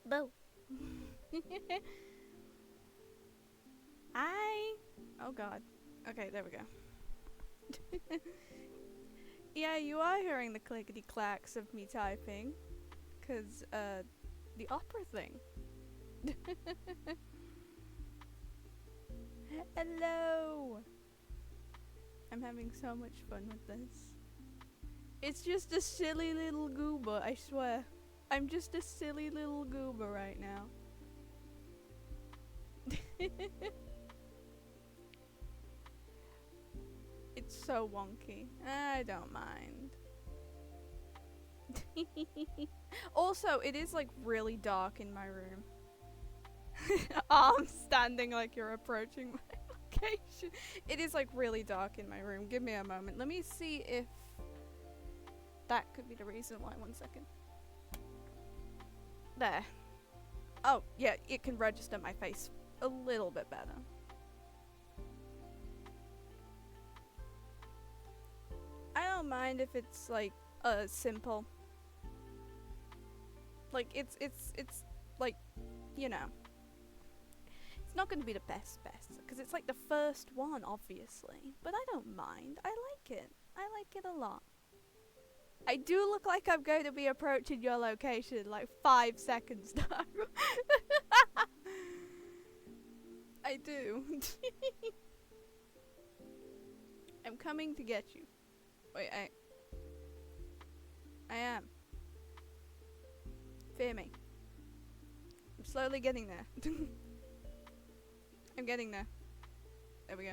Boo. Hi. Oh god. Okay, there we go. Yeah, you are hearing the clickety clacks of me typing. Cause, the opera thing. Hello! I'm having so much fun with this. It's just a silly little goober, I swear. I'm just a silly little goober right now. It's so wonky. I don't mind. Also, it is like really dark in my room. Arms standing like you're approaching my location. It is like really dark in my room. Give me a moment. Let me see if that could be the reason why. 1 second. There. Oh, yeah, it can register my face a little bit better. I don't mind if it's like simple. Like it's like, you know. It's not going to be the best because it's like the first one obviously, but I don't mind. I like it. I like it a lot. I do look like I'm going to be approaching your location in like 5 seconds though. I do. I'm coming to get you. Wait, I am. Fear me. I'm slowly getting there. I'm getting there. There we go.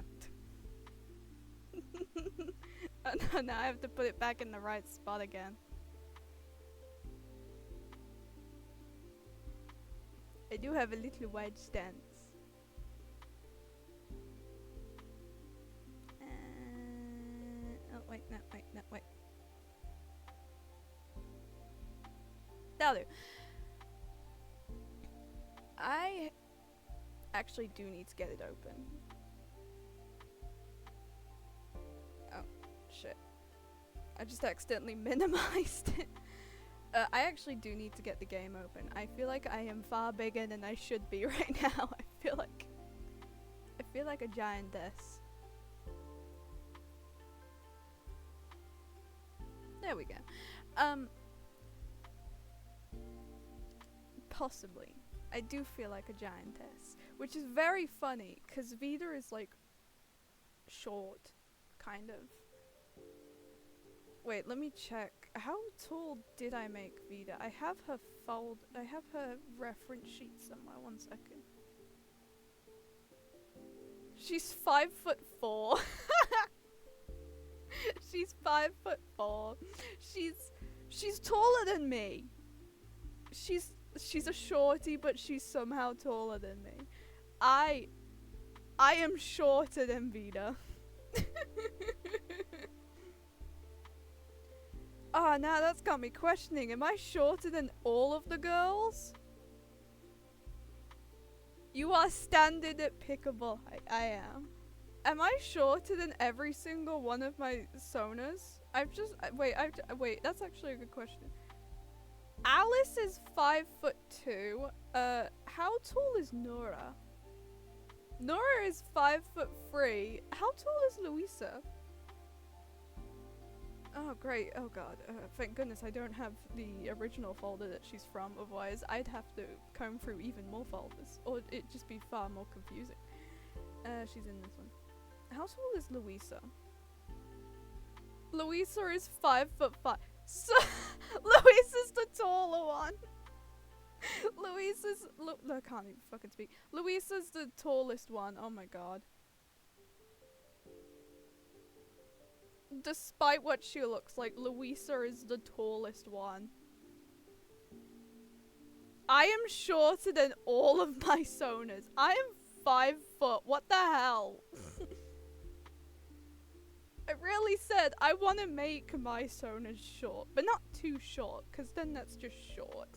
Oh no, now I have to put it back in the right spot again. I do have a little wide stance. Oh wait, no, wait. That'll do. I actually do need to get it open. Oh, shit. I just accidentally minimized it. I actually do need to get the game open. I feel like I am far bigger than I should be right now. I feel like a giantess. There we go. Possibly. I do feel like a giantess, which is very funny because Vida is like short, kind of. Wait, let me check. How tall did I make Vida? I have her reference sheet somewhere. 1 second. She's 5'4". She's 5'4". She's taller than me. She's a shorty, but she's somehow taller than me. I am shorter than Vida. Ah, now that's got me questioning. Am I shorter than all of the girls? You are standard at pickable height. I am. Am I shorter than every single one of my Sonas? Wait, that's actually a good question. Alice is 5'2". How tall is Nora? Nora is 5'3". How tall is Louisa? Oh great, oh god, thank goodness I don't have the original folder that she's from, otherwise I'd have to comb through even more folders, or it'd just be far more confusing. She's in this one. How tall is Louisa? Louisa is 5'5". So Louisa's the taller one. I can't even fucking speak. Louisa's the tallest one, oh my god. Despite what she looks like, Louisa is the tallest one. I am shorter than all of my Sonas. I am 5 foot. What the hell? I really said I want to make my Sonas short, but not too short, because then that's just short.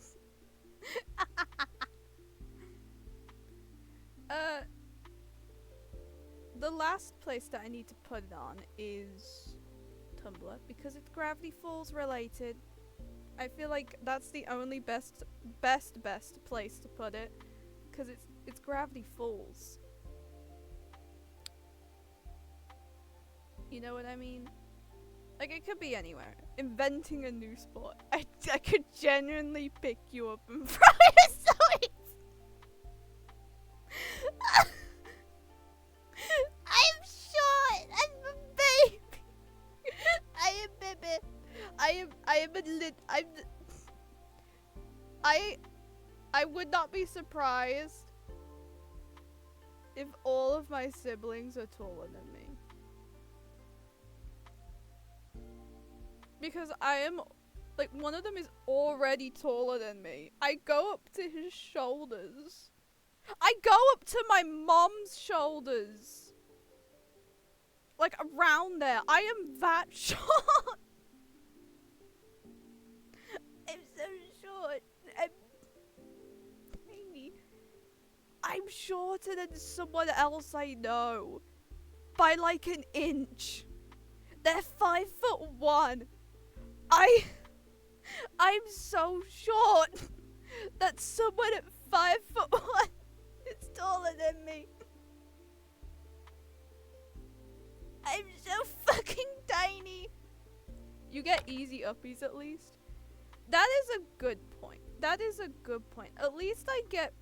The last place that I need to put it on is Tumblr, because it's Gravity Falls related. I feel like that's the only best place to put it, because it's Gravity Falls. You know what I mean? Like, it could be anywhere. Inventing a new sport. I could genuinely pick you up and throw it so I'm short. I'm a baby. I am baby. I would not be surprised if all of my siblings are taller than me. Because I am, like, one of them is already taller than me. I go up to his shoulders. I go up to my mom's shoulders. Like, around there. I am that short. I'm so short. I'm tiny. I'm shorter than someone else I know. By like an inch. They're 5'1". I'm so short that someone at 5'1" is taller than me. I'm so fucking tiny. You get easy uppies at least. That is a good point. That is a good point. At least I get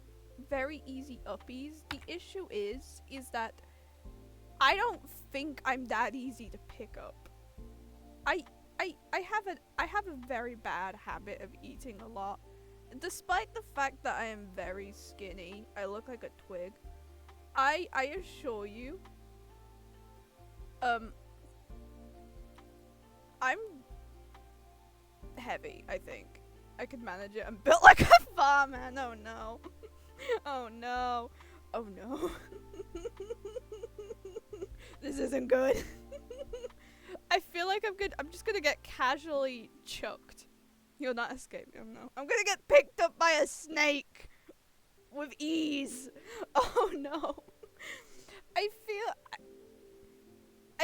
very easy uppies. The issue is that I don't think I'm that easy to pick up. I have a very bad habit of eating a lot. Despite the fact that I am very skinny, I look like a twig. I assure you, I'm heavy, I think. I could manage it. I'm built like a fireman. Oh no. Oh no. Oh no. This isn't good. I feel like I'm just gonna get casually choked. You'll not escape. Oh no. I'm gonna get picked up by a snake with ease. Oh no. I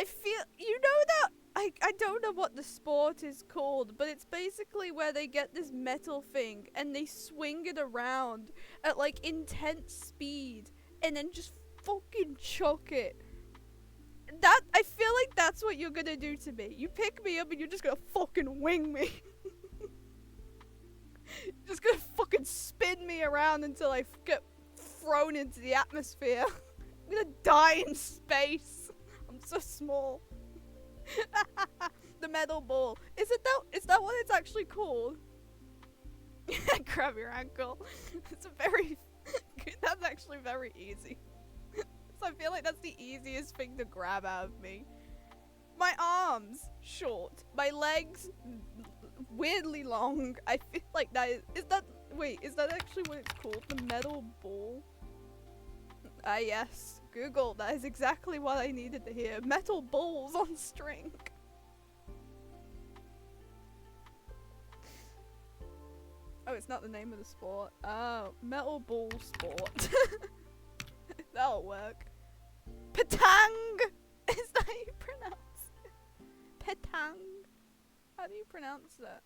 feel, you know that, I don't know what the sport is called, but it's basically where they get this metal thing and they swing it around at like intense speed and then just fucking chuck it. That, I feel like that's what you're gonna do to me. You pick me up and you're just gonna fucking wing me. You're just gonna fucking spin me around until I get thrown into the atmosphere. I'm gonna die in space. I'm so small. The metal ball. Is that what it's actually called? Grab your ankle. It's that's actually very easy. So I feel like that's the easiest thing to grab out of me. My arms, short. My legs, weirdly long. I feel like that is that actually what it's called? The metal ball? Ah yes. Google, that is exactly what I needed to hear. Metal balls on string. Oh, it's not the name of the sport. Oh, metal ball sport. That'll work. Petang! Is that how you pronounce it? Petang? How do you pronounce that?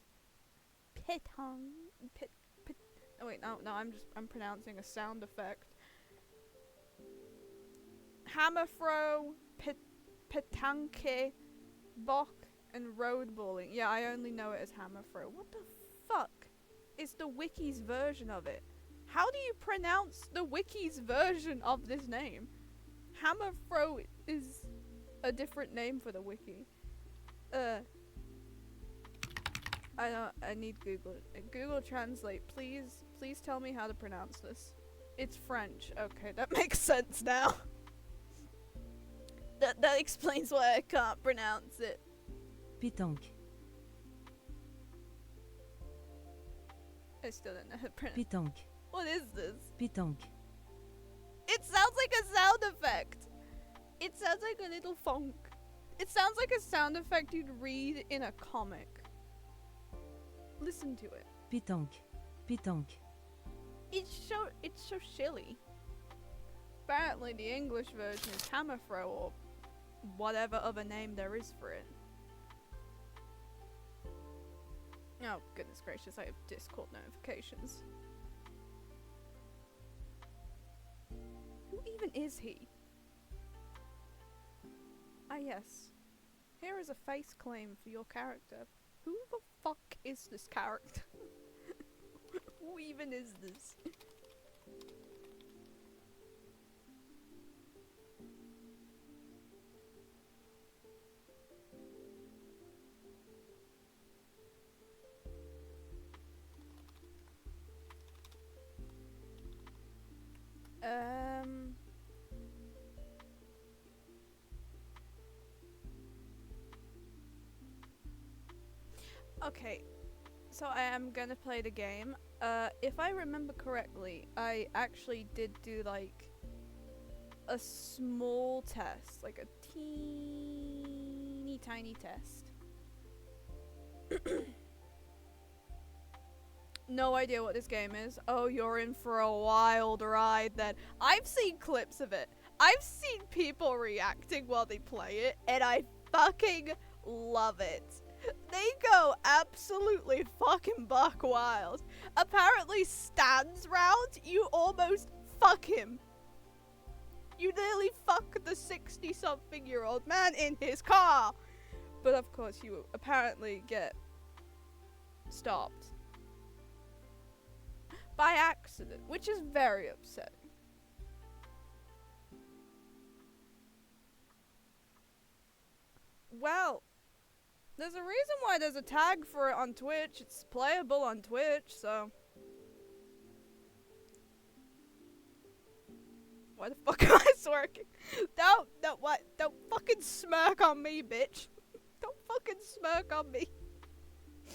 Petang. Oh wait, no, I'm pronouncing a sound effect. Hammer throw, petanque, bok, and road bowling. Yeah, I only know it as hammer throw. What the fuck is the wiki's version of it? How do you pronounce the wiki's version of this name? Hammer throw is a different name for the wiki. I need Google. Google Translate, please tell me how to pronounce this. It's French. Okay, that makes sense now. That explains why I can't pronounce it. Pétanque. I still don't know how to pronounce it. Pétanque. What is this? Pétanque. It sounds like a sound effect. It sounds like a little funk. It sounds like a sound effect you'd read in a comic. Listen to it. Pétanque. Pétanque. It's so silly. Apparently the English version is hammer throw or whatever other name there is for it. Oh, goodness gracious, I have Discord notifications. Who even is he? Ah, yes. Here is a face claim for your character. Who the fuck is this character? Who even is this? Okay, so I am gonna play the game. If I remember correctly, I actually did do like a small test, like a teeny tiny test. No idea what this game is. Oh, you're in for a wild ride then. I've seen clips of it. I've seen people reacting while they play it, and I fucking love it. They go absolutely fucking buck wild. Apparently Stan's round, you almost fuck him. You nearly fuck the 60-something-year-old man in his car. But of course you apparently get stopped. By accident, which is very upsetting. Well, there's a reason why there's a tag for it on Twitch. It's playable on Twitch, so. Why the fuck am I smirking? Don't fucking smirk on me, bitch. Don't fucking smirk on me.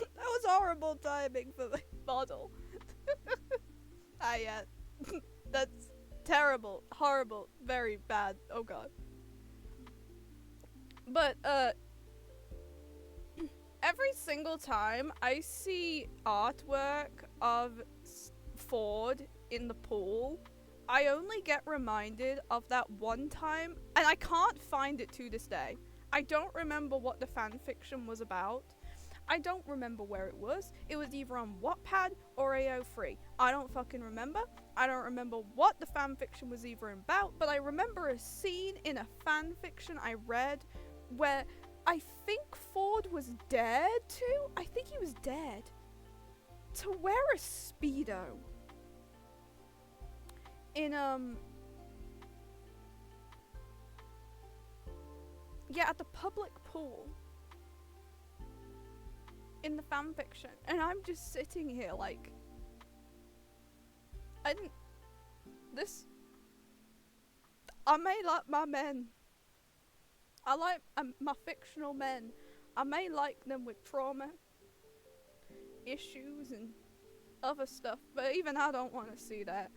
That was horrible timing for the model. Ah, yeah. That's terrible, horrible, very bad. Oh god. But, every single time I see artwork of Ford in the pool, I only get reminded of that one time, and I can't find it to this day. I don't remember what the fanfiction was about. I don't remember where it was. It was either on Wattpad or AO3. I don't fucking remember. I don't remember what the fanfiction was either about, but I remember a scene in a fanfiction I read where I think Ford was dared to? I think he was dared to wear a Speedo. In, yeah, at the public pool. In the fanfiction. And I'm just sitting here like, I may like my men. I like my fictional men. I may like them with trauma, issues, and other stuff, but even I don't want to see that.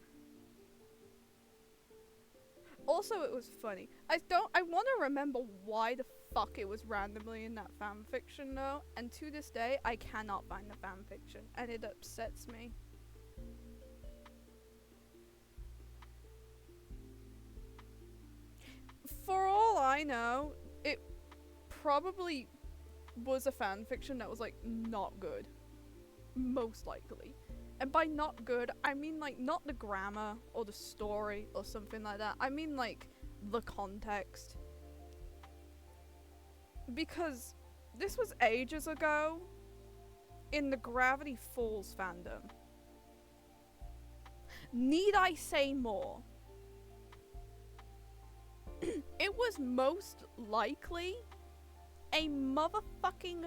Also, it was funny. I want to remember why the fuck it was randomly in that fanfiction though, and to this day, I cannot find the fanfiction, and it upsets me. For all I know, it probably was a fanfiction that was like not good. Most likely. And by not good, I mean like not the grammar or the story or something like that. I mean like the context. Because this was ages ago in the Gravity Falls fandom. Need I say more? It was most likely a motherfucking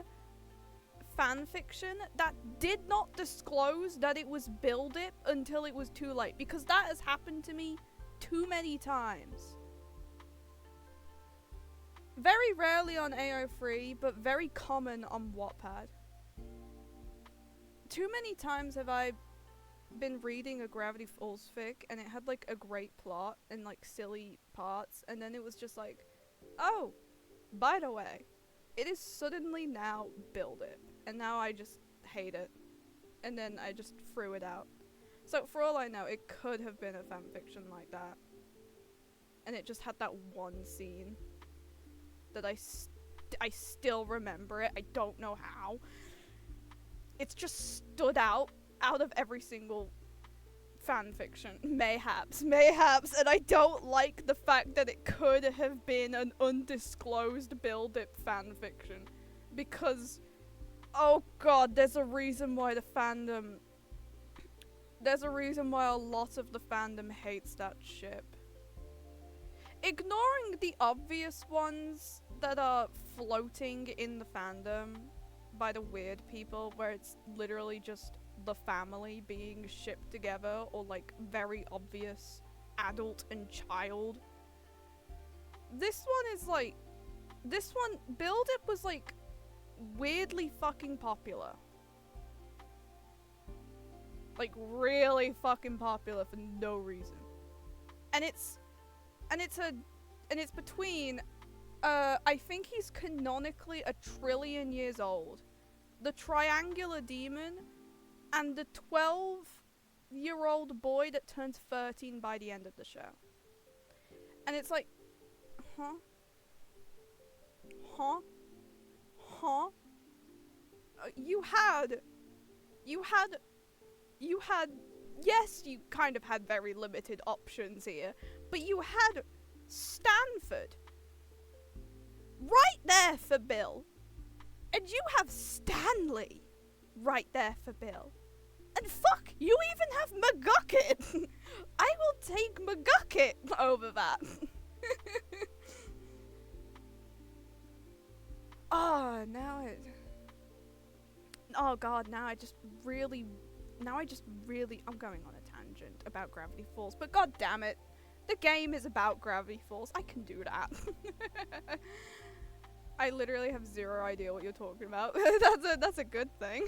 fanfiction that did not disclose that it was build it until it was too late, because that has happened to me too many times. Very rarely on AO3, but very common on Wattpad. Too many times have I been reading a Gravity Falls fic and it had like a great plot and like silly parts, and then it was just like, oh, by the way, it is suddenly now build it, and now I just hate it, and then I just threw it out. So for all I know, it could have been a fanfiction like that, and it just had that one scene that I still remember it. I don't know how. it's just stood out of every single fan fiction. Mayhaps, and I don't like the fact that it could have been an undisclosed Build-It fan fiction. Because, oh god, there's a reason why a lot of the fandom hates that ship. Ignoring the obvious ones that are floating in the fandom by the weird people, where it's literally just the family being shipped together, or like very obvious adult and child. This one, Build It was like weirdly fucking popular. Like really fucking popular for no reason. And it's between I think he's canonically 1 trillion years old, the triangular demon, and the 12-year-old boy that turns 13 by the end of the show. And it's like, huh? You had, yes, you kind of had very limited options here, but you had Stanford right there for Bill, and you have Stanley right there for Bill, and fuck, you even have McGucket. I will take McGucket over that. Oh, now I just really, I'm going on a tangent about Gravity Falls, but god damn it, the game is about Gravity Falls, I can do that. I literally have zero idea what you're talking about. That's a good thing.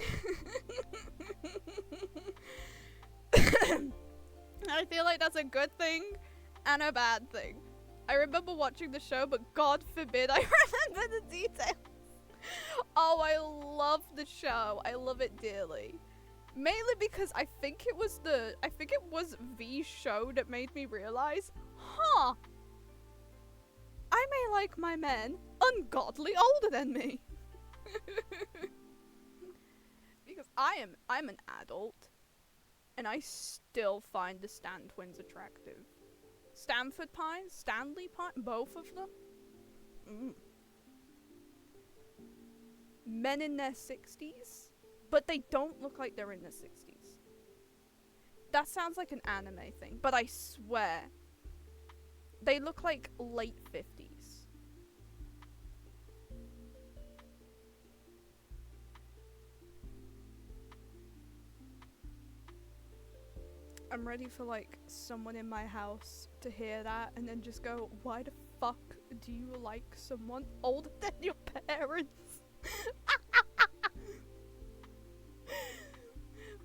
I feel like that's a good thing and a bad thing. I remember watching the show, but god forbid I remember the details. Oh, I love the show. I love it dearly. Mainly because I think it was V's show that made me realize, huh, I may like my men ungodly older than me. Because I'm an adult, and I still find the Stan twins attractive. Stanford Pine, Stanley Pine, both of them. Men in their 60s, but they don't look like they're in their 60s. That sounds like an anime thing, but I swear, they look like late 50s. I'm ready for like someone in my house to hear that and then just go, why the fuck do you like someone older than your parents?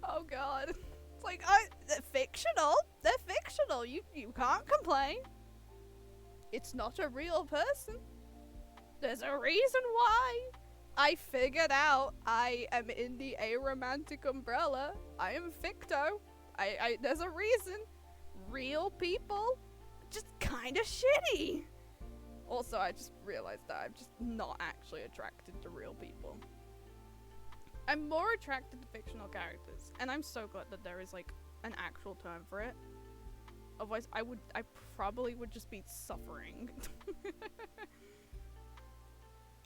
Oh god. It's like, they're fictional. They're fictional. You can't complain. It's not a real person. There's a reason why. I figured out I am in the aromantic umbrella. I am ficto. There's a reason. Real people, just kind of shitty. Also, I just realized that I'm just not actually attracted to real people. I'm more attracted to fictional characters, and I'm so glad that there is like an actual term for it. Otherwise, I probably would just be suffering.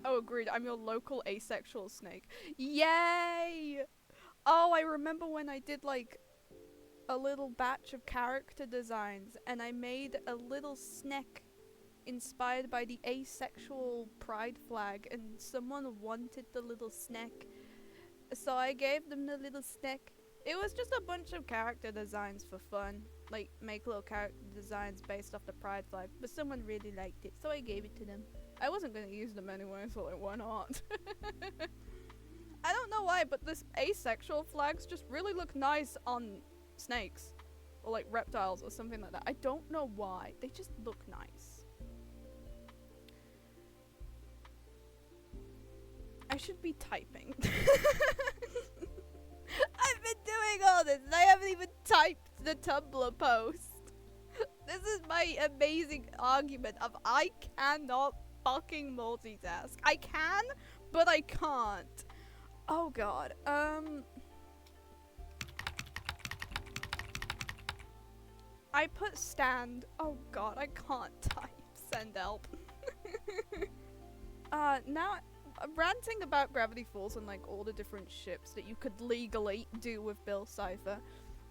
Oh, agreed. I'm your local asexual snake. Yay! Oh, I remember when I did like a little batch of character designs, and I made a little snake inspired by the asexual pride flag, and someone wanted the little snake, so I gave them the little snake. It was just a bunch of character designs for fun, like make little character designs based off the pride flag, but someone really liked it, so I gave it to them. I wasn't gonna use them anyway, so like, why not? I don't know why, but this asexual flags just really look nice on snakes or like reptiles or something like that. I don't know why, they just look nice. I should be typing. I've been doing all this and I haven't even typed the Tumblr post. This is my amazing argument of I cannot fucking multitask. I can, but I can't. Oh god. I put stand. Oh god, I can't type. Send help. Now ranting about Gravity Falls and like all the different ships that you could legally do with Bill Cipher.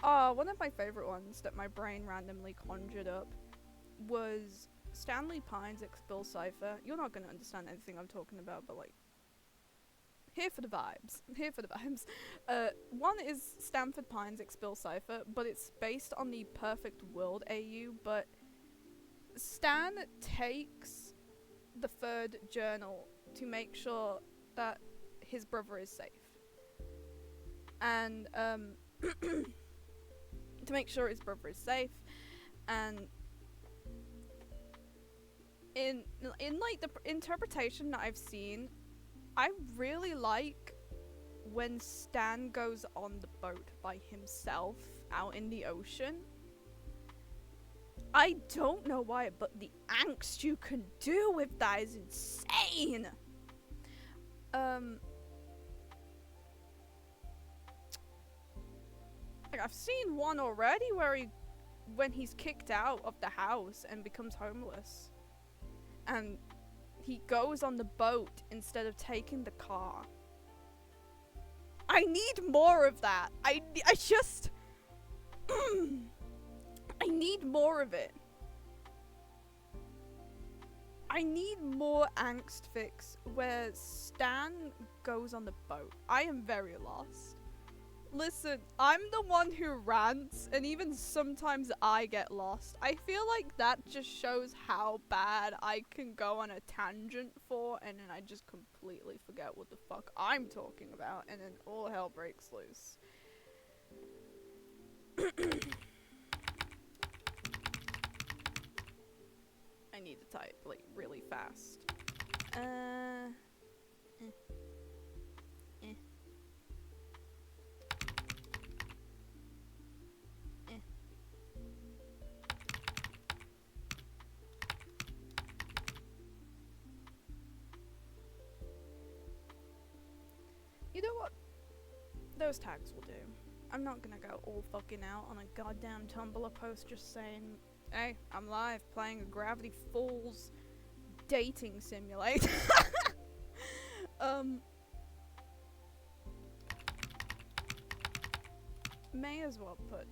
One of my favorite ones that my brain randomly conjured up was Stanley Pines x Bill Cipher. You're not gonna understand anything I'm talking about, but like, here for the vibes. Here for the vibes. One is Stanford Pines x Bill Cipher, but it's based on the Perfect World AU, but Stan takes the third journal to make sure that his brother is safe. And, to make sure his brother is safe, and in like the interpretation that I've seen, I really like when Stan goes on the boat by himself out in the ocean. I don't know why, but the angst you can do with that is insane. Like, I've seen one already where when he's kicked out of the house and becomes homeless, and he goes on the boat instead of taking the car. I need more of that. I just I need more of it. I need more angst fix where Stan goes on the boat. I am very lost. Listen, I'm the one who rants, and even sometimes I get lost. I feel like that just shows how bad I can go on a tangent for, and then I just completely forget what the fuck I'm talking about, and then all hell breaks loose. I need to type, like, really fast. You know what? Those tags will do. I'm not gonna go all fucking out on a goddamn Tumblr post just saying, hey, I'm live playing a Gravity Falls dating simulator. May as well put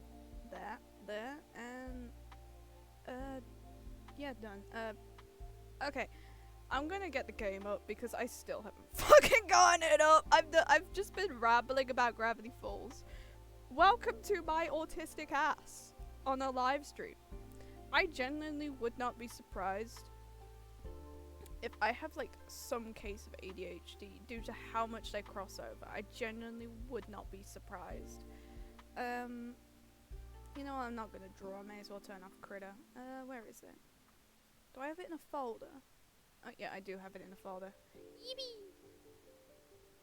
that there, and yeah, done. Okay, I'm gonna get the game up because I still haven't fucking gotten it up. I've just been rambling about Gravity Falls. Welcome to my autistic ass on a live stream. I genuinely would not be surprised if I have like some case of ADHD due to how much they cross over. I genuinely would not be surprised. You know what, I'm not gonna draw. I may as well turn off Critter. Where is it? Do I have it in a folder? Oh yeah, I do have it in a folder. Yippee!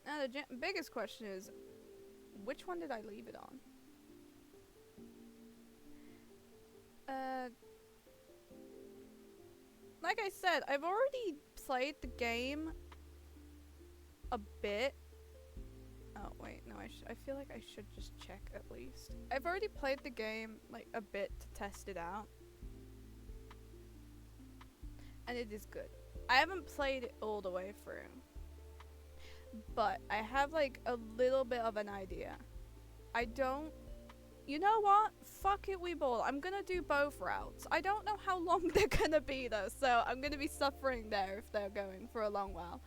Now the biggest question is, which one did I leave it on? Like I said, I've already played the game a bit. Oh wait, no, I feel like I should just check at least. I've already played the game like a bit to test it out. And it is good. I haven't played it all the way through, but I have like a little bit of an idea. I don't, you know what? Fuck it, we ball. I'm gonna do both routes. I don't know how long they're gonna be though, so I'm gonna be suffering there if they're going for a long while.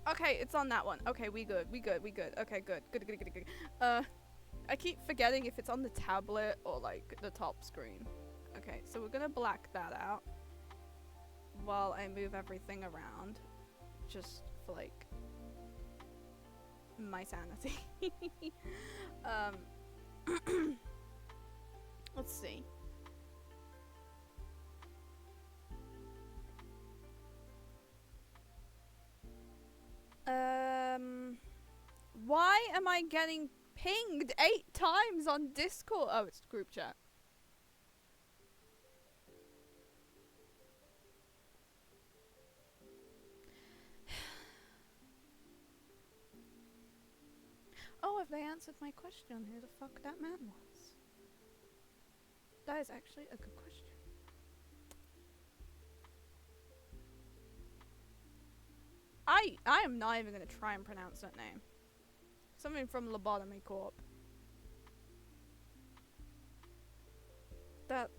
Okay, it's on that one. Okay, we good. Okay, good. I keep forgetting if it's on the tablet or like the top screen. Okay, so we're gonna black that out while I move everything around, just for like my sanity. Let's see. Why am I getting pinged 8 times on Discord? Oh, it's group chat. they answered my question on who the fuck that man was. That is actually a good question. I am not even gonna try and pronounce that name. Something from Lobotomy Corp. What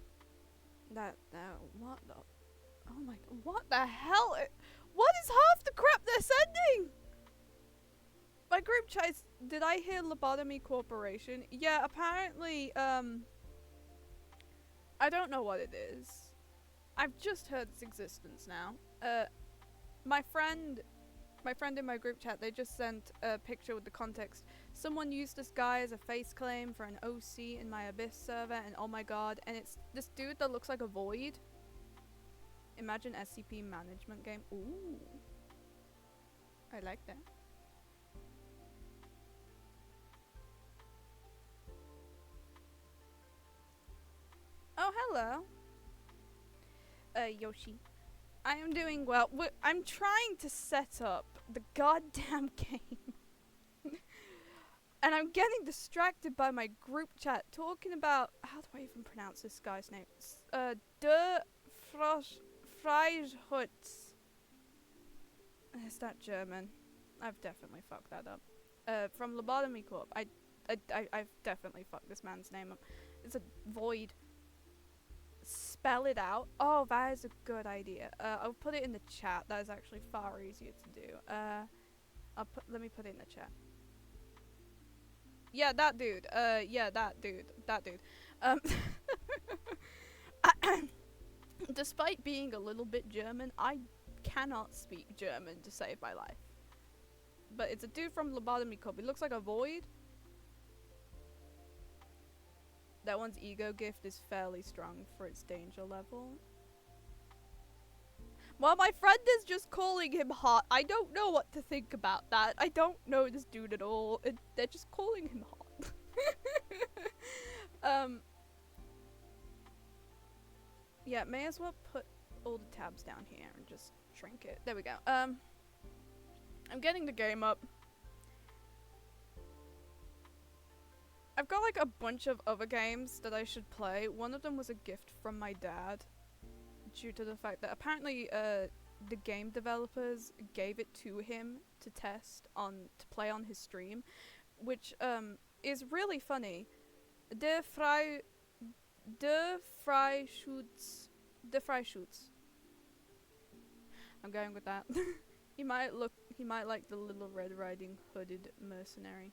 the? Oh my god, what the hell? What is half the crap they're sending? My group chat, did I hear Lobotomy Corporation? Yeah, apparently, I don't know what it is. I've just heard its existence now. My friend in my group chat, they just sent a picture with the context. Someone used this guy as a face claim for an OC in my Abyss server, and oh my god, and it's this dude that looks like a void. Imagine SCP management game. Ooh. I like that. Oh, hello. Yoshi. I am doing well. I'm trying to set up the goddamn game. And I'm getting distracted by my group chat talking about... How do I even pronounce this guy's name? De Freihutz. Is that German? I've definitely fucked that up. From Lobotomy Corp. I've definitely fucked this man's name up. It's a void. Spell it out. Oh, that is a good idea. I'll put it in the chat. That is actually far easier to do. Let me put it in the chat. Yeah, that dude. Yeah, that dude. That dude. Despite being a little bit German, I cannot speak German to save my life. But it's a dude from Lobotomy Corp. He looks like a void. That one's ego gift is fairly strong for its danger level. Well, my friend is just calling him hot. I don't know what to think about that. I don't know this dude at all. They're just calling him hot. Yeah, may as well put all the tabs down here and just shrink it. There we go. I'm getting the game up. I've got like a bunch of other games that I should play. One of them was a gift from my dad, due to the fact that apparently the game developers gave it to him to play on his stream, which is really funny. De Freischutz. I'm going with that. He might like the Little Red Riding Hooded mercenary.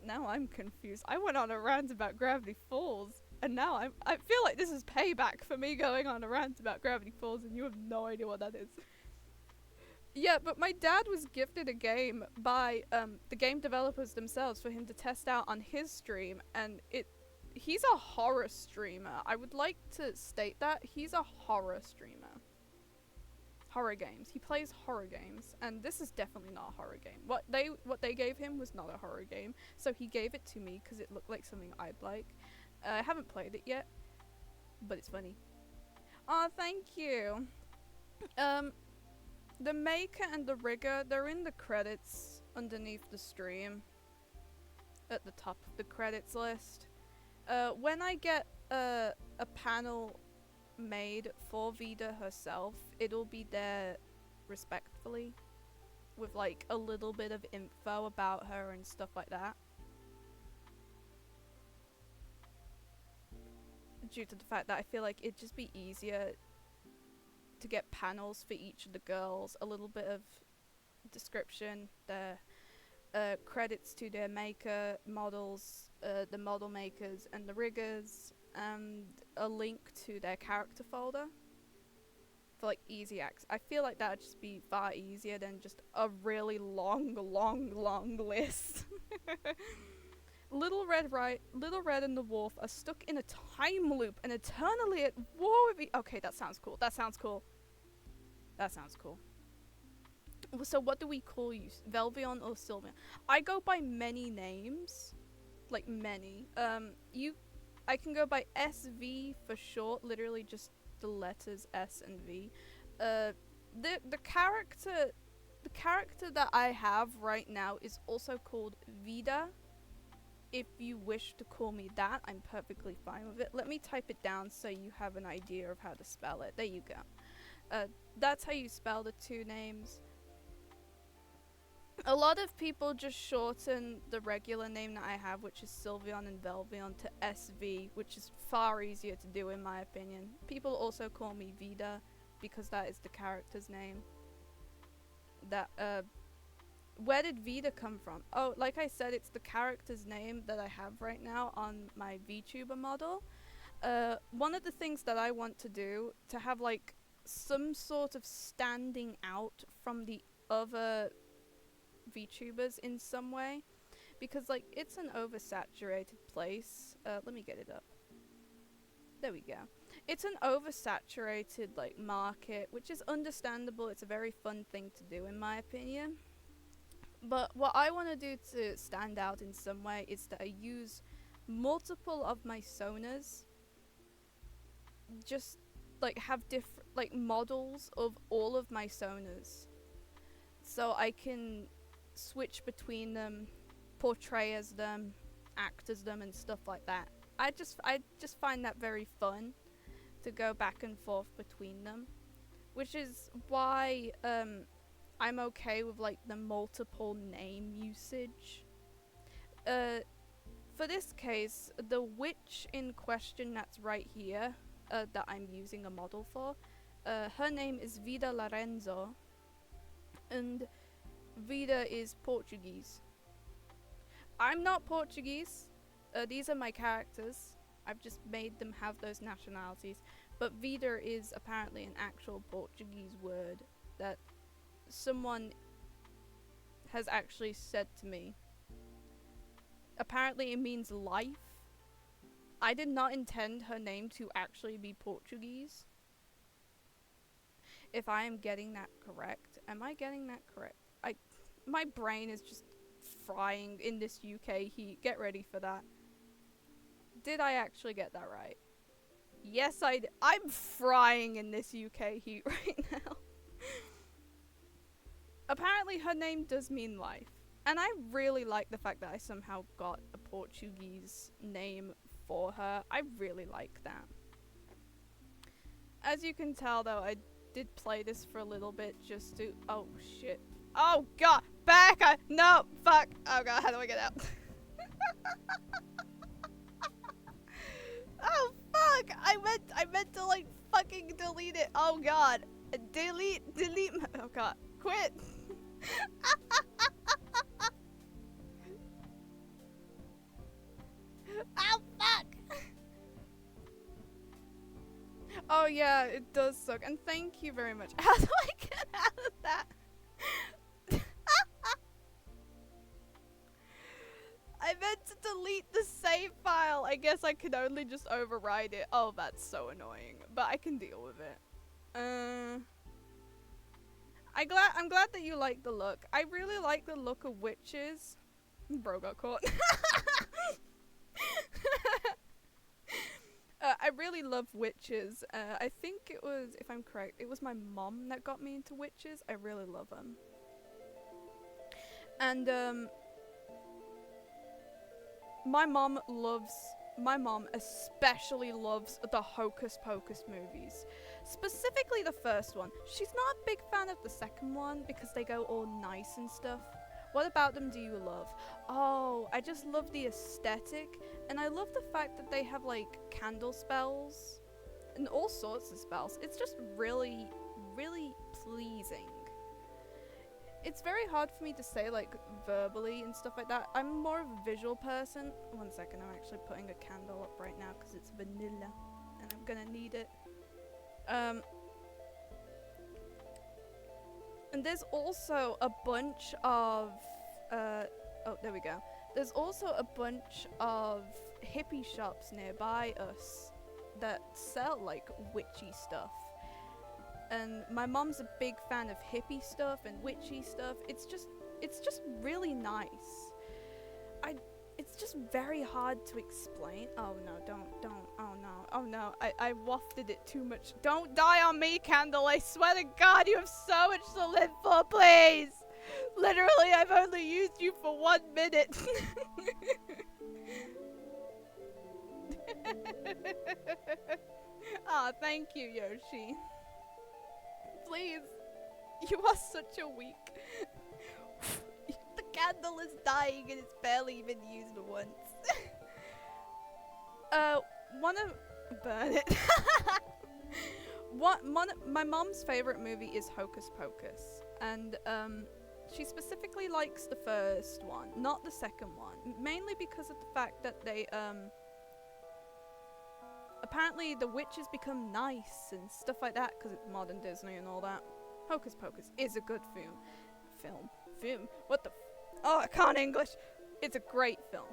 Now I'm confused. I went on a rant about Gravity Falls, and now I feel like this is payback for me going on a rant about Gravity Falls, and you have no idea what that is. Yeah, but my dad was gifted a game by the game developers themselves for him to test out on his stream, and he's a horror streamer. I would like to state that he's a horror streamer. Horror games. He plays horror games, and this is definitely not a horror game. What they gave him was not a horror game, so he gave it to me because it looked like something I'd like. I haven't played it yet, but it's funny. Oh, thank you. The maker and the rigger, they're in the credits underneath the stream, at the top of the credits list. When I get a panel made for Vida herself, it'll be there respectfully, with like a little bit of info about her and stuff like that, due to the fact that I feel like it'd just be easier to get panels for each of the girls, a little bit of description, their credits to their maker, models, the model makers and the riggers, and a link to their character folder for like easy access. I feel like that'd just be far easier than just a really long list. Little Red and the Wolf are stuck in a time loop and eternally at war with okay, that sounds cool. That sounds cool. So what do we call you? Velvion or Sylvian? I go by many names. Like many. I can go by SV for short, literally just the letters S and V. The character the character that I have right now is also called Vida. If you wish to call me that, I'm perfectly fine with it. Let me type it down so you have an idea of how to spell it. There you go. That's how you spell the two names. A lot of people just shorten the regular name that I have, which is Sylveon and Velveon, to SV, which is far easier to do in my opinion. People also call me Vida because that is the character's name. Where did Vida come from? Oh, like I said, it's the character's name that I have right now on my VTuber model. One of the things that I want to do to have like some sort of standing out from the other VTubers in some way, because like it's an oversaturated place. Let me get it up. There we go. It's an oversaturated like market, which is understandable. It's a very fun thing to do in my opinion. But what I want to do to stand out in some way is that I use multiple of my sonas, just like have different like models of all of my sonas, so I can switch between them, portray as them, act as them, and stuff like that. I just find that very fun to go back and forth between them, which is why I'm okay with like the multiple name usage. For this case, the witch in question that's right here, that I'm using a model for, her name is Vida Lorenzo, and Vida is Portuguese. I'm not Portuguese. These are my characters. I've just made them have those nationalities. But Vida is apparently an actual Portuguese word that someone has actually said to me. Apparently it means life. I did not intend her name to actually be Portuguese. If I am getting that correct. Am I getting that correct? My brain is just frying in this UK heat. Get ready for that. Did I actually get that right? Yes, I'm frying in this UK heat right now. Apparently her name does mean life. And I really like the fact that I somehow got a Portuguese name for her. I really like that. As you can tell though, I did play this for a little bit just to— oh shit. Oh god! Back! No! Fuck! Oh god, how do I get out? Oh fuck! I meant to like fucking delete it. Oh god. Delete. Oh god. Quit. Oh fuck! Oh yeah, it does suck. And thank you very much. How do I get out of that? I meant to delete the save file. I guess I could only just override it. Oh, that's so annoying. But I can deal with it. I'm glad that you like the look. I really like the look of witches. Bro got caught. I really love witches. I think it was, if I'm correct, it was my mom that got me into witches. I really love them. And my mom especially loves the Hocus Pocus movies. Specifically the first one. She's not a big fan of the second one because they go all nice and stuff. What about them do you love? Oh, I just love the aesthetic, and I love the fact that they have like candle spells and all sorts of spells. It's just really, really pleasing. It's very hard for me to say like verbally and stuff like that. I'm more of a visual person. One second, I'm actually putting a candle up right now because it's vanilla and I'm gonna need it. And there's also a bunch of oh, there we go. There's also a bunch of hippie shops nearby us that sell like witchy stuff. And my mom's a big fan of hippie stuff and witchy stuff. It's just really nice. It's just very hard to explain. Oh no, don't, oh no. Oh no, I wafted it too much. Don't die on me, Candle. I swear to God, you have so much to live for, please. Literally, I've only used you for 1 minute. Ah, thank you, Yoshi. Please. You are such a weak. The candle is dying and it's barely even used once. Burn it. My mom's favorite movie is Hocus Pocus, and she specifically likes the first one, not the second one, mainly because of the fact that they apparently the witches become nice and stuff like that because it's modern Disney and all that. Hocus Pocus is a good film. What the oh, I can't English. It's a great film.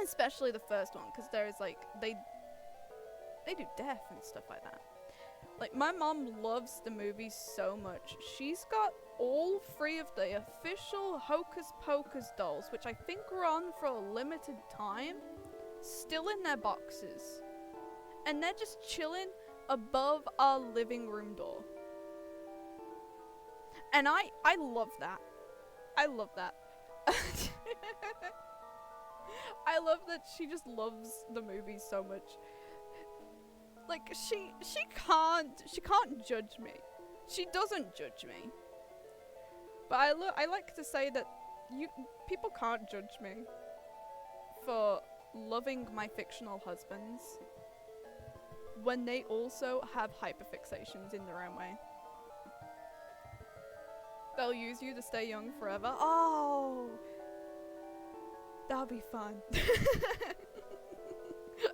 Especially the first one, because there is like they do death and stuff like that. Like, my mom loves the movies so much. She's got all 3 of the official Hocus Pocus dolls, which I think were on for a limited time, still in their boxes. And they're just chilling above our living room door. And I love that. I love that. I love that she just loves the movies so much. Like, she can't judge me. She doesn't judge me. But I like to say that people can't judge me for loving my fictional husbands when they also have hyperfixations in their own way. They'll use you to stay young forever. Oh, that'll be fun.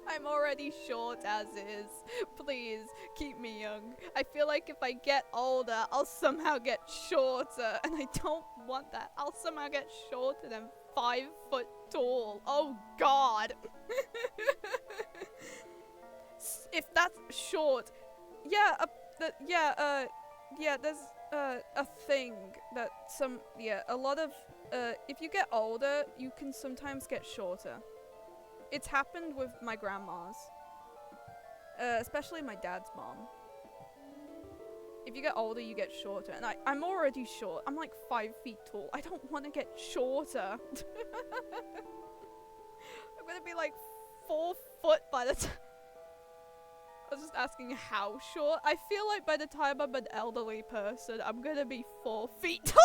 I'm already short as is. Please, keep me young. I feel like if I get older, I'll somehow get shorter, and I don't want that. I'll somehow get shorter than 5 foot tall. Oh God. If that's short, there's a thing that a lot of, if you get older, you can sometimes get shorter. It's happened with my grandmas, especially my dad's mom. If you get older, you get shorter, and I'm already short. I'm like 5 feet tall. I don't want to get shorter. I'm gonna be like 4 foot by the time. I was just asking how short. I feel like by the time I'm an elderly person, I'm gonna be 4 feet tall.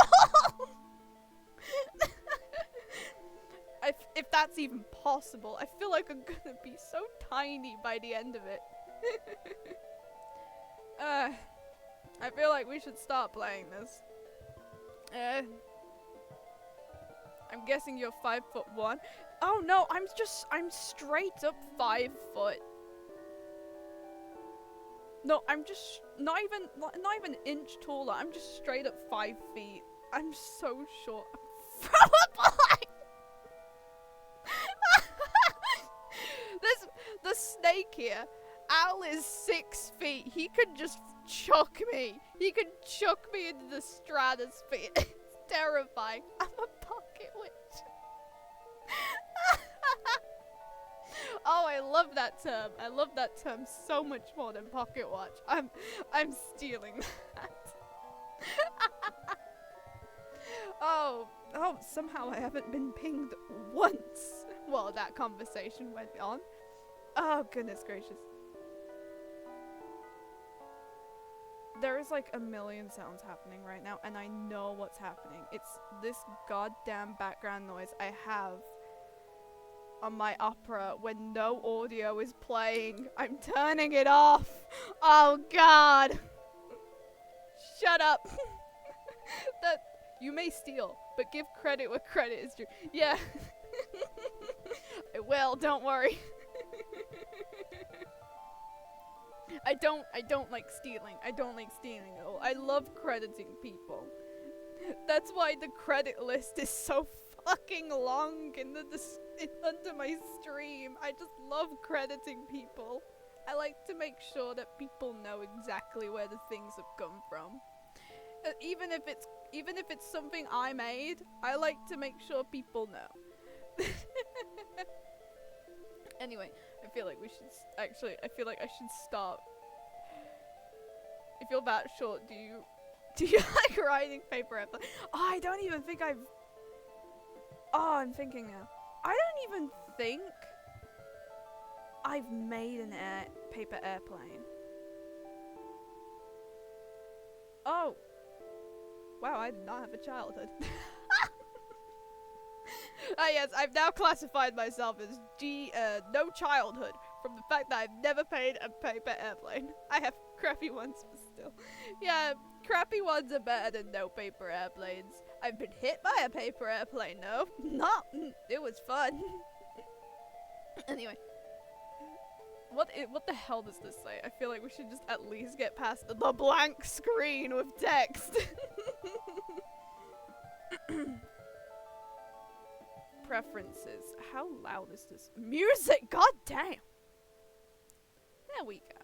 If that's even possible. I feel like I'm gonna be so tiny by the end of it. I feel like we should start playing this. I'm guessing you're 5'1". Oh no, I'm straight up 5 foot. No, I'm just not even an inch taller. I'm just straight up 5 feet. I'm so short. I'm from a boy. The snake here, Al is 6 feet. He could just chuck me. He could chuck me into the stratosphere. It's terrifying. I'm a pocket witch. Oh, I love that term. I love that term so much more than pocket watch. I'm stealing that. Oh, somehow I haven't been pinged once while that conversation went on. Oh, goodness gracious. There is like a million sounds happening right now, and I know what's happening. It's this goddamn background noise I have on my Opera when no audio is playing. I'm turning it off. Oh, God. Shut up. That you may steal, but give credit where credit is due. Yeah. I will, don't worry. I don't like stealing. I don't like stealing at all. I love crediting people. That's why the credit list is so fucking long under my stream. I just love crediting people. I like to make sure that people know exactly where the things have come from. Even if it's something I made, I like to make sure people know. Anyway, I feel like we should actually. I feel like I should stop. If you're that short, do you like riding paper airplane? Oh, I don't even think I've. Oh, I'm thinking now. I don't even think I've made an paper airplane. Oh. Wow, I did not have a childhood. Ah yes, I've now classified myself as no childhood from the fact that I've never made a paper airplane. I have crappy ones, but still. Yeah, crappy ones are better than no paper airplanes. I've been hit by a paper airplane, no. Not. It was fun. Anyway. What the hell does this say? I feel like we should just at least get past the blank screen with text. Preferences. How loud is this? Music! God damn! There we go.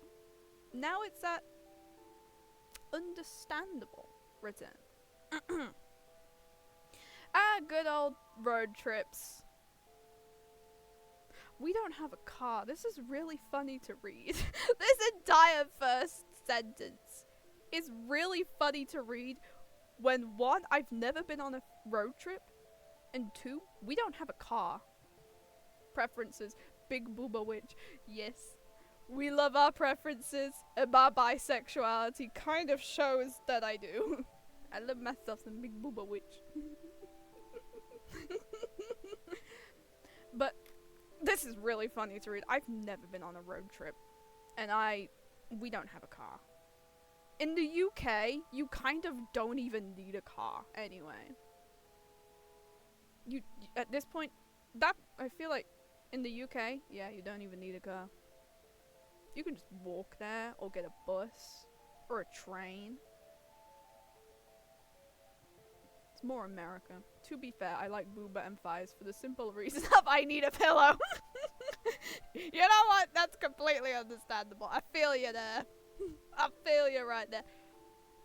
Now it's at understandable written. Good old road trips. We don't have a car. This is really funny to read. This entire first sentence is really funny to read when one, I've never been on a road trip, and two, we don't have a car. Preferences. Big booba witch. Yes. We love our preferences, and my bisexuality kind of shows that I do. I love myself some big booba witch. But this is really funny to read. I've never been on a road trip, and we don't have a car. In the UK, you kind of don't even need a car anyway. You at this point, that I feel like in the UK, yeah, you don't even need a car. You can just walk there or get a bus or a train. It's more America. To be fair, I like booba and thighs for the simple reason of I need a pillow. You know what? That's completely understandable. I feel you there. I feel you right there.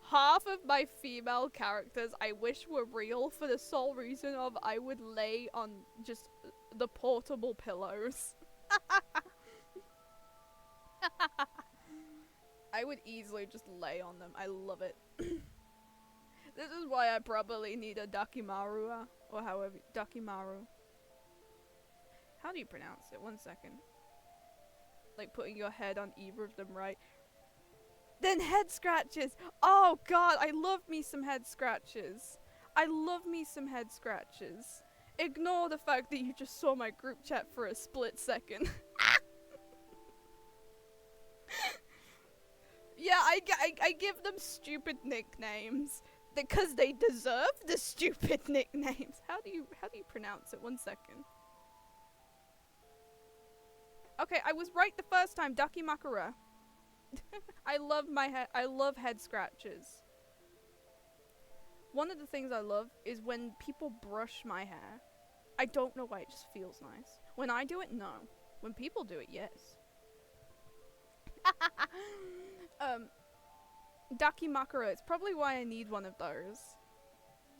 Half of my female characters I wish were real for the sole reason of I would lay on just the portable pillows. I would easily just lay on them. I love it. This is why I probably need a dakimaru, or however, dakimaru. How do you pronounce it? 1 second. Like putting your head on either of them, right? Then head scratches! Oh god, I love me some head scratches. I love me some head scratches. Ignore the fact that you just saw my group chat for a split second. Yeah, I give them stupid nicknames because they deserve the stupid nicknames. How do you pronounce it? 1 second. Okay, I was right the first time. Dakimakura. I love head scratches. One of the things I love is when people brush my hair. I don't know why, it just feels nice. When I do it, no. When people do it, yes. Dakimakura, it's probably why I need one of those.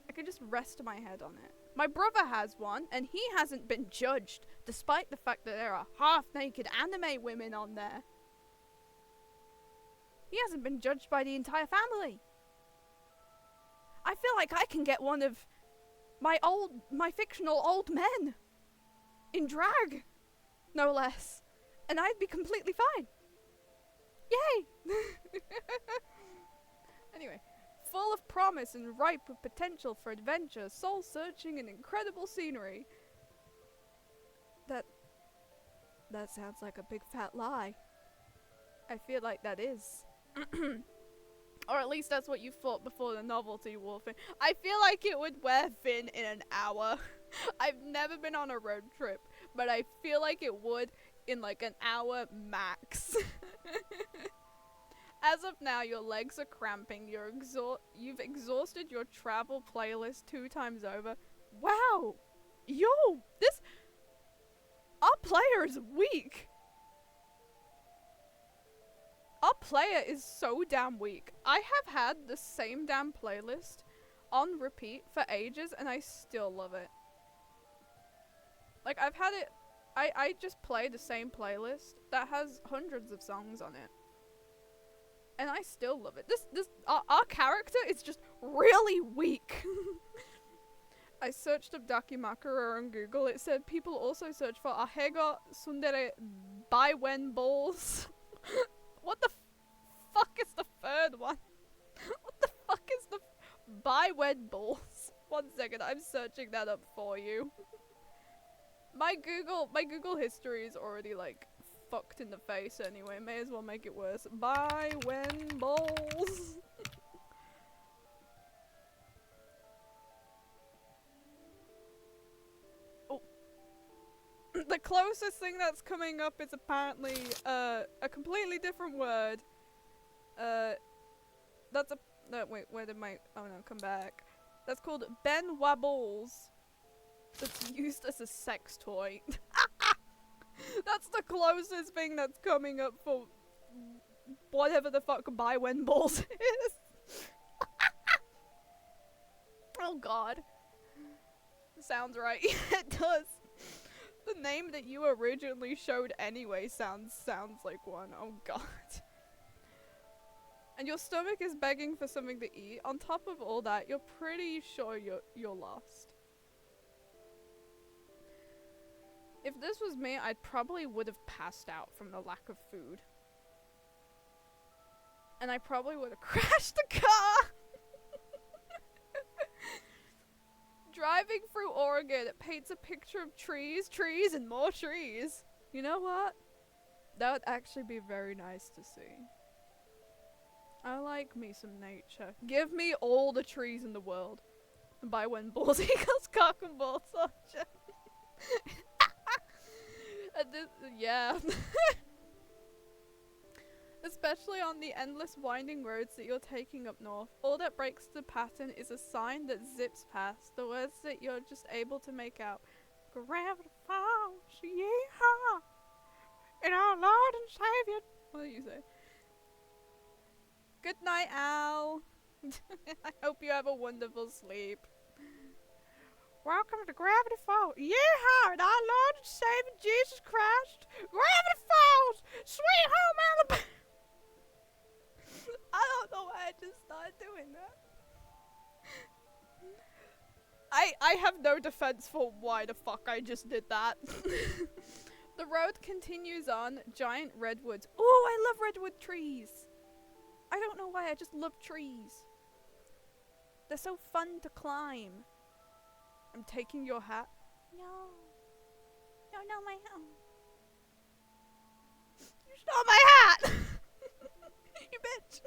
I could just rest my head on it. My brother has one, and he hasn't been judged, despite the fact that there are half-naked anime women on there. He hasn't been judged by the entire family. I feel like I can get one of my fictional old men in drag, no less, and I'd be completely fine. Yay! Anyway, full of promise and ripe with potential for adventure, soul-searching and incredible scenery. That sounds like a big fat lie. I feel like that is. Or at least that's what you thought before the novelty wore thin. I feel like it would wear thin in an hour. I've never been on a road trip, but I feel like it would in like an hour max. As of now, your legs are cramping. You've exhausted your travel playlist 2 times over. Wow! Yo! Our player is weak! Our player is so damn weak. I have had the same damn playlist on repeat for ages, and I still love it. Like, I've I just play the same playlist that has hundreds of songs on it. And I still love it. Our character is just really weak. I searched up Dakimakura on Google. It said people also search for Ahega Sundere Baiwen Balls. What the fuck is the third one? What the fuck is the Baiwen Balls? 1 second, I'm searching that up for you. My Google history is already like fucked in the face anyway. May as well make it worse. Baiwen Balls. The closest thing that's coming up is apparently a completely different word. That's a no, wait, where did my oh no, come back. That's called Ben Wabbles. That's used as a sex toy. That's the closest thing that's coming up for whatever the fuck Baiwen Balls is. Oh god. Sounds right. It does. The name that you originally showed anyway sounds like one. Oh god. And your stomach is begging for something to eat. On top of all that, you're pretty sure you're lost. If this was me, I probably would have passed out from the lack of food. And I probably would have crashed the car! Driving through Oregon, it paints a picture of trees, and more trees. You know what? That would actually be very nice to see. I like me some nature. Give me all the trees in the world. And by when balls equals cock and ball soldier. Yeah. Especially on the endless winding roads that you're taking up north. All that breaks the pattern is a sign that zips past. The words that you're just able to make out. Gravity falls, yeehaw, in our Lord and Savior. What do you say? Good night, Al. I hope you have a wonderful sleep. Welcome to Gravity Falls. Yeehaw, in our Lord and Savior Jesus Christ. Gravity Falls, sweet home Alabama. I don't know why I just started doing that. I have no defense for why the fuck I just did that. The road continues on, giant redwoods. Oh, I love redwood trees. I don't know why, I just love trees. They're so fun to climb. I'm taking your hat. No. No, my hat. You stole my hat! You bitch!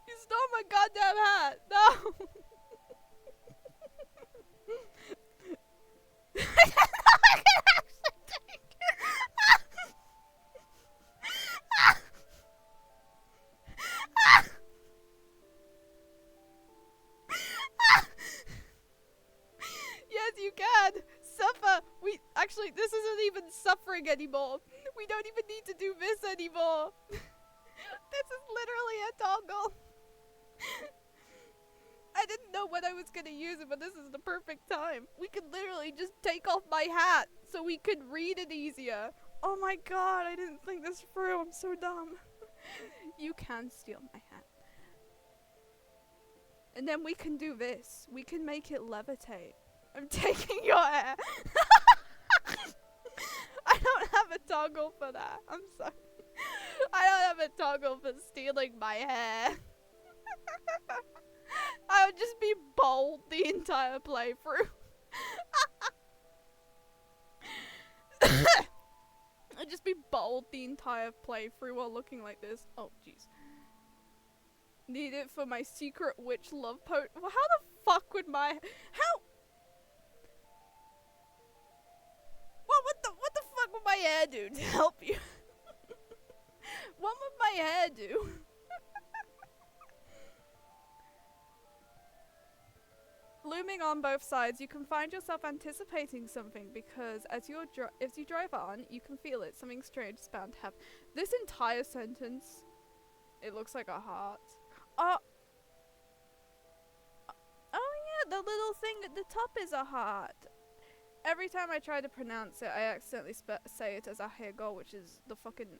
You stole my goddamn hat! No! I can actually take it! Yes, you can! Suffer! Actually, this isn't even suffering anymore. We don't even need to do this anymore. This is literally a toggle. I didn't know when I was gonna use it, but this is the perfect time. We could literally just take off my hat so we could read it easier. Oh my god, I didn't think this through. I'm so dumb. You can steal my hat. And then we can do this. We can make it levitate. I'm taking your hair. I don't have a toggle for that. I'm sorry. I don't have a toggle for stealing my hair. I would just be bald the entire playthrough. I'd just be bald the entire playthrough while looking like this. Oh, jeez. Need it for my secret witch love potion. Well, how the fuck would my... How... What the fuck would my hair do to help you? What would my hair do? Looming on both sides, you can find yourself anticipating something because as you drive on, you can feel it. Something strange is bound to happen. This entire sentence, it looks like a heart. Oh yeah, the little thing at the top is a heart. Every time I try to pronounce it, I accidentally say it as ahego, which is the fucking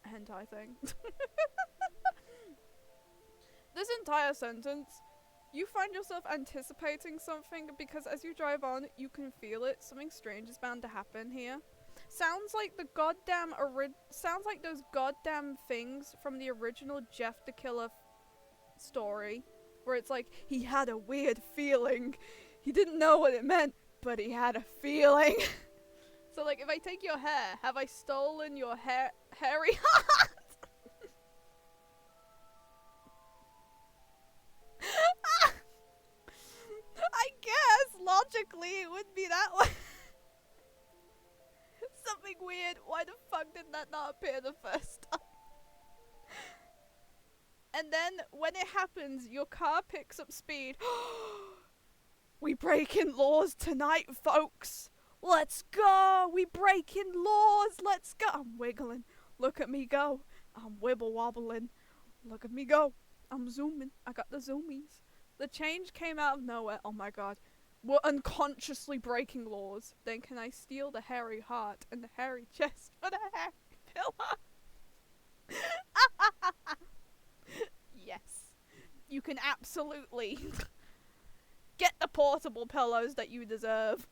hentai thing. This entire sentence, you find yourself anticipating something because as you drive on, you can feel it. Something strange is bound to happen here. Sounds like the goddamn sounds like those goddamn things from the original Jeff the Killer story, where it's like he had a weird feeling. He didn't know what it meant, but he had a feeling. So like, if I take your hair, have I stolen your hairy heart? I guess logically it would be that way. Something weird. Why the fuck did that not appear the first time? And then when it happens, your car picks up speed. We breaking laws tonight, folks. Let's go. We breaking laws. Let's go. I'm wiggling. Look at me go. I'm wibble wobbling. Look at me go. I'm zooming. I got the zoomies. The change came out of nowhere. Oh my god. We're unconsciously breaking laws. Then can I steal the hairy heart and the hairy chest for the hairy pillow? Yes. You can absolutely get the portable pillows that you deserve.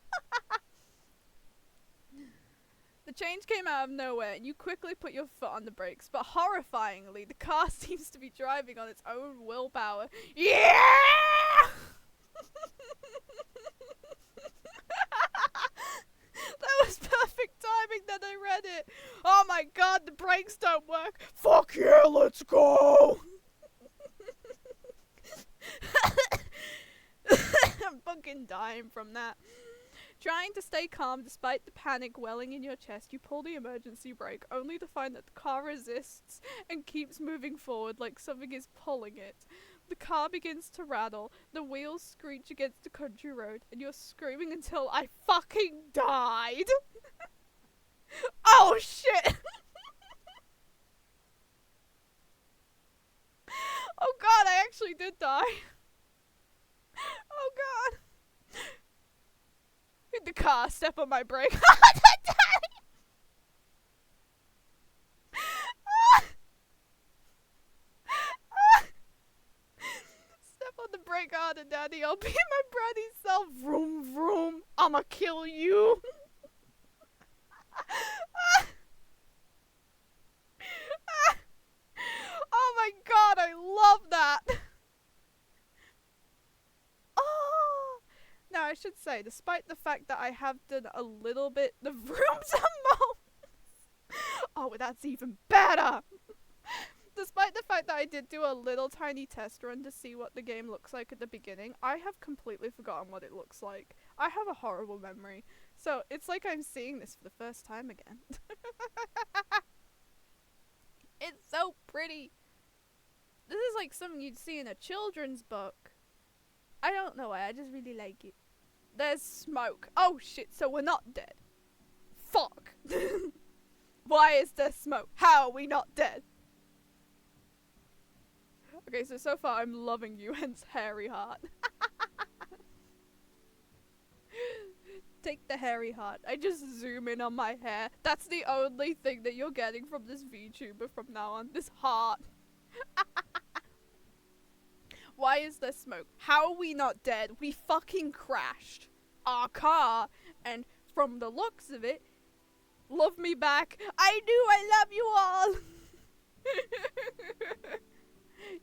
The change came out of nowhere and you quickly put your foot on the brakes, but horrifyingly, the car seems to be driving on its own willpower. Yeah! That was perfect timing that I read it. Oh my god, the brakes don't work. Fuck yeah, let's go! I'm fucking dying from that. Trying to stay calm despite the panic welling in your chest, you pull the emergency brake, only to find that the car resists and keeps moving forward like something is pulling it. The car begins to rattle, the wheels screech against the country road, and you're screaming until I fucking died! Oh shit! Oh god, I actually did die. Oh god. Hit the car, step on my brake. Step on the brake harder, daddy. I'll be my bratty self. Vroom vroom. I'ma kill you. Oh my god, I love that. Oh. Now I should say, despite the fact that I have done a little bit the vrooms and moans. Oh, that's even better. Despite the fact that I did do a little tiny test run to see what the game looks like at the beginning, I have completely forgotten what it looks like. I have a horrible memory. So it's like I'm seeing this for the first time again. It's so pretty. This is like something you'd see in a children's book. I don't know why, I just really like it. There's smoke. Oh shit, so we're not dead. Fuck. Why is there smoke? How are we not dead? Okay, so far I'm loving you, hence hairy heart. Take the hairy heart. I just zoom in on my hair. That's the only thing that you're getting from this VTuber from now on. This heart. Why is there smoke? How are we not dead? We fucking crashed our car, and from the looks of it, love me back. I do, I love you all.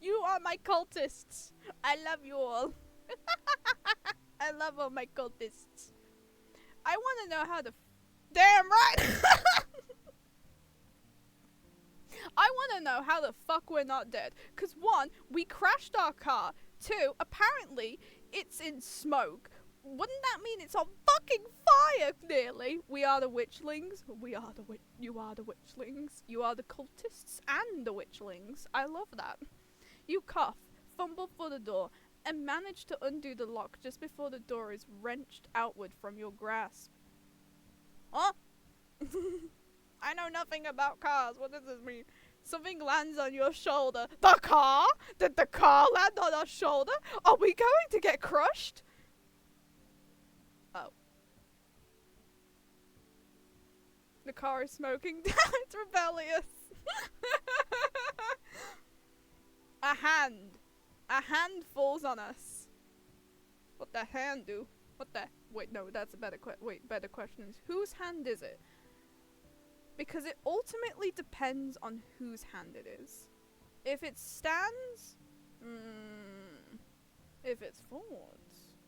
You are my cultists. I love you all. I love all my cultists. I want to know how the damn right. I want to know how the fuck we're not dead. Because one, we crashed our car. Two, apparently it's in smoke. Wouldn't that mean it's on fucking fire, clearly? We are the witchlings. We are the you are the witchlings. You are the cultists and the witchlings. I love that. You cough, fumble for the door, and manage to undo the lock just before the door is wrenched outward from your grasp. Huh? I know nothing about cars. What does this mean? Something lands on your shoulder. The car? Did the car land on our shoulder? Are we going to get crushed? Oh. the car is smoking. It's rebellious. A hand. A hand falls on us. What the hand do? What the? Wait, no, that's a better better question is, whose hand is it? Because it ultimately depends on whose hand it is. If it's Stan's, if it's Ford's,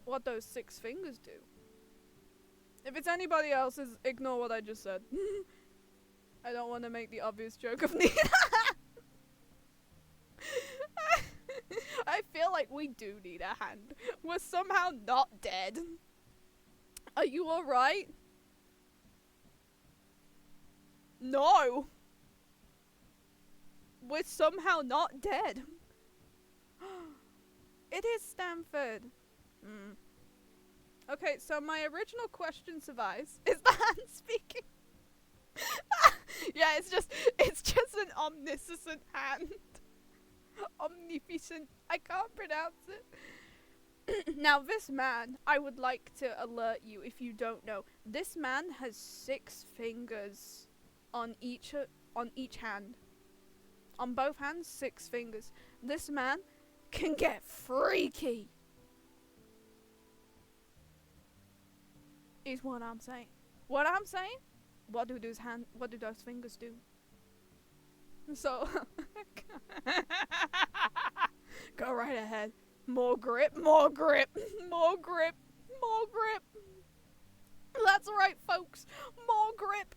what those 6 fingers do. If it's anybody else's, ignore what I just said. I don't want to make the obvious joke of neither. I feel like we do need a hand. We're somehow not dead. Are you alright? No! We're somehow not dead. It is Stanford. Okay, so my original question survives. Is the hand speaking? Yeah, it's just an omniscient hand. Omnificent. I can't pronounce it. Now this man, I would like to alert you if you don't know. This man has 6 fingers on each hand. On both hands, 6 fingers. This man can get freaky. Is what I'm saying. What I'm saying? What do those fingers do? So go right ahead. More grip, more grip, more grip, more grip. That's right, folks. More grip.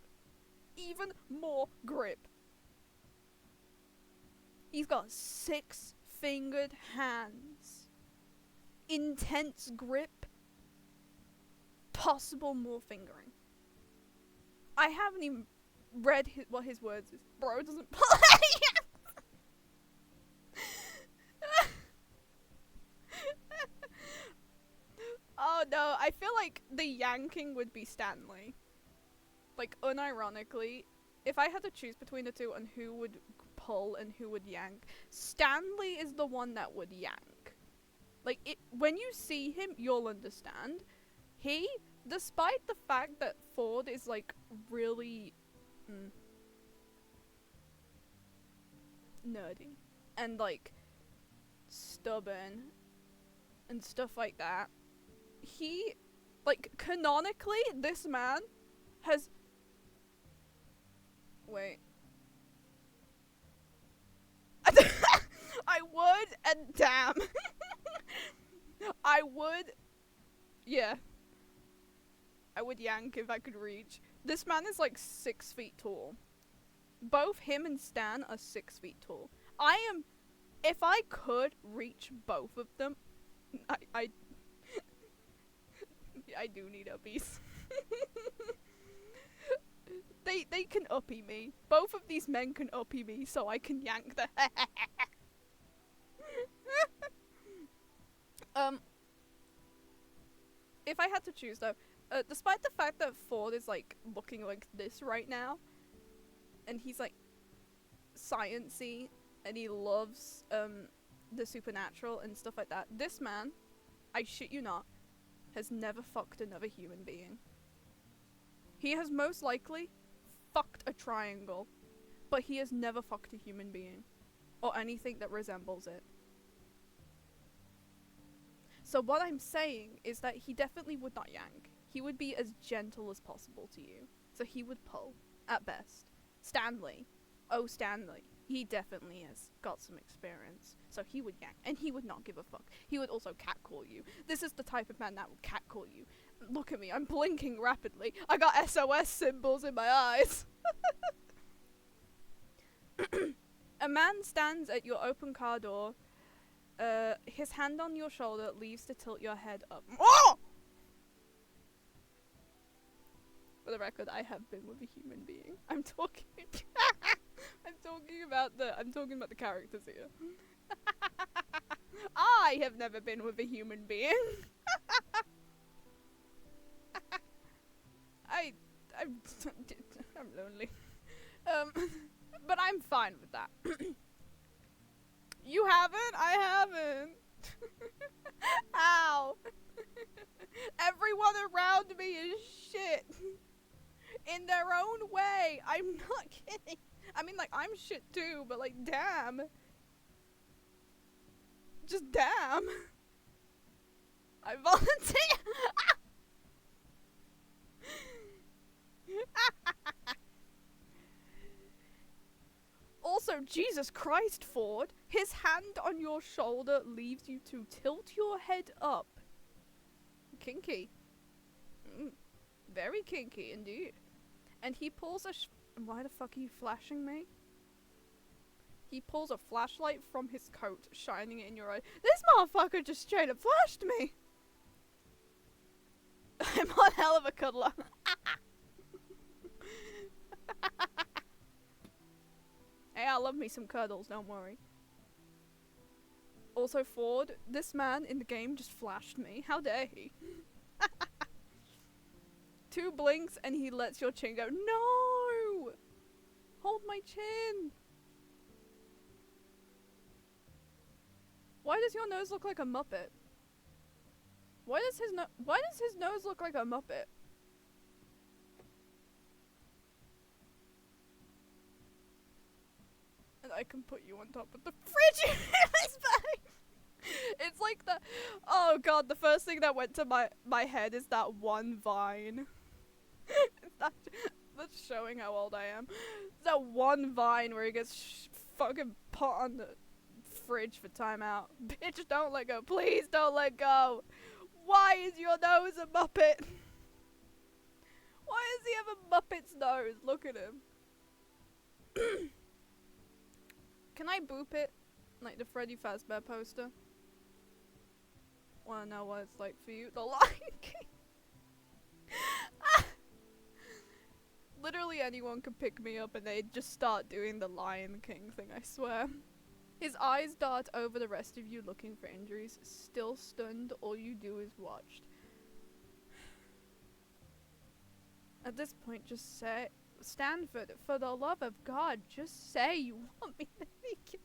Even more grip. He's got 6-fingered hands. Intense grip. Possible more fingering. I haven't even read what his words is. Bro doesn't play. Oh no, I feel like the yanking would be Stanley. Like, unironically, if I had to choose between the two on who would pull and who would yank, Stanley is the one that would yank. Like, when you see him, you'll understand. He, despite the fact that Ford is, like, really nerdy and, like, stubborn and stuff like that, he, like, canonically, this man has... Wait. I would, and damn. I would... Yeah. I would yank if I could reach. This man is like 6 feet tall. Both him and Stan are 6 feet tall. I am... If I could reach both of them, I do need uppies. They can uppie me. Both of these men can uppie me, so I can yank the... If I had to choose though, despite the fact that Ford is like looking like this right now, and he's like science-y, and he loves the supernatural and stuff like that, this man, I shit you not, has never fucked another human being. He has most likely fucked a triangle, but he has never fucked a human being or anything that resembles it. So what I'm saying is that he definitely would not yank. He would be as gentle as possible to you. So he would pull, at best. Stanley. Oh, Stanley. He definitely has got some experience. So he would yank, and he would not give a fuck. He would also catcall you. This is the type of man that would catcall you. Look at me, I'm blinking rapidly. I got SOS symbols in my eyes. A man stands at your open car door. His hand on your shoulder leaves to tilt your head up. Oh! For the record, I have been with a human being. I'm talking about the characters here. I have never been with a human being. I'm lonely. But I'm fine with that. You haven't? I haven't. Ow. Everyone around me is shit. in their own way. I'm not kidding. I mean, like, I'm shit too, but like, damn. Just damn. I volunteer. Also, Jesus Christ, Ford. His hand on your shoulder leaves you to tilt your head up. Kinky. Very kinky indeed. And he pulls a why the fuck are you flashing me? He pulls a flashlight from his coat, shining it in your eye. This motherfucker just straight up flashed me! I'm one hell of a cuddler. Hey, I love me some cuddles, don't worry. Also, Ford, this man in the game just flashed me. How dare he? 2 blinks and he lets your chin go. No! Hold my chin! Why does your nose look like a Muppet? Why does his nose look like a Muppet? And I can put you on top of the fridge in his bag. It's like the, oh god, the first thing that went to my head is that one Vine. That's showing how old I am. That one Vine where he gets fucking put on the fridge for timeout. Bitch, don't let go. Please don't let go. Why is your nose a Muppet? Why does he have a Muppet's nose? Look at him. Can I boop it? Like the Freddy Fazbear poster? Wanna know what it's like for you? The Lion King. Literally anyone could pick me up and they'd just start doing the Lion King thing, I swear. His eyes dart over the rest of you looking for injuries. Still stunned, all you do is watch. At this point, just say, Stanford, for the love of God, just say you want me to make it.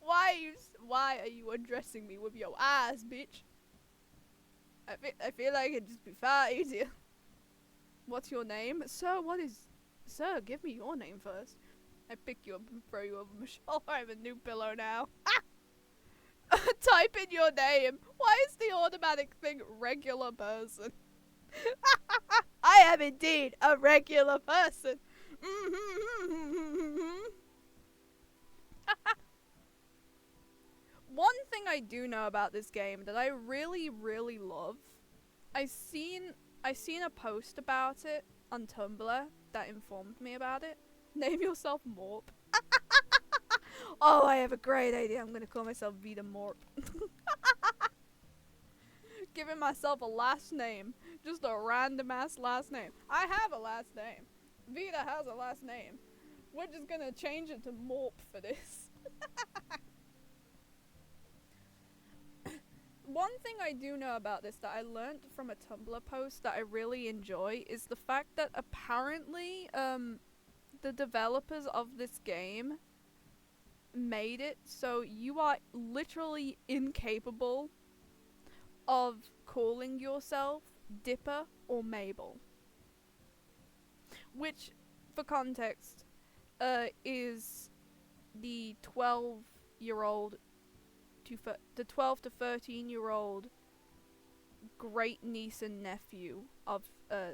Why are you undressing me with your eyes, bitch? I feel like it'd just be far easier. What's your name? Sir, Sir, give me your name first. I pick you up and throw you over my shoulder. I have a new pillow now. Type in your name. Why is the automatic thing regular person? I am indeed a regular person. One thing I do know about this game that I really, really love, I seen a post about it on Tumblr that informed me about it. Name yourself Morp. Oh, I have a great idea. I'm gonna call myself Vita Morp. Giving myself a last name. Just a random ass last name. I have a last name. Vita has a last name. We're just gonna change it to Morp for this. One thing I do know about this that I learned from a Tumblr post that I really enjoy is the fact that apparently, the developers of this game made it so you are literally incapable of calling yourself Dipper or Mabel. Which, for context, is the 12-year-old the 12 to 13-year-old great niece and nephew of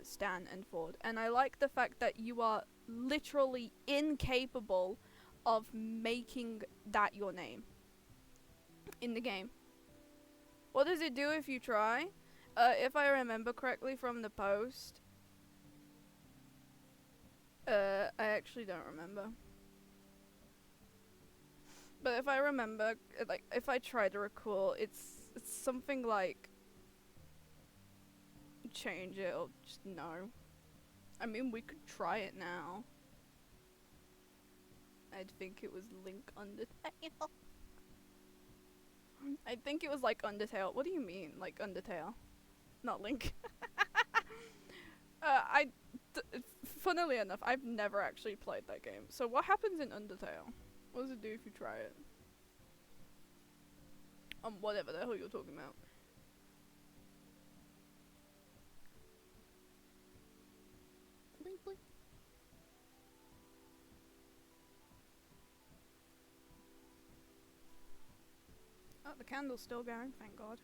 Stan and Ford. And I like the fact that you are literally incapable of making that your name in the game. What does it do if you try? If I remember correctly from the post, I actually don't remember. But if I remember, like, if I try to recall, it's something like change it or just no. I mean, we could try it now. I think it was Link Undertale. I think it was like Undertale. What do you mean, like Undertale? Not Link. Funnily enough, I've never actually played that game. So what happens in Undertale? What does it do if you try it? Whatever the hell you're talking about. Oh, the candle's still going, thank God.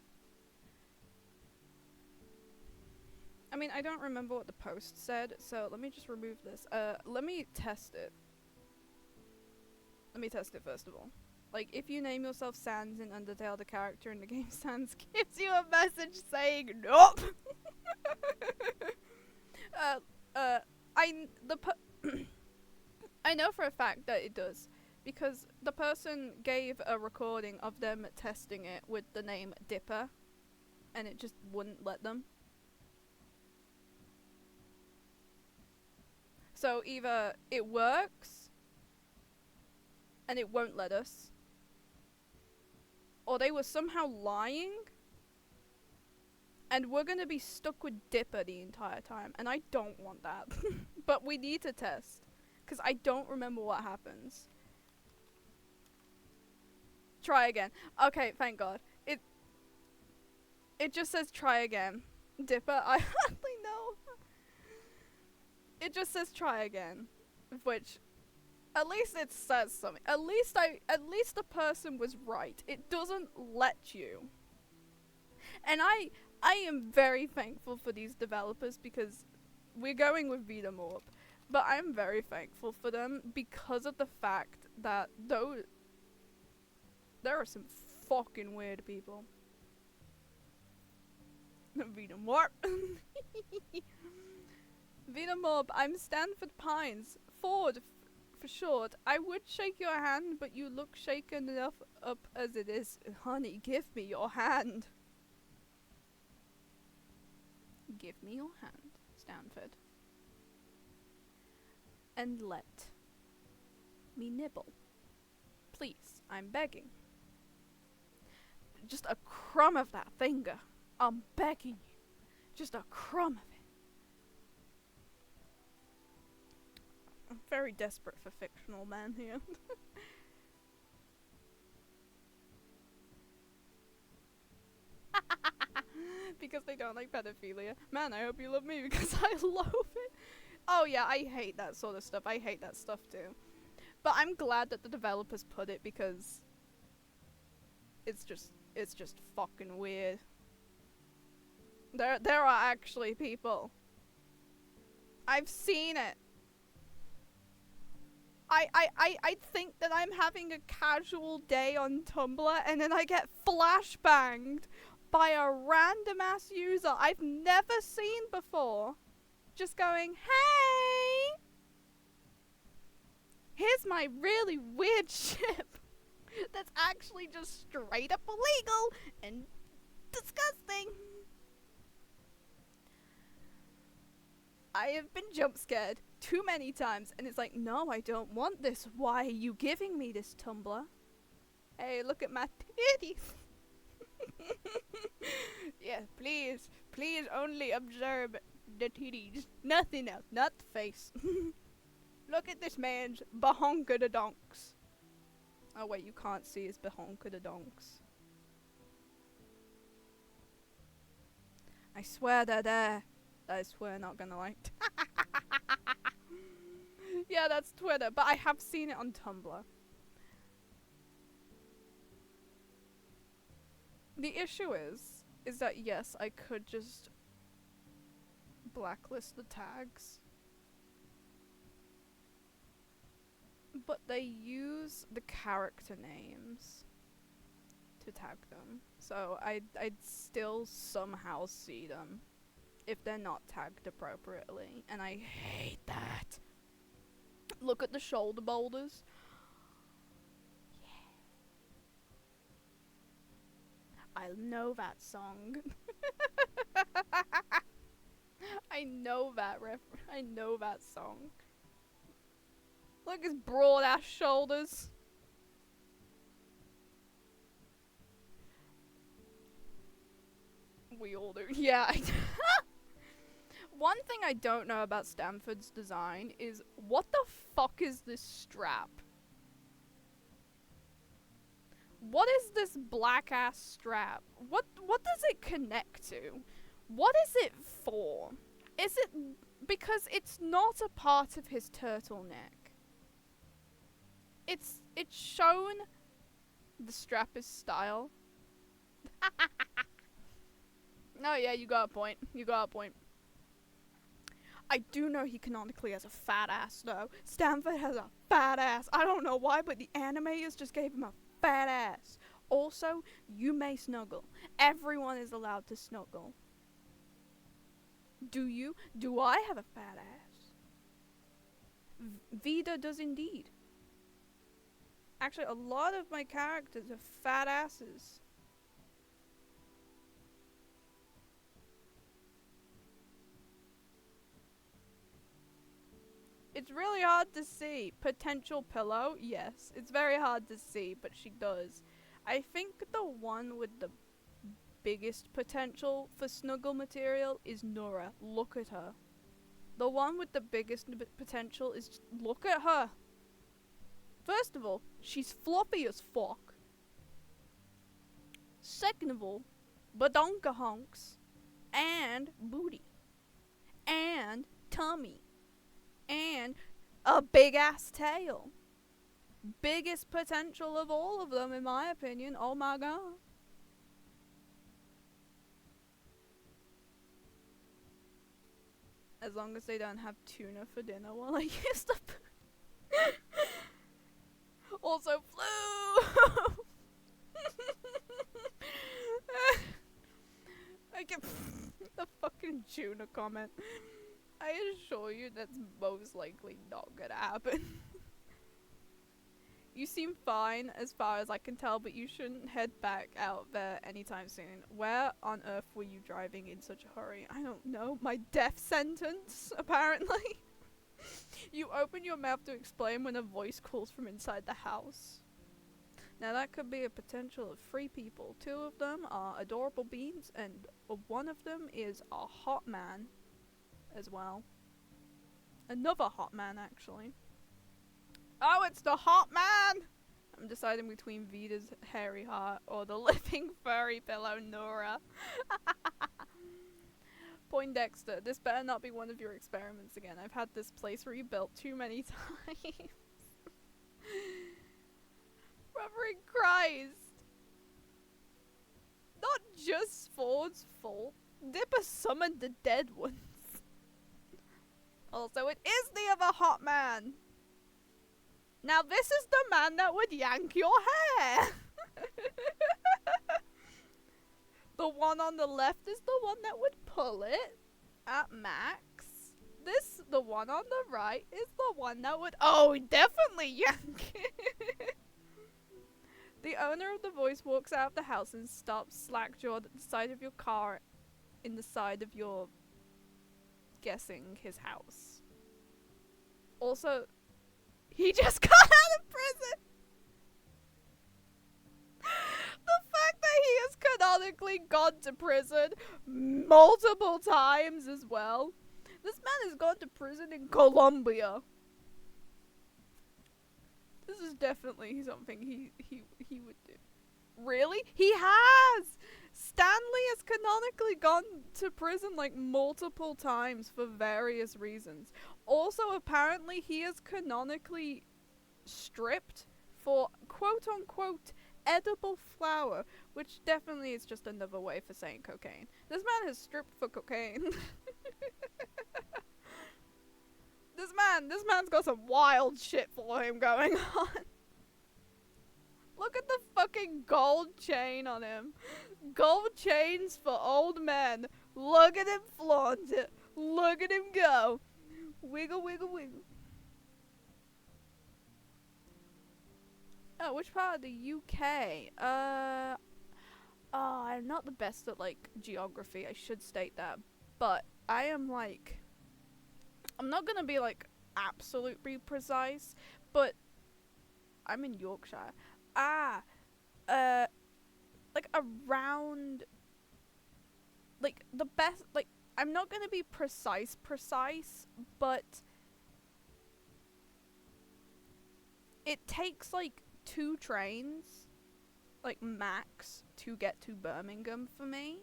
I mean, I don't remember what the post said, so let me just remove this. Let me test it. Let me test it first of all. Like, if you name yourself Sans in Undertale, the character in the game Sans gives you a message saying nope. I know for a fact that it does, because the person gave a recording of them testing it with the name Dipper, and it just wouldn't let them. So either it works, and it won't let us, or they were somehow lying, and we're gonna be stuck with Dipper the entire time, and I don't want that. But we need to test, because I don't remember what happens. Try again. Okay, thank God. It just says try again. Dipper, I hardly know. It just says try again, which, at least it says something. At least the person was right. It doesn't let you. And I am very thankful for these developers, because we're going with VTuber, but I'm very thankful for them because of the fact that there are some fucking weird people. VTuber. VTuber, I'm Stanford Pines. Ford, for short. I would shake your hand, but you look shaken enough up as it is. Honey, give me your hand. Give me your hand, Stanford. And let me nibble. Please, I'm begging. Just a crumb of that finger. I'm begging you. Just a crumb of it. I'm very desperate for fictional man here. Because they don't like pedophilia. Man, I hope you love me because I love it. Oh yeah, I hate that sort of stuff. I hate that stuff too. But I'm glad that the developers put it, because it's just fucking weird. There are actually people. I've seen it. I think that I'm having a casual day on Tumblr, and then I get flashbanged by a random ass user I've never seen before, just going, hey, here's my really weird ship that's actually just straight up illegal and disgusting. I have been jump scared too many times, and it's like, no, I don't want this. Why are you giving me this, Tumblr? Hey, look at my titties. Yeah, please only observe the titties. Nothing else, not the face. Look at this man's bahonka-da-donks. Oh wait, you can't see his bahonka-da-donks. I swear they're there. I swear not gonna like. Yeah, that's Twitter, but I have seen it on Tumblr. The issue is that yes, I could just blacklist the tags, but they use the character names to tag them, so I'd still somehow see them if they're not tagged appropriately, and I hate that. Look at the shoulder boulders. I know that song. I know that song. Look at his broad ass shoulders. We all do. Yeah. One thing I don't know about Stanford's design is, what the fuck is this strap? What is this black ass strap? What does it connect to? What is it for? Is it because it's not a part of his turtleneck? It's shown the strap is style, No, yeah, you got a point. You got a point. I do know he canonically has a fat ass, though. Stanford has a fat ass. I don't know why, but the animators just gave him a fat ass. Also, you may snuggle. Everyone is allowed to snuggle. Do you? Do I have a fat ass? Vida does indeed. Actually, a lot of my characters have fat asses. It's really hard to see. Potential pillow? Yes. It's very hard to see, but she does. I think the one with the biggest potential for snuggle material is Nora. Look at her. The one with the biggest potential is just, look at her. First of all, she's floppy as fuck. Second of all, badonka honks. And booty. And tummy. And a big ass tail. Biggest potential of all of them, in my opinion. Oh my god. As long as they don't have tuna for dinner while I use the also flu. I get the fucking tuna comment. I assure you that's most likely not gonna happen. You seem fine as far as I can tell, but you shouldn't head back out there anytime soon. Where on earth were you driving in such a hurry? I don't know. My death sentence, apparently. You open your mouth to explain when a voice calls from inside the house. Now that could be a potential of 3 people. 2 of them are adorable beans, and one of them is a hot man as well. Another hot man, actually. Oh, it's the hot man! I'm deciding between Vita's hairy heart or the living furry pillow Nora. Poindexter, this better not be one of your experiments again. I've had this place rebuilt too many times. Reverend Christ! Not just Ford's fault. Dipper summoned the dead ones. Also, it is the other hot man. Now this is the man that would yank your hair. The one on the left is the one that would pull it at max. The one on the right is the one that would, oh, definitely yank it. The owner of the voice walks out of the house and stops slack-jawed at the side of your car in the side of your, guessing, his house. Also, he just got out of prison! The fact that he has canonically gone to prison multiple times as well. This man has gone to prison in Colombia. This is definitely something he would do. Really? He has! Stanley has canonically gone to prison like multiple times for various reasons. Also, apparently he is canonically stripped for quote-unquote edible flower, which definitely is just another way for saying cocaine. This man has stripped for cocaine. This man's got some wild shit for him going on. Look at the fucking gold chain on him. Gold chains for old men. Look at him flaunt it. Look at him go. Wiggle, wiggle, wiggle. Oh, which part of the UK? Oh, I'm not the best at, like, geography. I should state that. But I am, like, I'm not gonna be, like, absolutely precise, but I'm in Yorkshire. Like, around, like, the best, like, I'm not gonna be precise, but it takes, like, 2 trains, like, max, to get to Birmingham for me.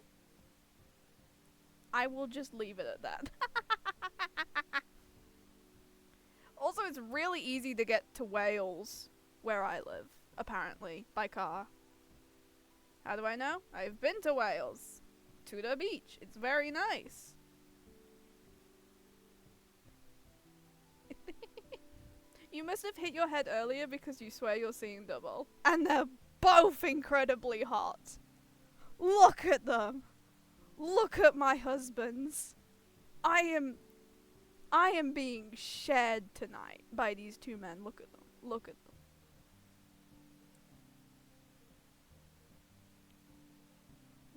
I will just leave it at that. Also, it's really easy to get to Wales, where I live, apparently, by car. How do I know? I've been to Wales. To the beach. It's very nice. You must have hit your head earlier because you swear you're seeing double. And they're both incredibly hot. Look at them. Look at my husbands. I am being shared tonight by these two men. Look at them. Look at them.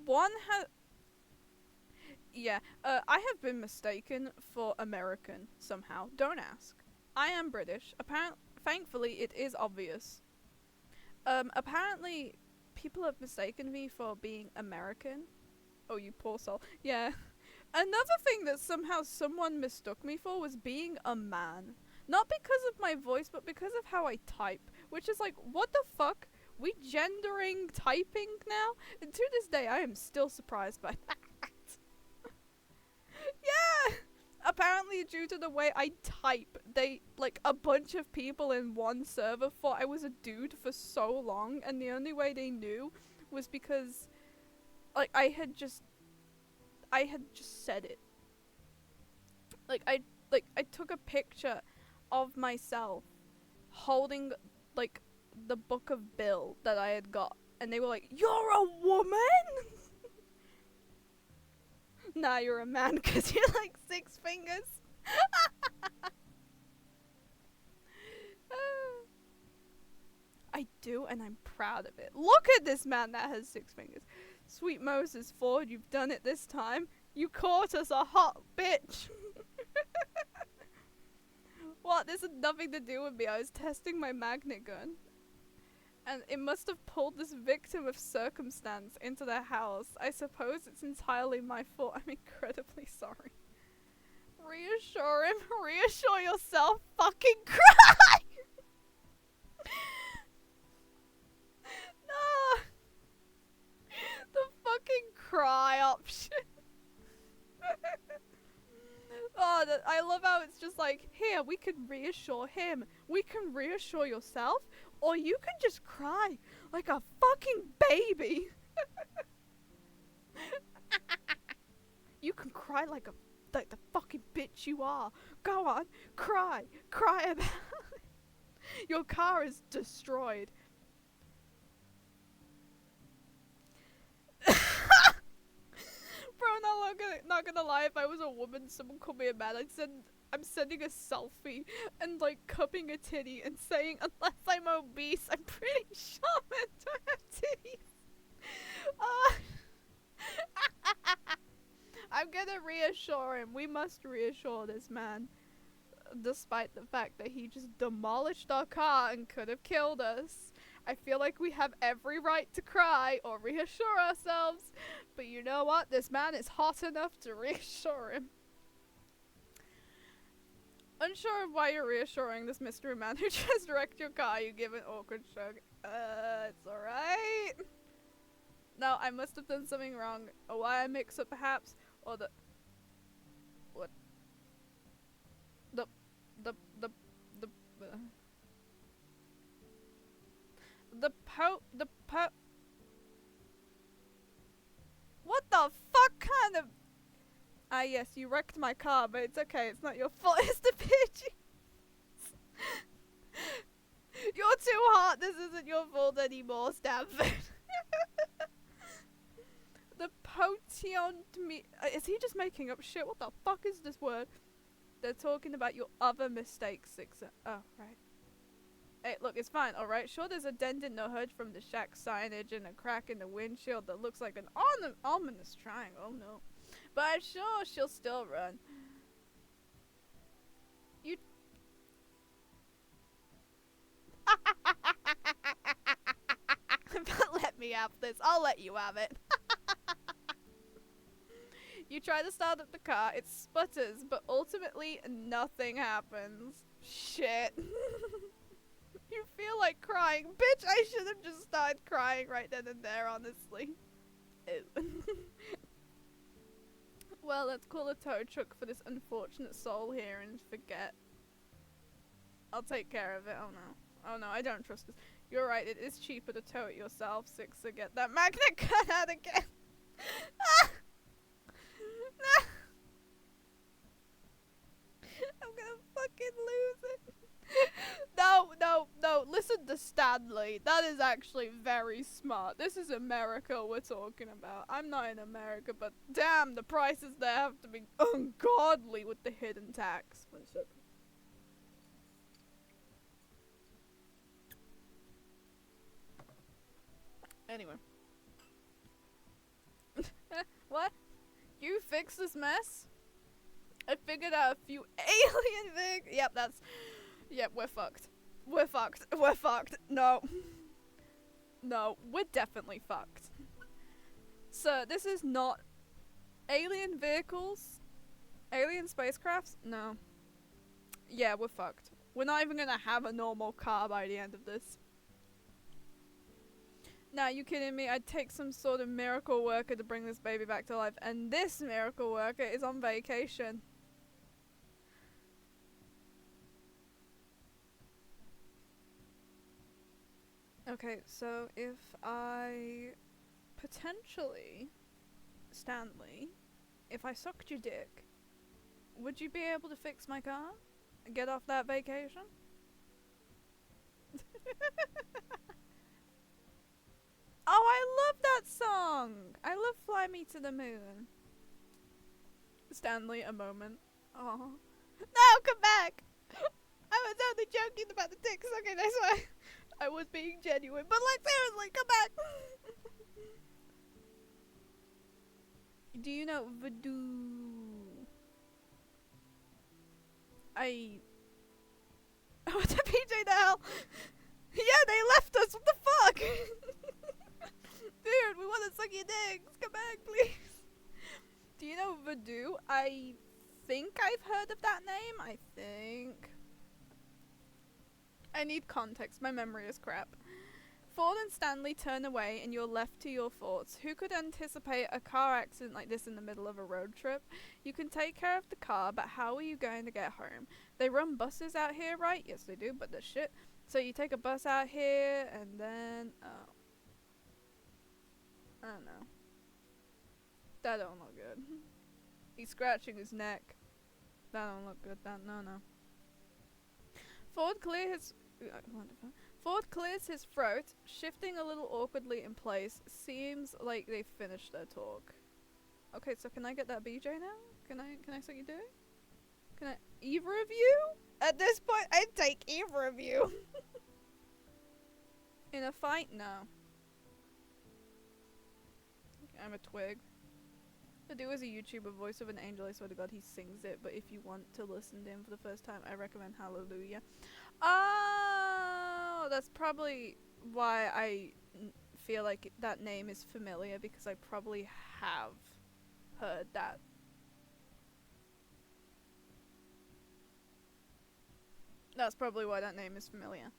One has... Yeah, I have been mistaken for American somehow. Don't ask. I am British. Thankfully, it is obvious. Apparently, people have mistaken me for being American. Oh, you poor soul. Yeah. Another thing that somehow someone mistook me for was being a man. Not because of my voice, but because of how I type. Which is like, what the fuck? We gendering typing now? And to this day, I am still surprised by that. Yeah! Apparently, due to the way I type, a bunch of people in one server thought I was a dude for so long, and the only way they knew was because, I had just said it. I took a picture of myself holding, the book of Bill that I had got, and they were like, "You're a woman?" Nah, you're a man because you're like 6 fingers. I do, and I'm proud of it. Look at this man that has 6 fingers. Sweet Moses Ford, you've done it this time. You caught us a hot bitch. What? This had nothing to do with me. I was testing my magnet gun. And it must have pulled this victim of circumstance into the house. I suppose it's entirely my fault. I'm incredibly sorry. Reassure him. Reassure yourself. Fucking cry! No! The fucking cry option. Oh, I love how it's just like, here, we can reassure him. We can reassure yourself. Or you can just cry like a fucking baby. You can cry like the fucking bitch you are. Go on, cry. Cry about it. Your car is destroyed. Bro, not gonna lie, if I was a woman, someone called me a man, I'm sending a selfie and cupping a titty and saying, unless I'm obese, I'm pretty sure men don't have titties. I'm gonna reassure him. We must reassure this man. Despite the fact that he just demolished our car and could have killed us. I feel like we have every right to cry or reassure ourselves. But you know what? This man is hot enough to reassure him. Unsure of why you're reassuring this mystery man who just wrecked your car, you give an awkward shrug. It's alright. No, I must have done something wrong. A wire mix-up perhaps? Or the... What? What the fuck kind of... Ah, yes, you wrecked my car, but it's okay. It's not your fault. It's the pigeons. You're too hot. This isn't your fault anymore, Stanford. The potion me... is he just making up shit? What the fuck is this word? They're talking about your other mistakes, Sixer. Oh, right. Hey, look, it's fine, alright? Sure, there's a dent in the hood from the shack signage and a crack in the windshield that looks like an ominous triangle. Oh, no. But I'm sure she'll still run. You... But let me have this. I'll let you have it. You try to start up the car, it sputters, but ultimately nothing happens. Shit. You feel like crying. Bitch, I should have just started crying right then and there, honestly. Ew. Well, let's call a tow truck for this unfortunate soul here and forget. I'll take care of it. Oh no. Oh no, I don't trust this. You're right, it is cheaper to tow it yourself, Six, to get that magnet cut out again. I'm gonna fucking lose it. No, listen to Stanley. That is actually very smart. This is America we're talking about. I'm not in America, but damn, the prices there have to be ungodly with the hidden tax. One second. Anyway. What? You fix this mess? I figured out a few alien things. Yep, we're fucked. We're fucked. No. No, we're definitely fucked. So, this is not alien vehicles? Alien spacecrafts? No. Yeah, we're fucked. We're not even gonna have a normal car by the end of this. Nah, you kidding me? I'd take some sort of miracle worker to bring this baby back to life, and this miracle worker is on vacation. Okay, so if I potentially, Stanley, if I sucked your dick, would you be able to fix my car and get off that vacation? Oh, I love that song! I love Fly Me to the Moon. Stanley, a moment. Oh. No, come back! I was only joking about the dicks. Okay, that's why I was being genuine. But like, seriously, come back! Do you know VOD? What's a PJ now? Yeah, they left us. What the fuck? Dude, we want to suck your dicks. Come back, please. Do you know VOD? I think I've heard of that name. I think. I need context. My memory is crap. Ford and Stanley turn away and you're left to your thoughts. Who could anticipate a car accident like this in the middle of a road trip? You can take care of the car, but how are you going to get home? They run buses out here, right? Yes, they do, but they're shit. So you take a bus out here and then... oh. I don't know. That don't look good. He's scratching his neck. That don't look good. No. Ford clears his throat, shifting a little awkwardly in place. Seems like they finished their talk. Okay, so can I get that BJ now? Can I suck your dick? Can I? Either of you? At this point, I'd take either of you. In a fight? No. Okay, I'm a twig. The dude is a YouTuber, voice of an angel. I swear to God, he sings it. But if you want to listen to him for the first time, I recommend Hallelujah. Oh, that's probably why I feel like that name is familiar, because I probably have heard that. That's probably why that name is familiar.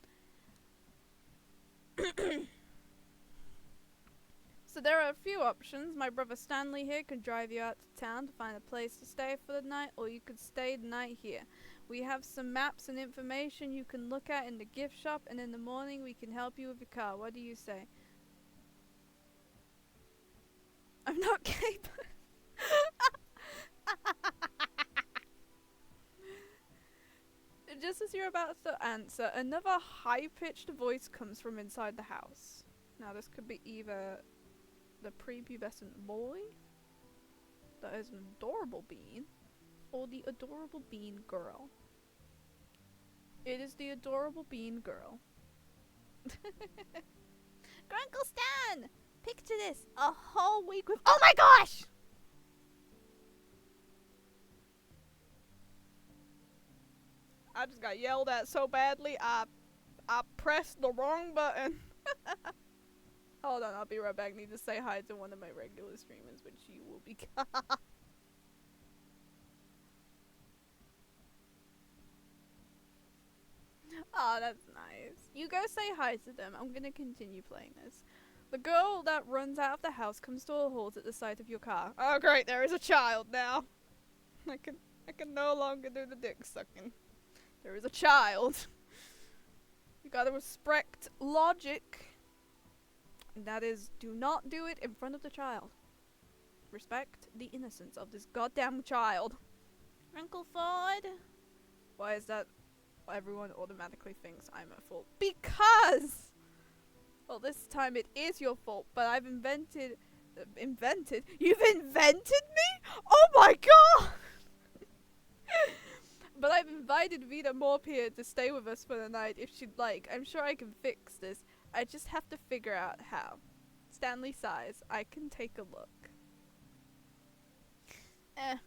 So there are a few options. My brother Stanley here can drive you out to town to find a place to stay for the night, or you could stay the night here. We have some maps and information you can look at in the gift shop, and in the morning we can help you with your car. What do you say? I'm not gay, but... Just as you're about to answer, another high-pitched voice comes from inside the house. Now this could be either the prepubescent boy, that is an adorable bean, or the adorable bean girl. It is the adorable bean girl. Grunkle Stan! Picture this, a whole week with— oh my gosh! I just got yelled at so badly, I pressed the wrong button. Hold on, I'll be right back. Need to say hi to one of my regular streamers, which you will be. Oh, that's nice. You go say hi to them. I'm gonna continue playing this. The girl that runs out of the house comes to a halt at the sight of your car. Oh great, there is a child now. I can no longer do the dick sucking. There is a child. You gotta respect logic. And that is, do not do it in front of the child. Respect the innocence of this goddamn child. Uncle Ford. Why is that everyone automatically thinks I'm at fault? Because! Well, this time it is your fault, but I've invented... You've invented me? Oh my god! But I've invited Vita Morp here to stay with us for the night if she'd like. I'm sure I can fix this. I just have to figure out how. Stanley sighs. I can take a look.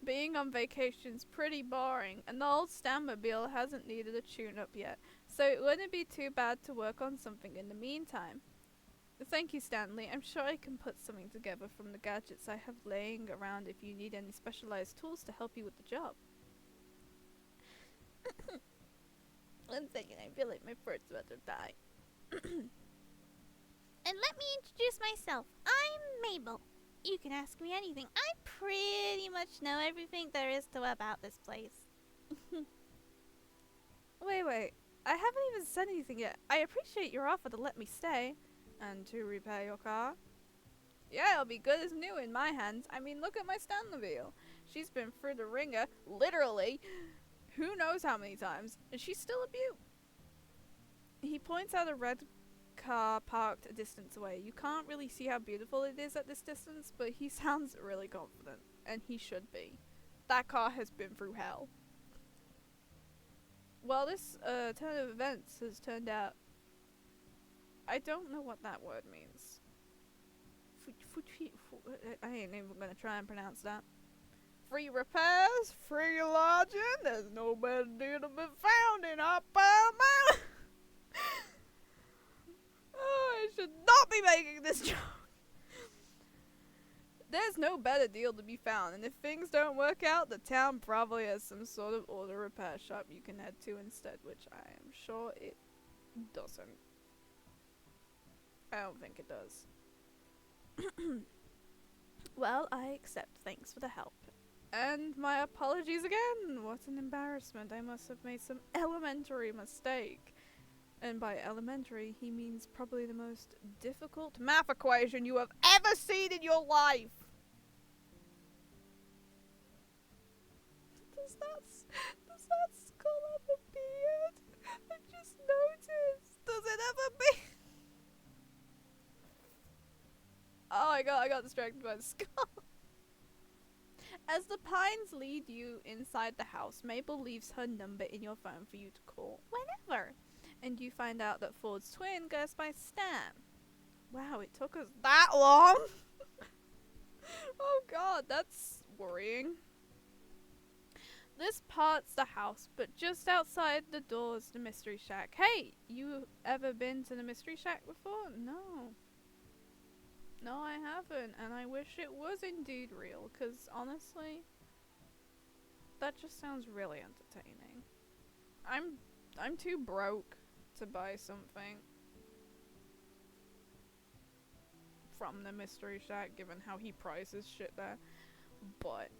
Being on vacation's pretty boring, and the old Stanmobile hasn't needed a tune-up yet, so it wouldn't be too bad to work on something in the meantime. Thank you, Stanley. I'm sure I can put something together from the gadgets I have laying around if you need any specialized tools to help you with the job. 1 second, I feel like my throat's about to die. And let me introduce myself. I'm Mabel. You can ask me anything. I pretty much know everything there is to about this place. Wait. I haven't even said anything yet. I appreciate your offer to let me stay. And to repair your car. Yeah, it'll be good as new in my hands. I mean, look at my Stanleyville. She's been through the ringer, literally, who knows how many times, and she's still a beaut. He points out a red car parked a distance away. You can't really see how beautiful it is at this distance, but he sounds really confident, and he should be. That car has been through hell. Well, this turn of events has turned out... I don't know what that word means. I ain't even gonna try and pronounce that. Free repairs, free lodging, there's no better deal to be found in our Palm. Oh, I should not be making this joke. There's no better deal to be found, and if things don't work out, the town probably has some sort of auto repair shop you can head to instead, which I am sure it doesn't. I don't think it does. Well, I accept. Thanks for the help. And my apologies again. What an embarrassment. I must have made some elementary mistake. And by elementary, he means probably the most difficult math equation you have ever seen in your life. Does that skull have a beard? I just noticed. Does it have a beard? Oh my god, I got distracted by the skull. As the pines lead you inside the house, Mabel leaves her number in your phone for you to call whenever. And you find out that Ford's twin goes by Stan. Wow, it took us that long? Oh god, that's worrying. This part's the house, but just outside the door's the Mystery Shack. Hey, you ever been to the Mystery Shack before? No. No, I haven't, and I wish it was indeed real, because honestly, that just sounds really entertaining. I'm too broke to buy something from the Mystery Shack, given how he prices shit there, but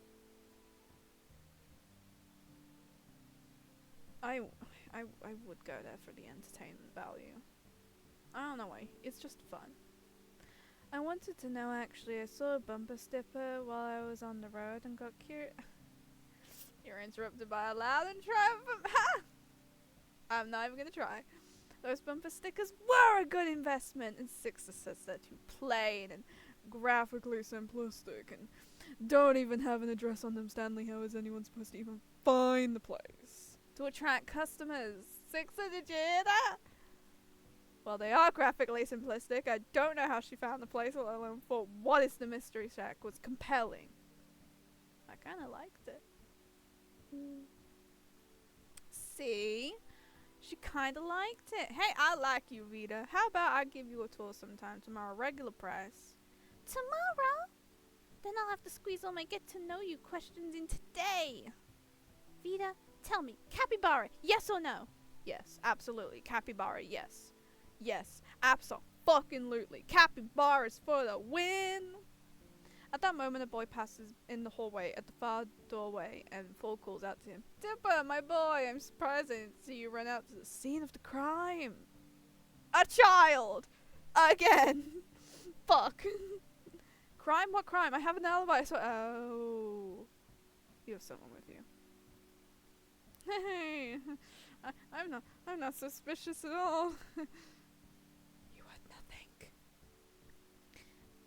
I would go there for the entertainment value. I don't know why, it's just fun. I wanted to know actually, I saw a bumper sticker while I was on the road and got curious. You're interrupted by a loud and triumphant ha! I'm not even gonna try. Those bumper stickers were a good investment, and Sixer says they're too plain and graphically simplistic and don't even have an address on them. Stanley, how is anyone supposed to even find the place? To attract customers. Sixer, did you hear that? Well, they are graphically simplistic. I don't know how she found the place, let alone thought what is the Mystery Shack was compelling. I kind of liked it. See? She kind of liked it. Hey, I like you, Vita. How about I give you a tour sometime tomorrow, regular price? Tomorrow? Then I'll have to squeeze all my get-to-know-you questions in today. Vita, tell me, capybara, yes or no? Yes, absolutely. Capybara, yes. Yes, abso-fucking-lutely. Capybaras for the win! At that moment, a boy passes in the hallway at the far doorway, and Ford calls out to him, Dipper, my boy, I'm surprised I didn't see you run out to the scene of the crime. A child! Again! Fuck. Crime? What crime? I have an alibi, so- Oh. You have someone with you. Hey! I'm not suspicious at all. You had nothing.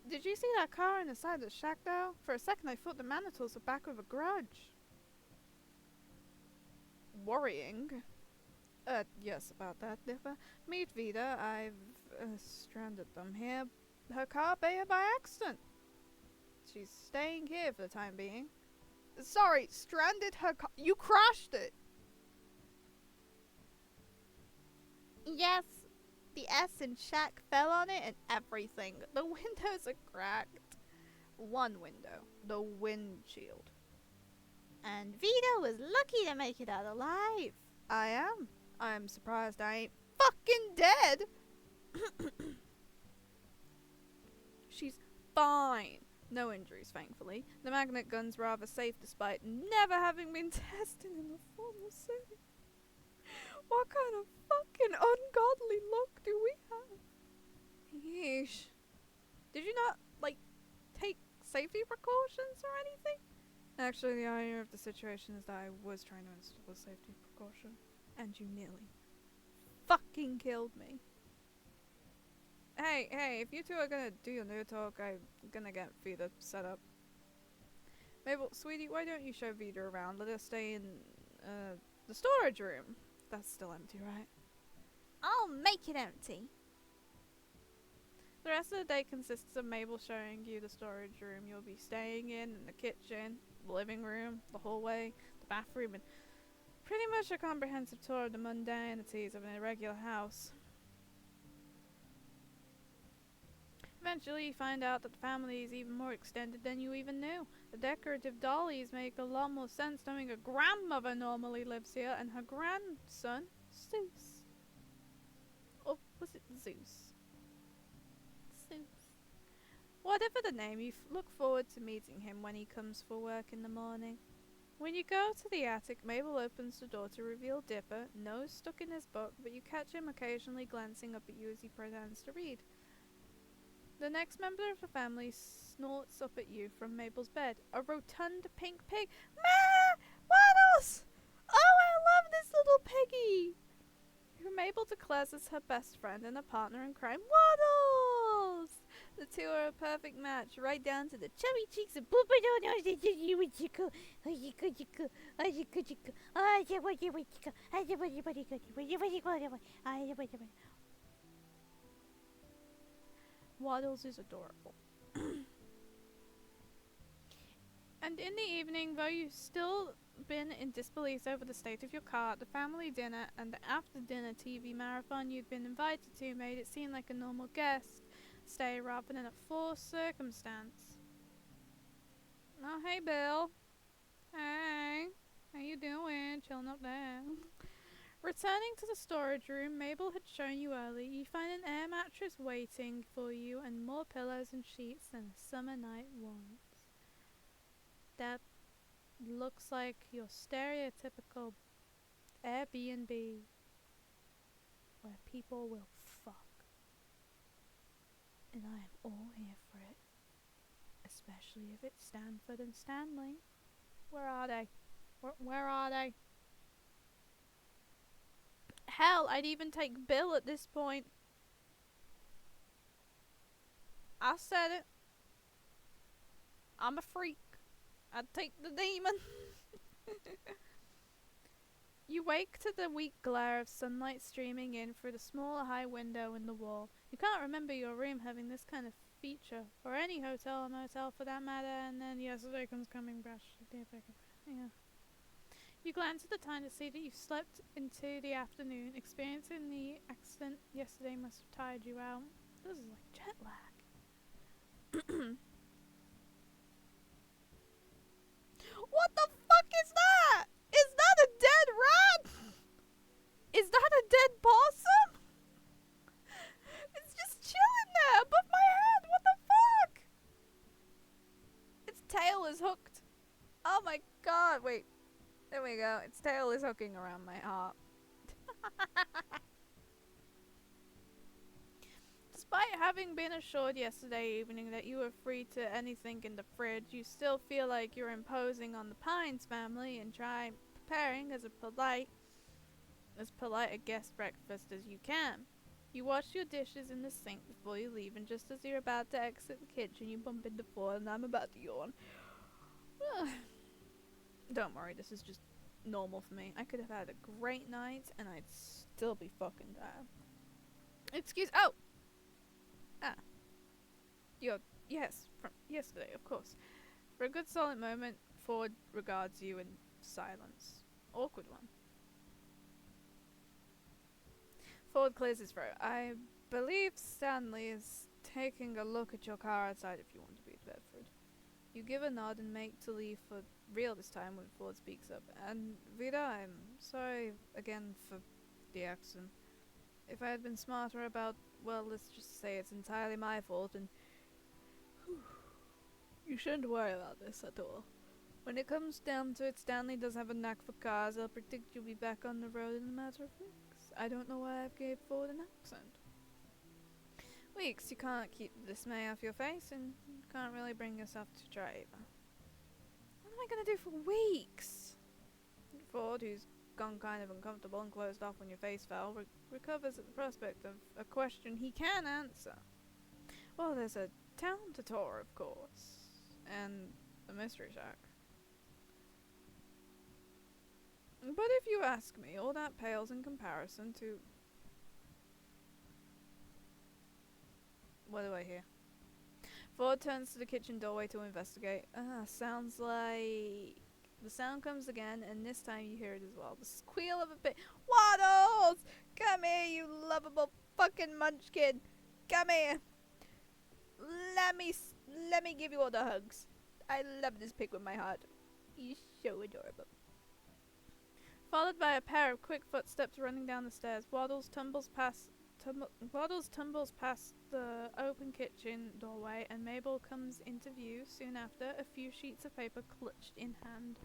Did you see that car in the side of the shack though? For a second I thought the Manitals were back with a grudge. Worrying. Yes, about that, Dipper. Meet Vida. I've stranded them here. Her car by accident. She's staying here for the time being. Sorry, stranded her car. You crashed it. Yes, the S in shack fell on it and everything. The windows are cracked. One window, the windshield. And Vito was lucky to make it out alive. I am. I'm surprised I ain't fucking dead. She's fine. No injuries, thankfully. The magnet gun's rather safe despite never having been tested in a formal setting. What kind of fucking ungodly luck do we have? Yeesh. Did you not, like, take safety precautions or anything? Actually, the irony of the situation is that I was trying to install a safety precaution. And you nearly fucking killed me. Hey, if you two are gonna do your new talk, I'm gonna get Vida set up. Mabel, sweetie, why don't you show Vida around? Let her stay in, the storage room. That's still empty, right? I'll make it empty. The rest of the day consists of Mabel showing you the storage room you'll be staying in, the kitchen, the living room, the hallway, the bathroom, and pretty much a comprehensive tour of the mundanities of an irregular house. Eventually you find out that the family is even more extended than you even knew. The decorative dollies make a lot more sense knowing a grandmother normally lives here and her grandson, Zeus. Or was it Zeus? Zeus. Whatever the name, you look forward to meeting him when he comes for work in the morning. When you go to the attic, Mabel opens the door to reveal Dipper, nose stuck in his book, but you catch him occasionally glancing up at you as he pretends to read. The next member of the family snorts up at you from Mabel's bed. A rotund pink pig. Ma! Waddles! Oh, I love this little piggy! Who Mabel declares as her best friend and a partner in crime. Waddles! The two are a perfect match, right down to the chubby cheeks and Waddles is adorable. And in the evening, though you've still been in disbelief over the state of your car, the family dinner and the after-dinner TV marathon you'd been invited to made it seem like a normal guest stay rather than a forced circumstance. Oh, hey, Bill. Hey. How you doing? Chilling up there. Returning to the storage room Mabel had shown you earlier, you find an air mattress waiting for you and more pillows and sheets than a summer night wants. That looks like your stereotypical Airbnb where people will fuck. And I am all here for it. Especially if it's Stanford and Stanley. Where are they? Where are they? Hell, I'd even take Bill at this point. I said it. I'm a freak. I'd take the demon. You wake to the weak glare of sunlight streaming in through the small high window in the wall. You can't remember your room having this kind of feature, or any hotel or motel for that matter, and then yesterday comes coming back. Yeah. You glance at the time to see that you've slept into the afternoon. Experiencing the accident yesterday must have tired you out. This is like jet lag. What the fuck is that? Is that a dead rat? Is that a dead possum? It's just chilling there above my head. What the fuck? Its tail is hooked. Oh my god, wait. There we go. Its tail is hooking around my heart. Despite having been assured yesterday evening that you were free to anything in the fridge, you still feel like you're imposing on the Pines family and try preparing as polite a guest breakfast as you can. You wash your dishes in the sink before you leave, and just as you're about to exit the kitchen, you bump into Ford, and I'm about to yawn. Don't worry, this is just normal for me. I could have had a great night, and I'd still be fucking tired. Oh! Ah. Yes, from yesterday, of course. For a good solid moment, Ford regards you in silence. Awkward one. Ford clears his throat. I believe Stanley is taking a look at your car outside if you want to be at Bedford. You give a nod and make to leave for real this time when Ford speaks up. And Vida, I'm sorry again for the accident. If I had been smarter about, well, let's just say it's entirely my fault, and you shouldn't worry about this at all. When it comes down to it, Stanley does have a knack for cars. I'll predict you'll be back on the road in a matter of weeks. I don't know why I've gave Ford an accent. Weeks, you can't keep the dismay off your face, and you can't really bring yourself to try either. What am I gonna do for weeks? Ford, who's gone kind of uncomfortable and closed off when your face fell, recovers at the prospect of a question he can answer. Well, there's a town to tour, of course, and a mystery shack. But if you ask me, all that pales in comparison to... What do I hear? Ford turns to the kitchen doorway to investigate. Sounds like... The sound comes again, and this time you hear it as well. The squeal of a pig. Waddles! Come here, you lovable fucking munchkin! Come here! Let me give you all the hugs. I love this pig with my heart. He's so adorable. Followed by a pair of quick footsteps running down the stairs, Waddles tumbles past the open kitchen doorway, and Mabel comes into view soon after, a few sheets of paper clutched in hand.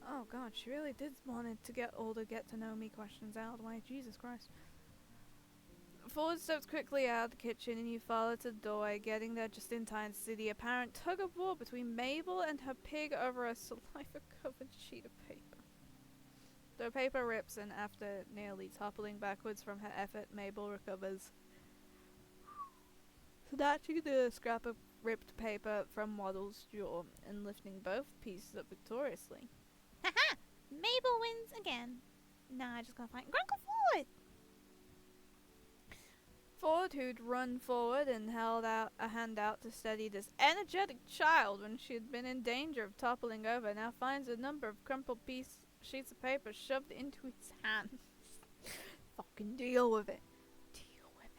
Oh god, she really did want to get all the get-to-know-me questions out of the way. Jesus Christ. Ford steps quickly out of the kitchen, and you follow to the doorway, getting there just in time to see the apparent tug-of-war between Mabel and her pig over a saliva-covered sheet of paper. The paper rips, and after nearly toppling backwards from her effort, Mabel recovers, snatching the scrap of ripped paper from Waddles' jaw and lifting both pieces up victoriously. Haha! Mabel wins again. Now I just gotta find Grunkle Ford! Ford, who'd run forward and held out a hand out to steady this energetic child when she had been in danger of toppling over, now finds a number of crumpled sheets of paper shoved into his hands. Fucking deal with it. Deal with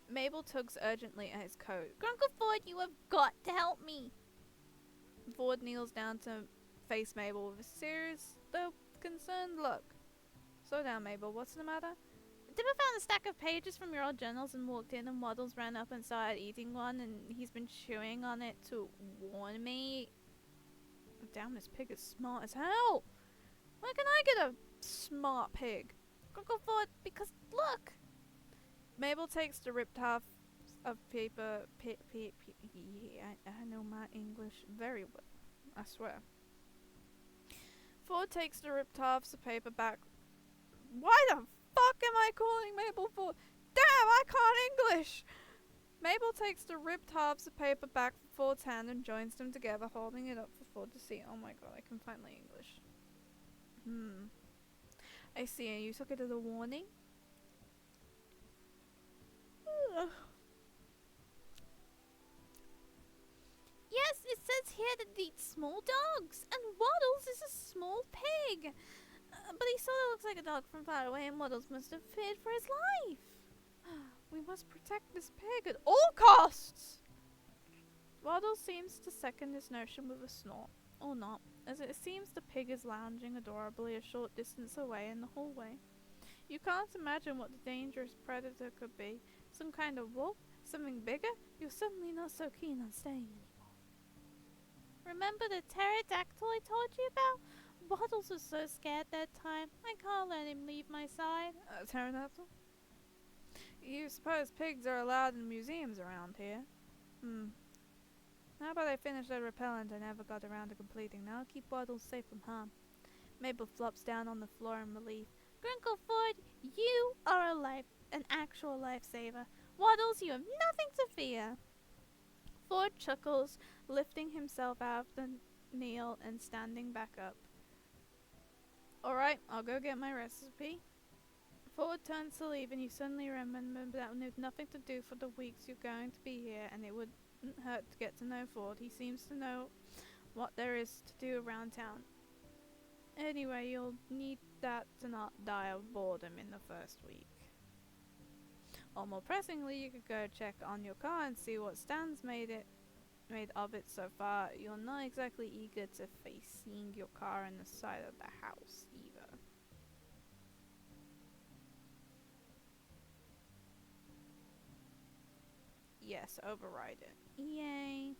it. Mabel tugs urgently at his coat. Grunkle Ford, you have got to help me! Ford kneels down to face Mabel with a serious, though concerned look. Slow down, Mabel. What's the matter? Dipper found a stack of pages from your old journals and walked in, and Waddles ran up and started eating one, and he's been chewing on it to warn me. Damn, this pig is smart as hell. Why can I get a smart pig? Grunkle Ford, because look! Mabel takes the ripped half of paper. Yeah, I know my English very well. I swear. Ford takes the ripped halves of paper back. Why the fuck am I calling Mabel Ford? Damn, I can't English! Mabel takes the ripped halves of paper back from Ford's hand and joins them together, holding it up for Ford to see. Oh my god, I can find my English. I see, and you took it as a warning? Yes, it says here that it eats small dogs, and Waddles is a small pig. But he sort of looks like a dog from far away, and Waddles must have feared for his life. We must protect this pig at all costs! Waddles seems to second this notion with a snort, or not, as it seems the pig is lounging adorably a short distance away in the hallway. You can't imagine what the dangerous predator could be. Some kind of wolf? Something bigger? You're suddenly not so keen on staying anymore. Remember the pterodactyl I told you about? Waddles was so scared that time. I can't let him leave my side. Pterodactyl? You suppose pigs are allowed in museums around here? How about I finish that repellent I never got around to completing? Now I'll keep Waddles safe from harm. Mabel flops down on the floor in relief. Grunkle Ford, you are an actual lifesaver. Waddles, you have nothing to fear. Ford chuckles, lifting himself out of the kneel and standing back up. Alright, I'll go get my recipe. Ford turns to leave and you suddenly remember that with nothing to do for the weeks you're going to be here, and it wouldn't hurt to get to know Ford. He seems to know what there is to do around town. Anyway, you'll need that to not die of boredom in the first week. Or more pressingly, you could go check on your car and see what Stan's made of it so far. You're not exactly eager to face seeing your car in the side of the house either. Yes, override it. Yay.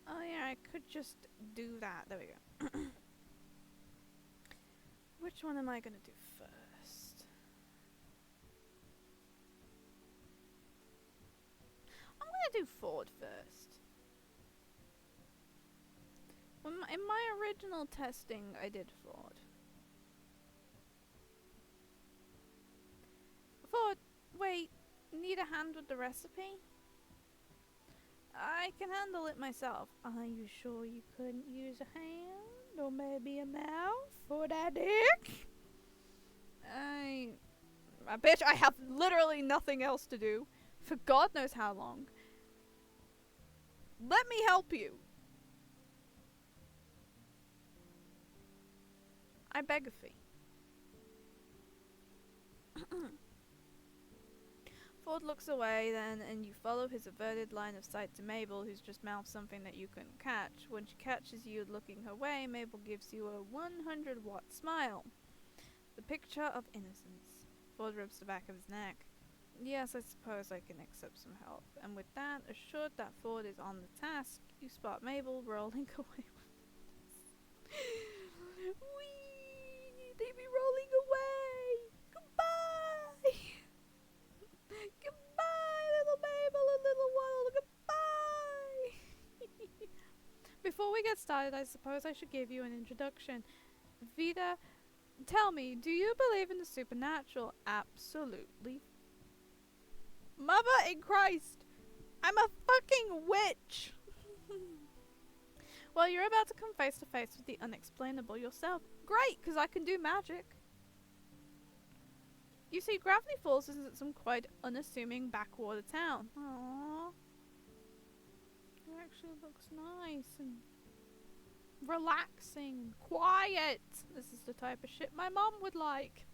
Oh yeah, I could just do that. There we go. Which one am I gonna do first? I'm gonna do Ford first. In my original testing, I did Ford. Ford, wait, need a hand with the recipe? I can handle it myself. Are you sure you couldn't use a hand? Or maybe a mouth for that dick? Bitch, I have literally nothing else to do. For God knows how long. Let me help you. I beg a fee. Ford looks away then, and you follow his averted line of sight to Mabel, who's just mouthed something that you couldn't catch. When she catches you looking her way, Mabel gives you a 100-watt smile. The picture of innocence. Ford rubs the back of his neck. Yes, I suppose I can accept some help. And with that, assured that Ford is on the task, you spot Mabel rolling away. Whee! They be rolling away! Goodbye! Goodbye, little Mabel and little Waddle. Goodbye! Before we get started, I suppose I should give you an introduction. Vita, tell me, do you believe in the supernatural? Absolutely. Mother in Christ! I'm a fucking witch! Well, you're about to come face to face with the unexplainable yourself. Great, because I can do magic. You see, Gravity Falls isn't some quite unassuming backwater town. Aww. It actually looks nice and relaxing and quiet. This is the type of shit my mom would like.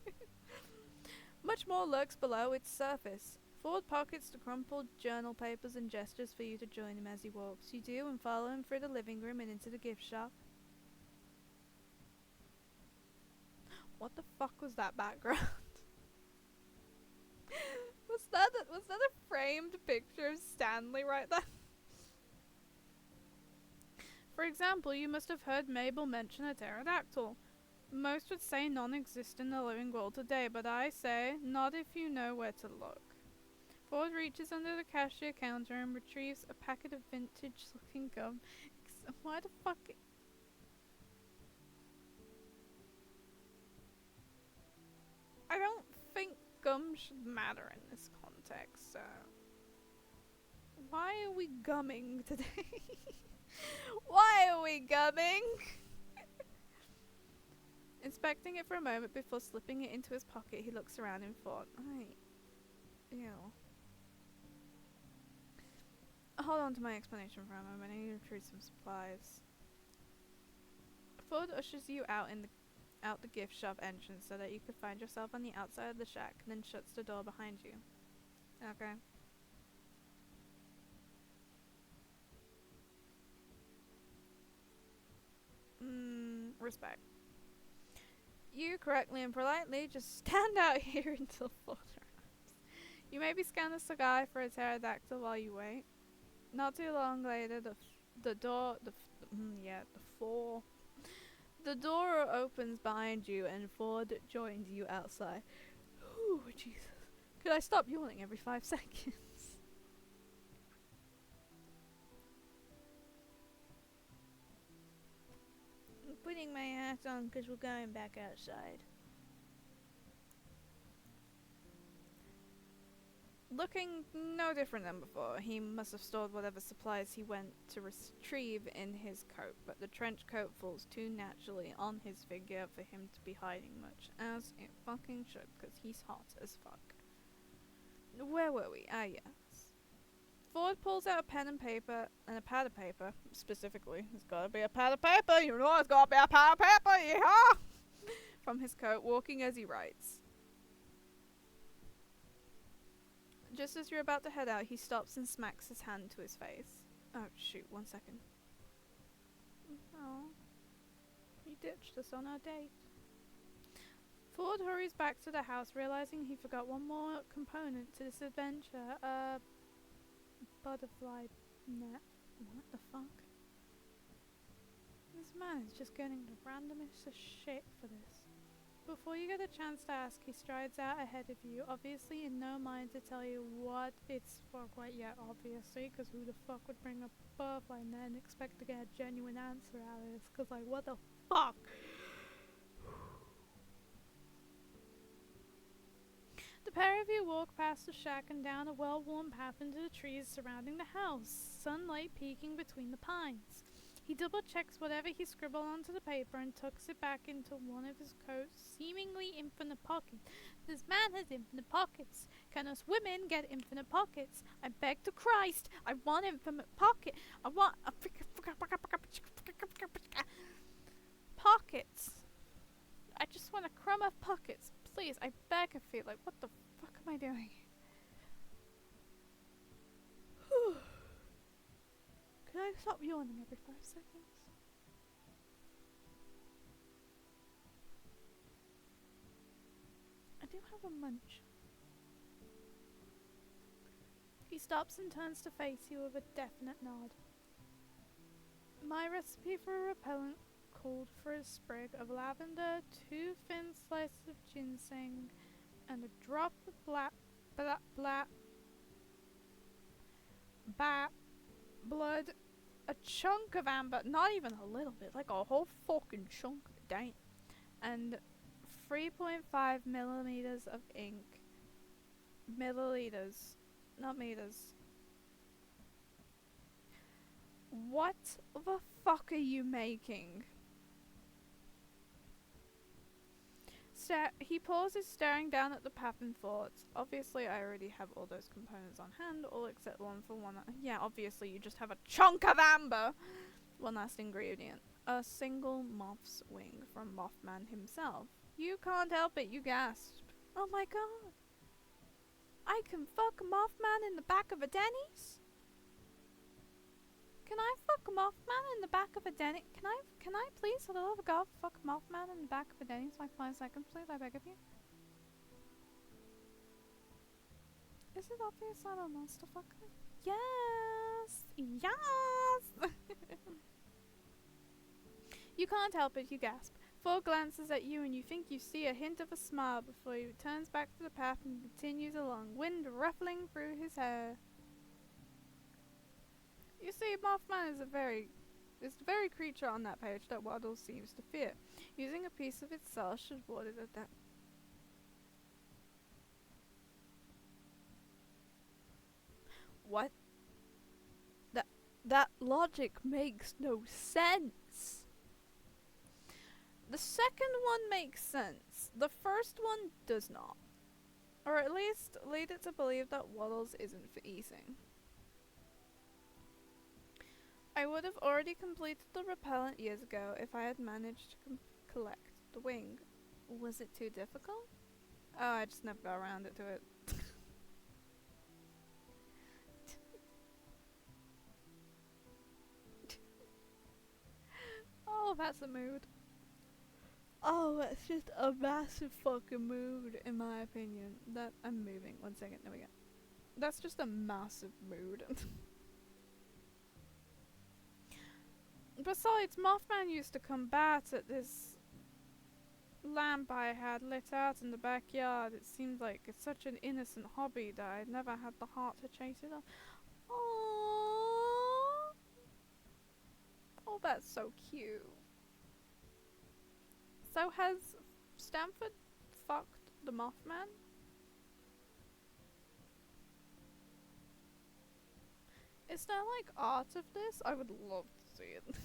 Much more lurks below its surface. Ford pockets the crumpled journal papers and gestures for you to join him as he walks. You do and follow him through the living room and into the gift shop. What the fuck was that background? was that a framed picture of Stanley right there? For example, you must have heard Mabel mention a pterodactyl. Most would say none exist in the living world today, but I say, not if you know where to look. Ford reaches under the cashier counter and retrieves a packet of vintage-looking gum. Why the fuck? I don't think gum should matter in this context, so... Why are we gumming today? Why are we gumming? Inspecting it for a moment before slipping it into his pocket, he looks around in thought. Ew. Hold on to my explanation for a moment. I need to retrieve some supplies. Ford ushers you out the gift shop entrance so that you could find yourself on the outside of the shack, then shuts the door behind you. Okay. Respect. You correctly and politely just stand out here until Ford arrives. You maybe scan the sky for a pterodactyl while you wait. Not too long later, the door opens behind you and Ford joins you outside. Ooh, Jesus. Could I stop yawning every 5 seconds? I'm putting my hat on because we're going back outside. Looking no different than before, he must have stored whatever supplies he went to retrieve in his coat, but the trench coat falls too naturally on his figure for him to be hiding much, as it fucking should, because he's hot as fuck. Where were we? Ah, yes. Ford pulls out a pen and paper, and a pad of paper, specifically. There's gotta be a pad of paper, you know there's gotta be a pad of paper, yeah! From his coat, walking as he writes. Just as you're about to head out, he stops and smacks his hand to his face. Oh, shoot, 1 second. Oh, he ditched us on our date. Ford hurries back to the house, realizing he forgot one more component to this adventure. A butterfly net. What the fuck? This man is just getting the randomest of shit for this. Before you get a chance to ask, he strides out ahead of you, obviously in no mind to tell you what it's for quite yet, obviously, because who the fuck would bring a butterfly net and expect to get a genuine answer out of this? Because, like, what the fuck? The pair of you walk past the shack and down a well-worn path into the trees surrounding the house, sunlight peeking between the pines. He double-checks whatever he scribbled onto the paper and tucks it back into one of his coat's seemingly infinite pockets. This man has infinite pockets. Can us women get infinite pockets? I beg to Christ, I want infinite pocket. I want a pockets. I just want a crumb of pockets. Please, I beg of you. Like, what the fuck am I doing? Can I stop yawning every 5 seconds? I do have a munch. He stops and turns to face you with a definite nod. My recipe for a repellent called for a sprig of lavender, 2 thin slices of ginseng, and a drop of blood, a chunk of amber, not even a little bit, like a whole fucking chunk of it, dang, and 3.5 millimeters of ink. Milliliters, not meters. What the fuck are you making? He pauses, staring down at the path and thoughts. Obviously, I already have all those components on hand, all except one for one. Yeah, obviously, you just have a chunk of amber! One last ingredient. A single moth's wing from Mothman himself. You can't help it, you gasp. Oh my god. I can fuck Mothman in the back of a Denny's? Can I fuck Mothman in the back of a Denny's? Can I please, for the love of God, fuck Mothman in the back of a Denny's for like 5 seconds, please? I beg of you. Is it obvious I'm a monster fucker? Yes! Yes! You can't help it, you gasp. Ford glances at you and you think you see a hint of a smile before he turns back to the path and continues along, wind ruffling through his hair. You see, Mothman is the very creature on that page that Waddle seems to fear. Using a piece of its cell should ward it at that. What? That logic makes no sense. The second one makes sense. The first one does not. Or at least lead it to believe that Waddles isn't for eating. I would have already completed the repellent years ago if I had managed to collect the wing. Was it too difficult? Oh, I just never got around to it. Oh, that's a mood. Oh, that's just a massive fucking mood, in my opinion. That I'm moving. 1 second. There we go. That's just a massive mood. Besides, Mothman used to combat at this lamp I had lit out in the backyard. It seemed like it's such an innocent hobby that I'd never had the heart to chase it up. Aww. Oh, that's so cute. So has Stanford fucked the Mothman? Is there like art of this? I would love to see it.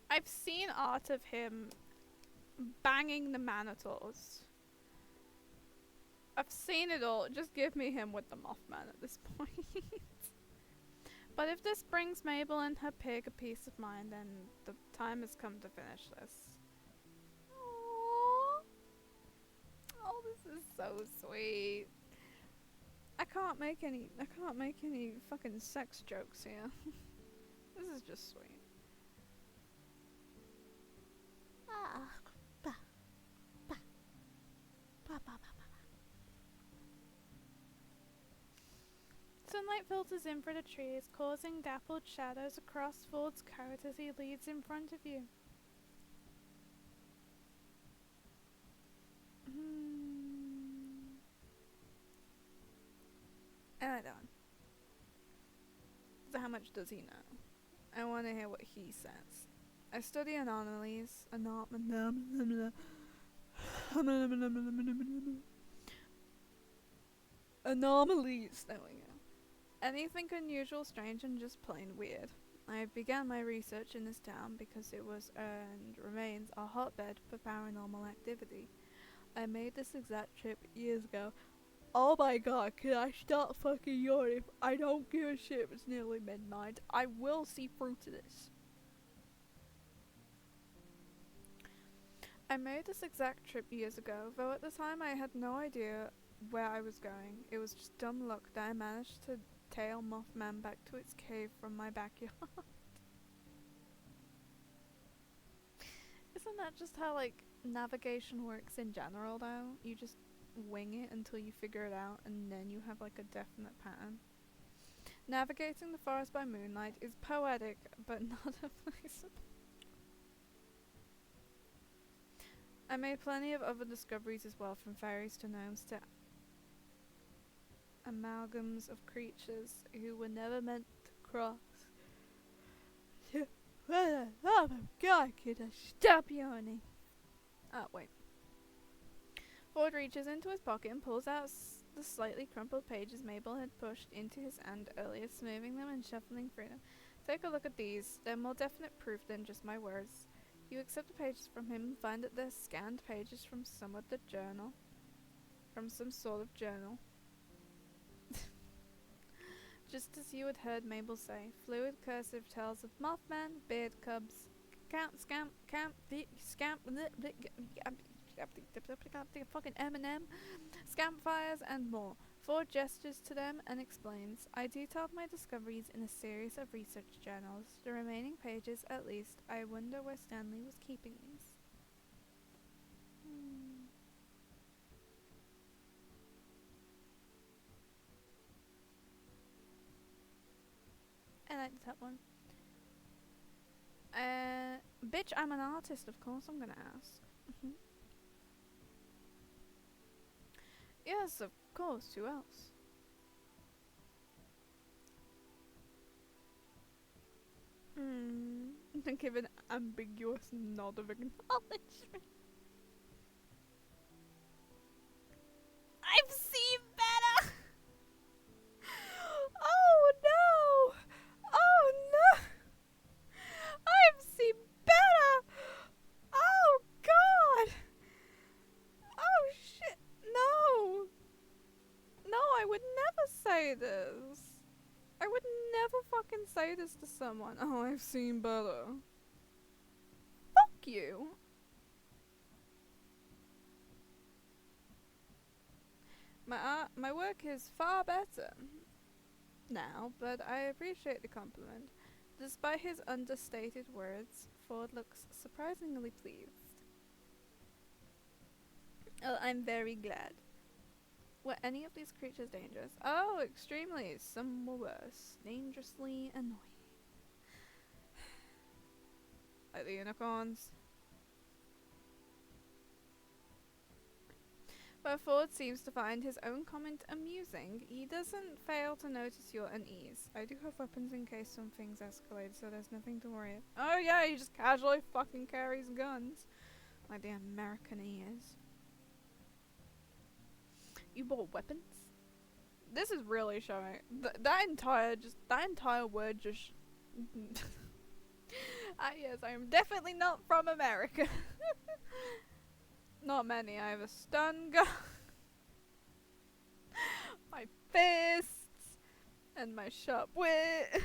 I've seen art of him banging the Manitors. I've seen it all. Just give me him with the Mothman at this point. But if this brings Mabel and her pig a peace of mind, then the time has come to finish this. Aww. Oh, this is so sweet. I can't make any fucking sex jokes here. This is just sweet. Sunlight filters in through the trees, causing dappled shadows across Ford's coat as he leads in front of you. And I don't. So how much does he know? I want to hear what he says. I study anomalies. Anomalies. There we go. Anything unusual, strange, and just plain weird. I began my research in this town because it was and remains a hotbed for paranormal activity. I made this exact trip years ago. Oh my god, can I start fucking yawning? I don't give a shit if it's nearly midnight. I will see through to this. I made this exact trip years ago, though at the time I had no idea where I was going. It was just dumb luck that I managed to tail Mothman back to its cave from my backyard. Isn't that just how, like, navigation works in general, though? You just wing it until you figure it out, and then you have, like, a definite pattern. Navigating the forest by moonlight is poetic, but not advisable. I made plenty of other discoveries as well, from fairies to gnomes to amalgams of creatures who were never meant to cross. Oh my god, can I stop yawning? Oh, wait. Ford reaches into his pocket and pulls out the slightly crumpled pages Mabel had pushed into his hand earlier, smoothing them and shuffling through them. Take a look at these. They're more definite proof than just my words. You accept the pages from him and find that they're scanned pages from some sort of journal. Just as you had heard Mabel say, fluid cursive tells of Mothman, beard cubs, fucking Eminem, campfires, and more. Ford gestures to them and explains, I detailed my discoveries in a series of research journals. The remaining pages, at least, I wonder where Stanley was keeping these. I like the top one. Bitch, I'm an artist, of course I'm gonna ask. Yes, of course, who else? Give an ambiguous nod of acknowledgement. I've seen better! Oh no! Oh no! I've seen better! Oh god! Oh shit! No! No, I would never say this. I would never fucking say this to someone. Oh, I've seen better. Fuck you. My work is far better now, but I appreciate the compliment. Despite his understated words, Ford looks surprisingly pleased. Oh, I'm very glad. Were any of these creatures dangerous? Oh, extremely. Some were worse. Dangerously annoying. Like the unicorns. But Ford seems to find his own comment amusing. He doesn't fail to notice your unease. I do have weapons in case some things escalate, so there's nothing to worry about. Oh yeah, he just casually fucking carries guns. Like the American he is. You bought weapons? This is really showing. That entire word just... yes, I am definitely not from America. Not many. I have a stun gun, my fists, and my sharp wit.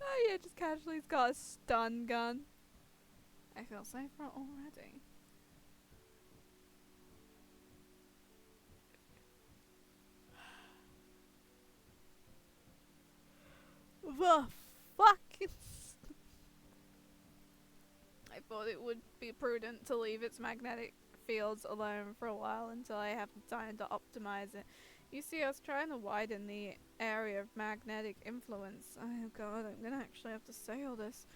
Oh yeah, just casually he's got a stun gun. I feel safer already. The fucking... I thought it would be prudent to leave its magnetic fields alone for a while until I have the time to optimize it. You see, I was trying to widen the area of magnetic influence. Oh god, I'm gonna actually have to say all this.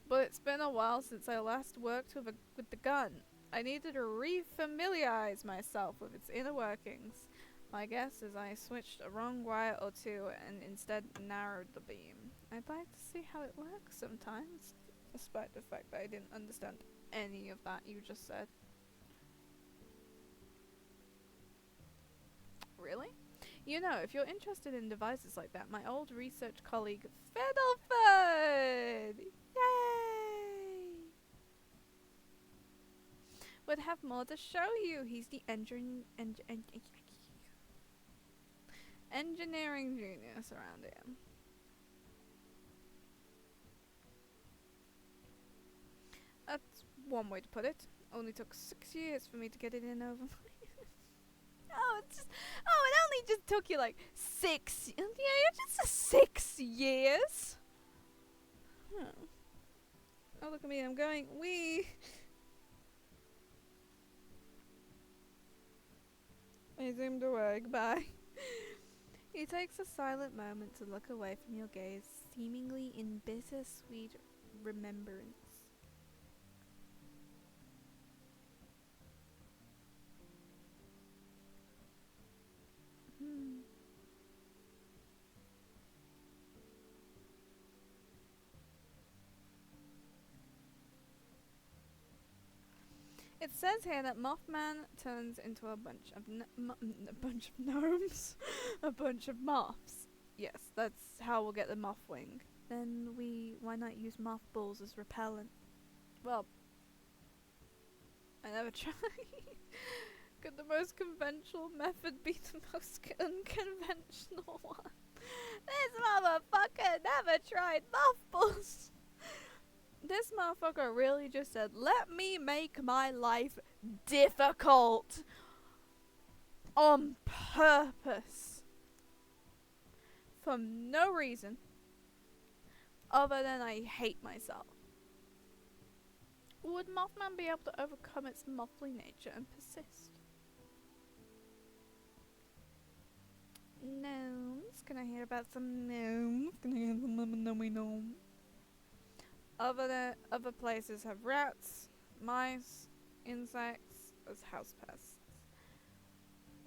But it's been a while since I last worked with the gun. I needed to refamiliarize myself with its inner workings. My guess is I switched a wrong wire or two and instead narrowed the beam. I'd like to see how it works sometimes, despite the fact that I didn't understand any of that you just said. Really? You know, if you're interested in devices like that, my old research colleague Fiddleford! Yay! Would have more to show you. He's the engineering genius around here. That's one way to put it. Only took 6 years for me to get it in over my... it only just took you like 6... Yeah, just 6 years. Huh. Oh, look at me, I'm going... Wee! I zoomed away, goodbye. He takes a silent moment to look away from your gaze, seemingly in bittersweet remembrance. It says here that Mothman turns into a bunch of gnomes, a bunch of moths. Yes, that's how we'll get the moth wing. Then why not use mothballs as repellent? Well, I never tried. Could the most conventional method be the most unconventional one? This motherfucker never tried mothballs. This motherfucker really just said, let me make my life difficult. On purpose. For no reason. Other than I hate myself. Would Mothman be able to overcome its mothly nature and persist? Gnomes? Can I hear about some gnomes? Can I hear some gnome? Other places have rats, mice, insects as house pests.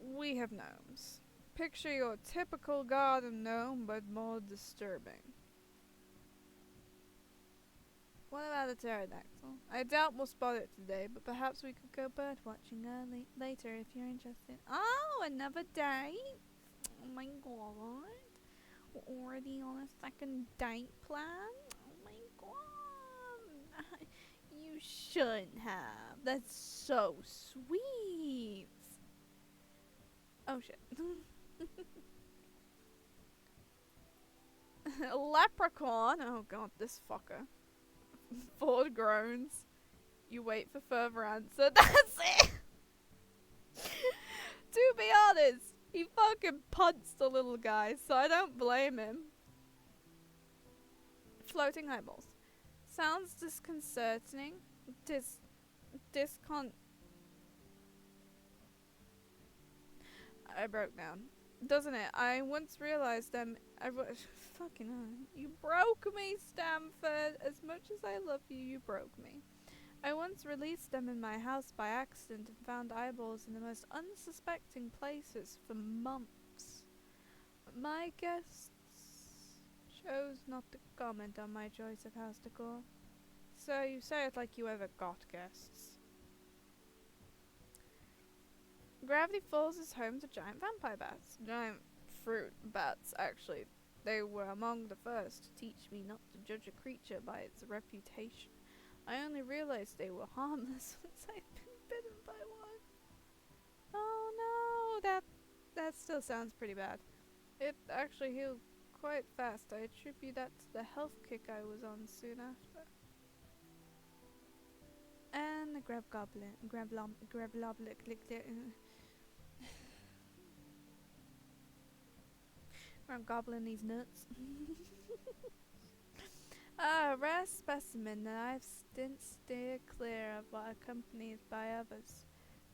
We have gnomes. Picture your typical garden gnome, but more disturbing. What about a pterodactyl? I doubt we'll spot it today, but perhaps we could go bird watching later if you're interested. Oh, another date? Oh my god. We're already on a second date plan? Oh my god. You shouldn't have. That's so sweet. Oh shit. Leprechaun. Oh god, this fucker. Ford groans. You wait for further answer. That's it. To be honest, he fucking punched the little guy, so I don't blame him. Floating eyeballs. Sounds disconcerting. I broke down. Doesn't it? I once realized them. Fucking hell. You broke me, Stanford. As much as I love you, you broke me. I once released them in my house by accident and found eyeballs in the most unsuspecting places for months. My guests chose not to comment on my choice of house decor. So you say it like you ever got guests. Gravity Falls is home to giant vampire bats. Giant fruit bats, actually. They were among the first to teach me not to judge a creature by its reputation. I only realized they were harmless once I'd been bitten by one. Oh no, that still sounds pretty bad. It actually healed quite fast. I attribute that to the health kick I was on soon after. And the I'm gobbling these nuts. A rare specimen that I've steered clear of what accompanied by others.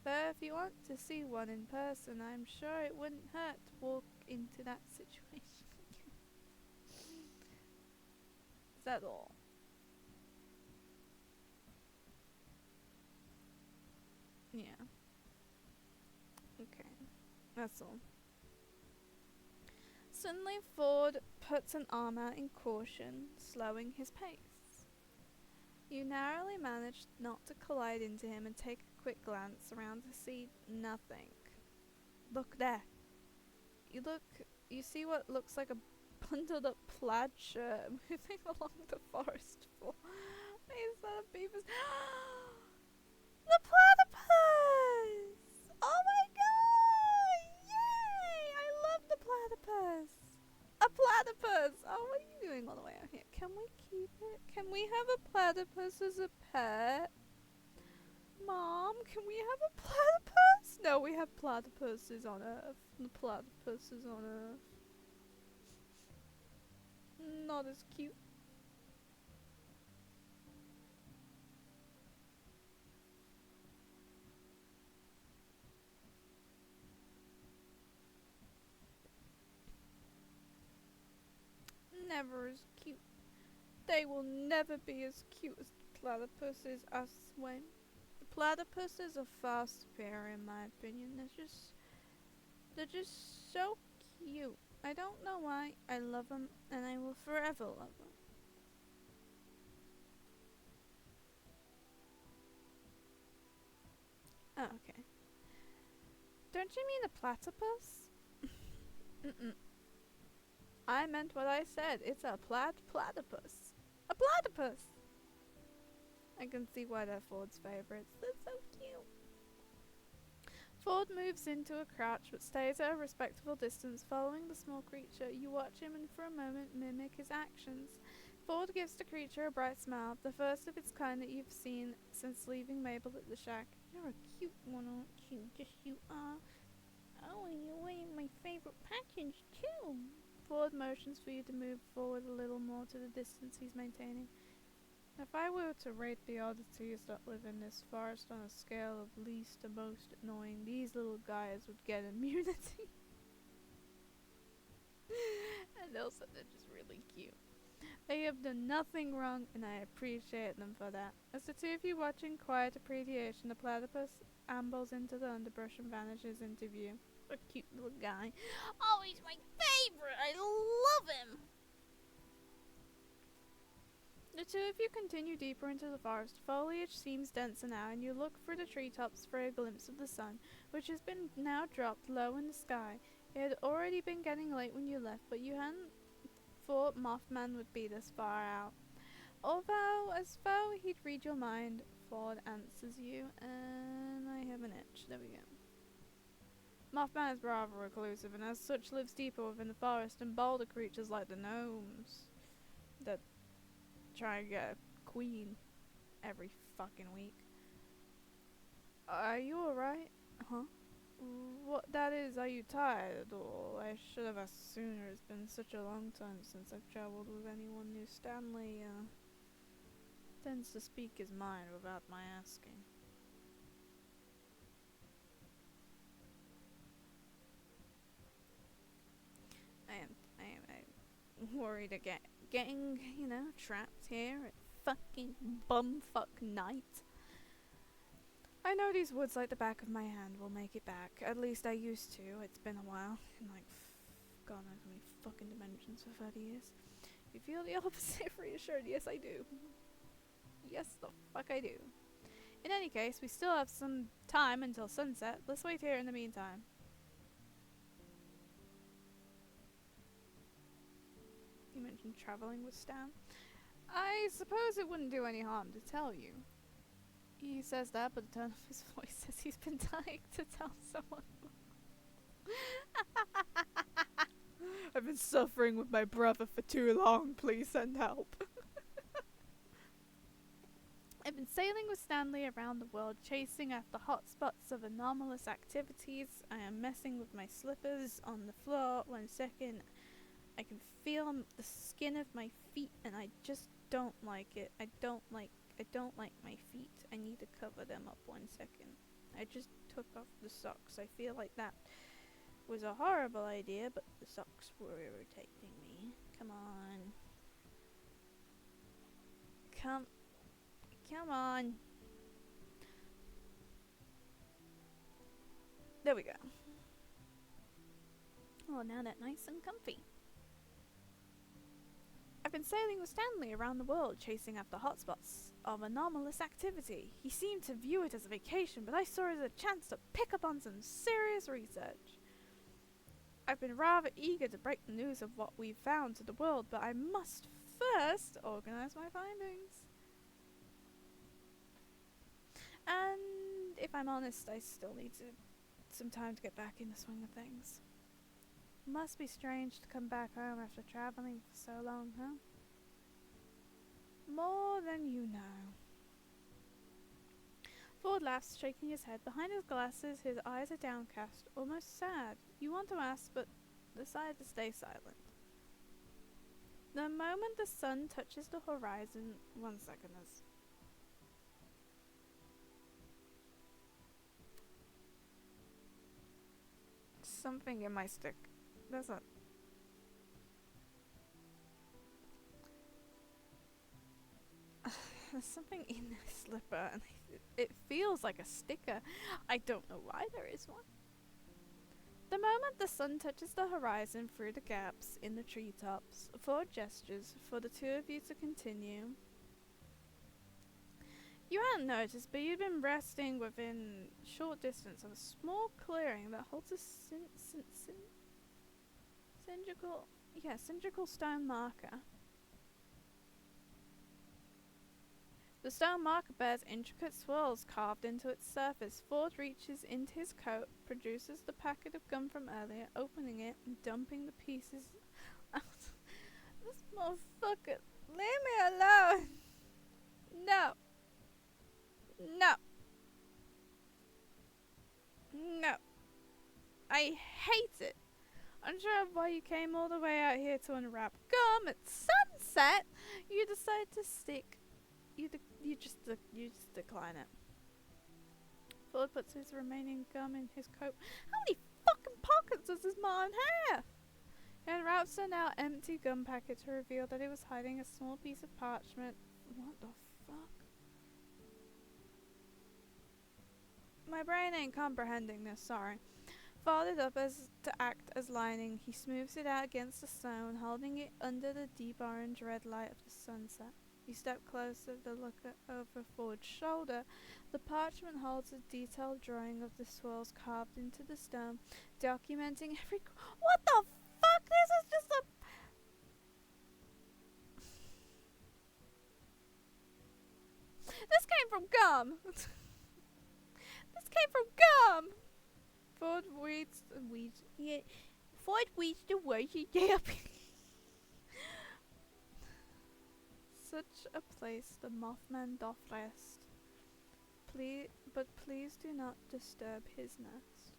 Though if you want to see one in person, I'm sure it wouldn't hurt to walk into that situation. Is that all? Yeah. Okay. That's all. Suddenly Ford puts an arm out in caution, slowing his pace. You narrowly manage not to collide into him and take a quick glance around to see nothing. Look there. You see what looks like a bundled up plaid shirt moving along the forest floor. Is that a beaver's? The platypus! Oh my god! Yay! I love the platypus! A platypus! Oh, what are you doing all the way out here? Can we keep it? Can we have a platypus as a pet? Mom, can we have a platypus? No, we have platypuses on Earth. The platypus is on Earth. Not as cute. Never as cute. They will never be as cute as the platypuses, I swear. The platypuses are far superior in my opinion. They're just so cute. I don't know why. I love them and I will forever love them. Oh, okay. Don't you mean a platypus? Mm-mm. I meant what I said. It's a platypus. A platypus! I can see why they're Ford's favorites. They're so cute. Ford moves into a crouch but stays at a respectable distance, following the small creature. You watch him and for a moment mimic his actions. Ford gives the creature a bright smile, the first of its kind that you've seen since leaving Mabel at the shack. You're a cute one, aren't you? Yes, you are. Oh, and you're wearing my favorite package too. Ford motions for you to move forward a little more to the distance he's maintaining. If I were to rate the oddities that live in this forest on a scale of least to most annoying, these little guys would get immunity. And also they're just really cute. They have done nothing wrong and I appreciate them for that. As the two of you watch in quiet appreciation, the platypus ambles into the underbrush and vanishes into view. A cute little guy. Oh, he's my favorite! I love him! The two of you continue deeper into the forest. Foliage seems denser now, and you look through the treetops for a glimpse of the sun, which has been now dropped low in the sky. It had already been getting late when you left, but you hadn't thought Mothman would be this far out. Although, as though he'd read your mind, Ford answers you, and I have an itch. There we go. Mothman is rather reclusive, and as such lives deeper within the forest, and bolder creatures like the gnomes that try and get a queen every fucking week. Are you alright? Huh? What that is, are you tired? Or I should have asked sooner. It's been such a long time since I've travelled with anyone new. Stanley, tends to speak his mind without my asking. I'm worried again. Getting, trapped here at fucking bumfuck night. I know these woods like the back of my hand will make it back. At least I used to. It's been a while. In like, God knows how many fucking dimensions for 30 years. If you feel the opposite, reassured, yes I do. Yes, the fuck I do. In any case, we still have some time until sunset. Let's wait here in the meantime. You mentioned traveling with Stan. I suppose it wouldn't do any harm to tell you. He says that, but the tone of his voice says he's been dying to tell someone. I've been suffering with my brother for too long. Please send help. I've been sailing with Stanley around the world, chasing after hotspots of anomalous activities. I am messing with my slippers on the floor. 1 second. I can feel the skin of my feet, and I just don't like it. I don't like my feet. I need to cover them up 1 second. I just took off the socks. I feel like that was a horrible idea, but the socks were irritating me. Come on. Come on. There we go. Oh, now they're nice and comfy. I've been sailing with Stanley around the world, chasing after hotspots of anomalous activity. He seemed to view it as a vacation, but I saw it as a chance to pick up on some serious research. I've been rather eager to break the news of what we've found to the world, but I must first organize my findings. And if I'm honest, I still need some time to get back in the swing of things. Must be strange to come back home after traveling for so long, huh? More than you know. Ford laughs, shaking his head. Behind his glasses, his eyes are downcast, almost sad. You want to ask, but decide to stay silent. The moment the sun touches the horizon, 1 second is. Something in my stick. There's something in this slipper, and it feels like a sticker. I don't know why there is one. The moment the sun touches the horizon through the gaps in the treetops, Ford gestures for the two of you to continue. You hadn't noticed, but you'd been resting within short distance of a small clearing that holds a cylindrical stone marker. The stone marker bears intricate swirls carved into its surface. Ford reaches into his coat, produces the packet of gum from earlier, opening it and dumping the pieces out. This motherfucker, leave me alone! No! No! No! I hate it! Unsure of why you came all the way out here to unwrap gum at sunset, you decide to stick. You just decline it. Ford puts his remaining gum in his coat. How many fucking pockets does this man have? He unwraps a now empty gum packet to reveal that it was hiding a small piece of parchment. What the fuck? My brain ain't comprehending this, sorry. Folded up as to act as lining, he smooths it out against the stone, holding it under the deep orange-red light of the sunset. You step closer to look over Ford's shoulder. The parchment holds a detailed drawing of the swirls carved into the stone, documenting every... What the fuck? This is just a... This came from gum! This came from gum! Ford weeds the words up. Such a place the Mothman doth rest. But please do not disturb his nest.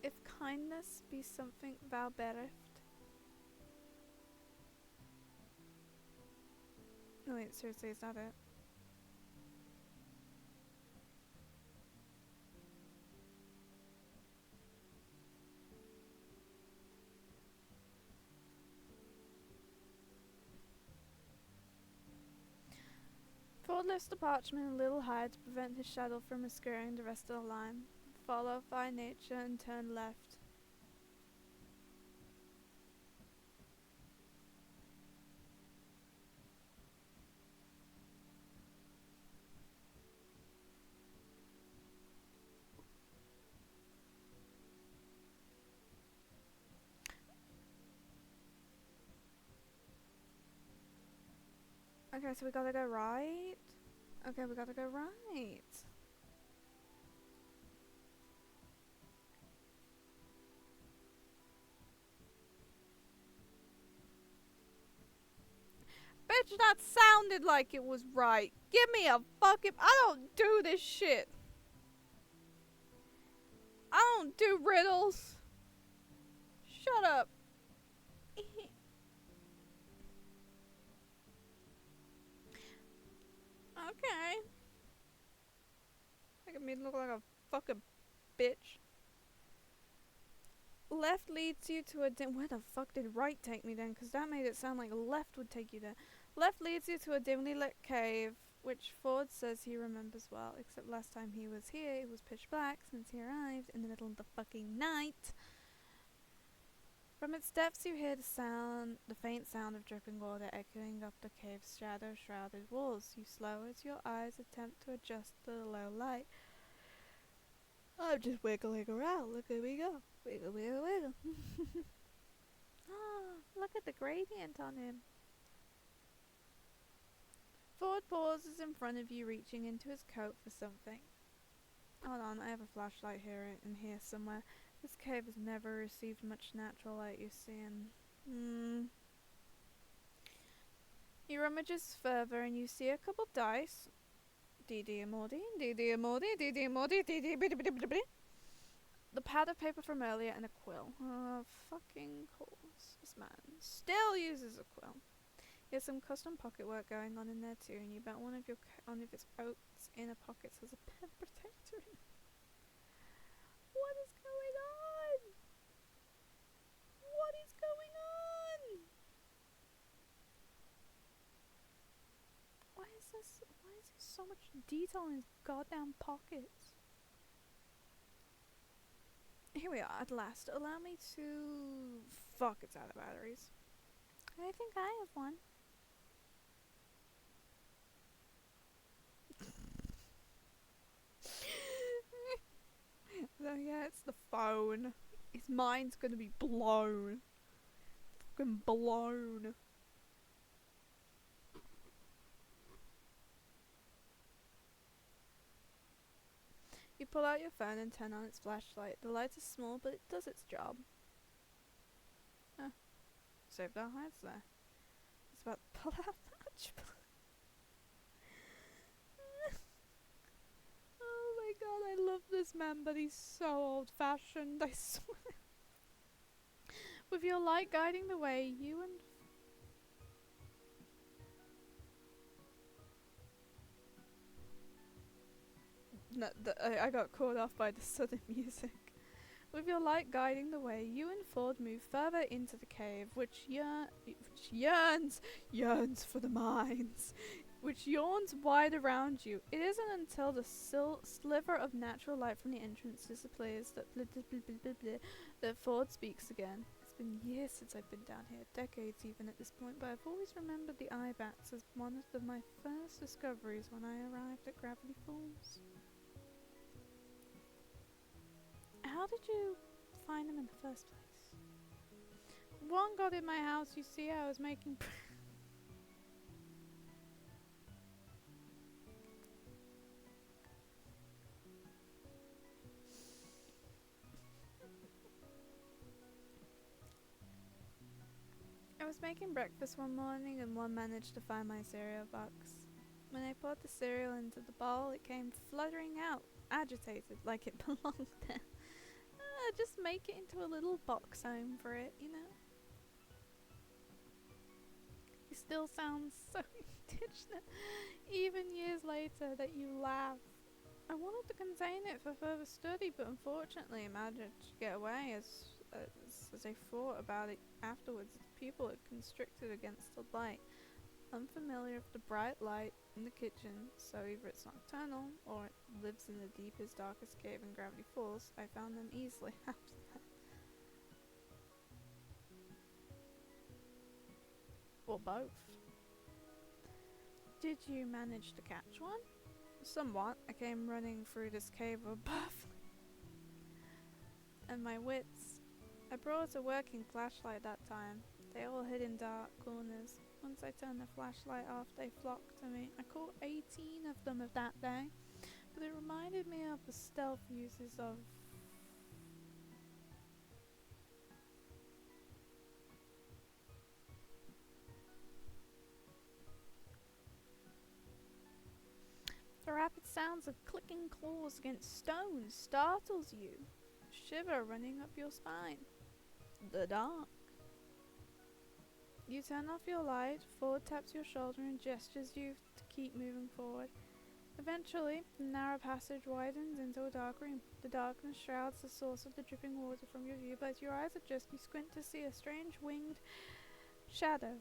If kindness be something thou bereft. No wait, seriously, is that it? Ford Ford lifts the parchment a little higher to prevent his shadow from obscuring the rest of the line. Follow by nature and turn left. Okay, so we gotta go right. Okay, we gotta go right. Bitch, that sounded like it was right. Give me a fucking... I don't do this shit. I don't do riddles. Shut up. Okay. Making me look like a fucking bitch. Left leads you to a where the fuck did right take me then? Because that made it sound like left would take you there. Left leads you to a dimly lit cave, which Ford says he remembers well. Except last time he was here, it was pitch black since he arrived in the middle of the fucking night. From its depths you hear the faint sound of dripping water echoing up the cave's shadow-shrouded walls. You slow as your eyes attempt to adjust to the low light. I'm just wiggling around. Look at me go. Wiggle, wiggle, wiggle. Ah, look at the gradient on him. Ford pauses in front of you, reaching into his coat for something. Hold on, I have a flashlight here in here somewhere. This cave has never received much natural light, you see, and... He rummages further and you see a couple dice. DD and Morty, DD and Morty, DD and Morty, DD, the pad of paper from earlier and a quill. Fucking course. This man still uses a quill. He has some custom pocket work going on in there too, and you bet one of its coat's inner pockets has a pen protector in it. What is going on? What is going on? Why is there so much detail in his goddamn pockets? Here we are, at last. Allow me to... Fuck, it's out of batteries. I think I have one. So yeah, it's the phone. His mind's gonna be blown. Fucking blown. You pull out your phone and turn on its flashlight. The light is small, but it does its job. Huh. Saved our hides there. It's about to pull out match. Oh my god, I love this man, but he's so old-fashioned, I swear. With your light guiding the way, you and... No, I got caught off by the sudden music. With your light guiding the way, you and Ford move further into the cave, which yearns for the mines, which yawns wide around you. It isn't until the sliver of natural light from the entrance disappears that Ford speaks again. It's been years since I've been down here, decades even at this point, but I've always remembered the eye bats as one of my first discoveries when I arrived at Gravity Falls. How did you find them in the first place? One got in my house, you see, I was making... I was making breakfast one morning and one managed to find my cereal box. When I poured the cereal into the bowl, it came fluttering out, agitated, like it belonged there. Just make it into a little box home for it, you know? You still sound so indignant, even years later, that you laugh. I wanted to contain it for further study, but unfortunately I managed to get away as I thought about it afterwards. The pupil had constricted against the light. unfamiliar with the bright light in the kitchen, so either it's nocturnal or it lives in the deepest, darkest cave and gravity falls, I found them easily after that. Or both. Did you manage to catch one? Somewhat. I came running through this cave above. And my wits. I brought a working flashlight that time. They all hid in dark corners. Once I turned the flashlight off, they flocked to me. I caught 18 of them of that day, but it reminded me of the stealth uses of... The rapid sounds of clicking claws against stones startles you. Shiver running up your spine. The dark. You turn off your light, Ford taps your shoulder and gestures you to keep moving forward. Eventually, the narrow passage widens into a dark room. The darkness shrouds the source of the dripping water from your view, but as your eyes adjust, you squint to see a strange winged shadow.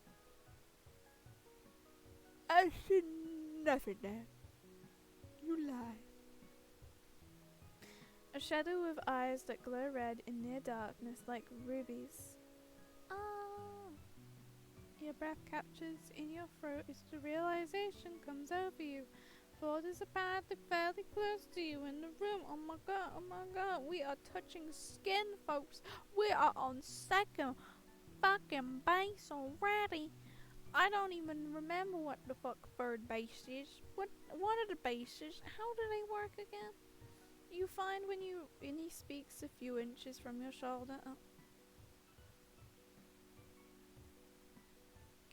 I see nothing there. You lie. A shadow with eyes that glow red in near darkness like rubies. Ah! Your breath captures in your throat as the realization comes over you. Ford is apparently fairly close to you in the room. Oh my god, we are touching skin, folks. We are on second fucking base already. I don't even remember what the fuck third base is. What are the bases? How do they work again? You find when he speaks a few inches from your shoulder. Oh.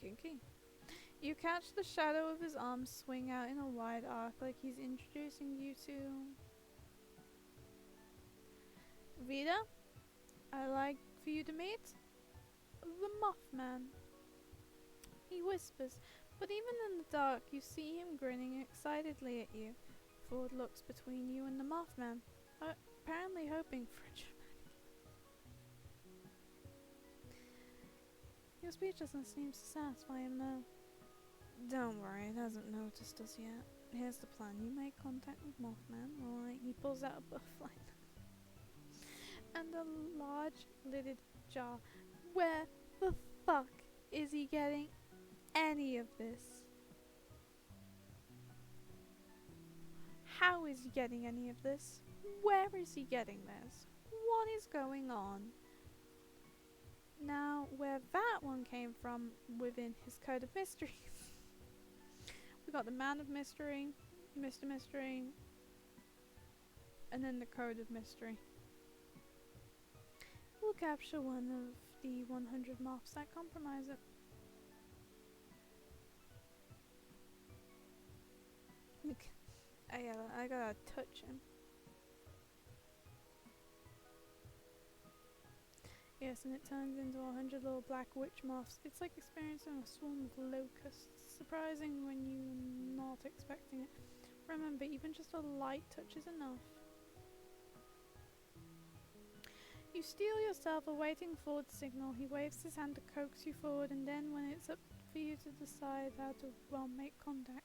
Kinky. You catch the shadow of his arms swing out in a wide arc like he's introducing you to... Vida, I'd like for you to meet the Mothman. He whispers, but even in the dark you see him grinning excitedly at you. Ford looks between you and the Mothman, apparently hoping for a dramatic... Your speech doesn't seem to satisfy him though. Don't worry, it hasn't noticed us yet. Here's the plan. You make contact with Mothman, alright? He pulls out a butterfly and a large lidded jar. Where the fuck is he getting any of this? How is he getting any of this? Where is he getting this? What is going on? Now, where that one came from within his code of mysteries. We got the Man of Mystery, Mr. Mystery, and then the Code of Mystery. We'll capture one of the 100 moths that compromise it. I gotta touch him. Yes, and it turns into 100 little black witch moths. It's like experiencing a swarm of locusts. Surprising when you're not expecting it. Remember, even just a light touch is enough. You steel yourself awaiting Ford's signal. He waves his hand to coax you forward, and then when it's up for you to decide how to, well, make contact.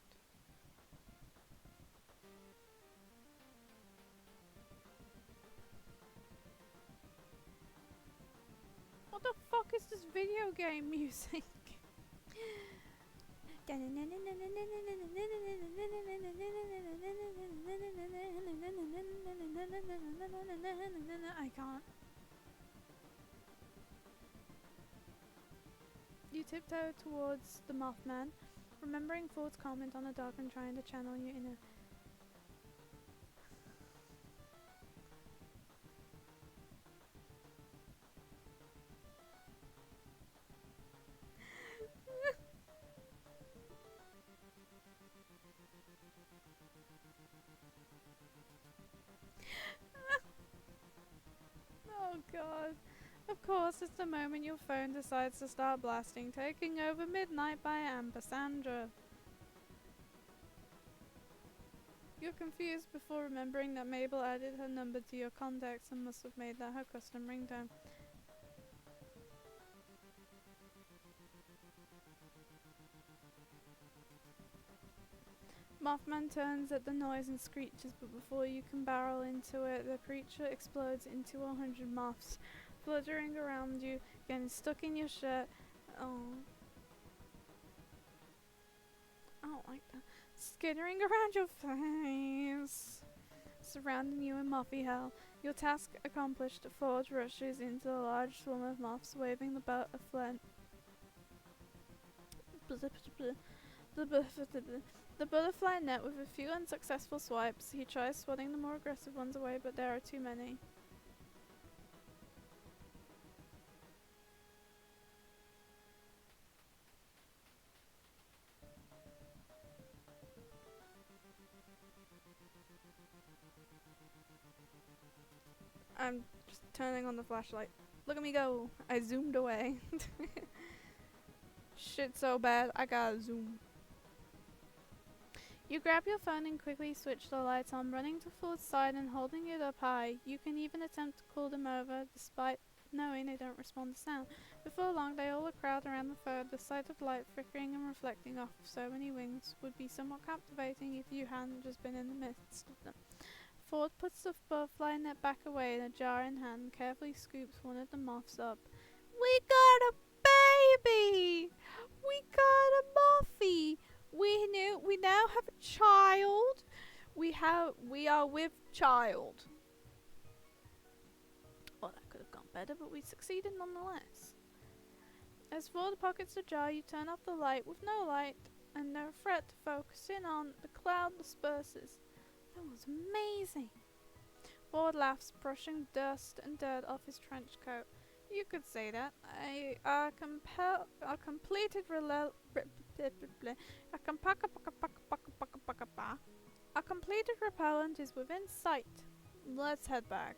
What the fuck is this video game music? I can't. You tiptoe towards the Mothman, remembering Ford's comment on the dark and trying to channel your inner... Oh god. Of course, it's the moment your phone decides to start blasting Taking Over Midnight by Ambasandra. You're confused before remembering that Mabel added her number to your contacts and must have made that her custom ringtone. Mothman turns at the noise and screeches, but before you can barrel into it, the creature explodes into 100 moths, fluttering around you, getting stuck in your shirt. Oh. I don't like that. Skittering around your face, surrounding you in mouthy hell. Your task accomplished, Ford rushes into a large swarm of moths, waving the butterfly. The butterfly net with a few unsuccessful swipes. He tries swatting the more aggressive ones away, but there are too many. I'm just turning on the flashlight. Look at me go. I zoomed away. Shit so bad, I gotta zoom. You grab your phone and quickly switch the lights on, running to Ford's side and holding it up high. You can even attempt to call them over, despite knowing they don't respond to sound. Before long, they all crowd around the Ford. The sight of light flickering and reflecting off of so many wings would be somewhat captivating if you hadn't just been in the midst of them. Ford puts the butterfly net back away and a jar in hand, carefully scoops one of the moths up. We got a baby! We got a mothie! We now have a child. We are with child. Well, that could have gone better, but we succeeded nonetheless. As Ford pockets the jar, you turn off the light. With no light and no threat to focus in on, the cloud disperses. That was amazing. Ford laughs, brushing dust and dirt off his trench coat. You could say that. A completed repellent is within sight. Let's head back.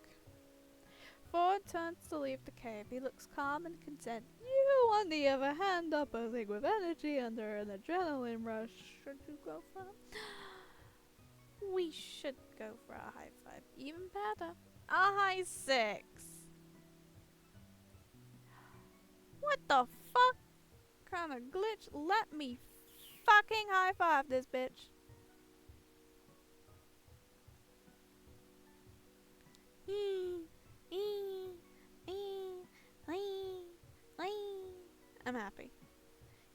Ford turns to leave the cave. He looks calm and content. You, on the other hand, are buzzing with energy under an adrenaline rush. Should you go for it? We should go for a high five. Even better, a high six. What the fuck kind of glitch? Let me fucking high five this bitch. I'm happy.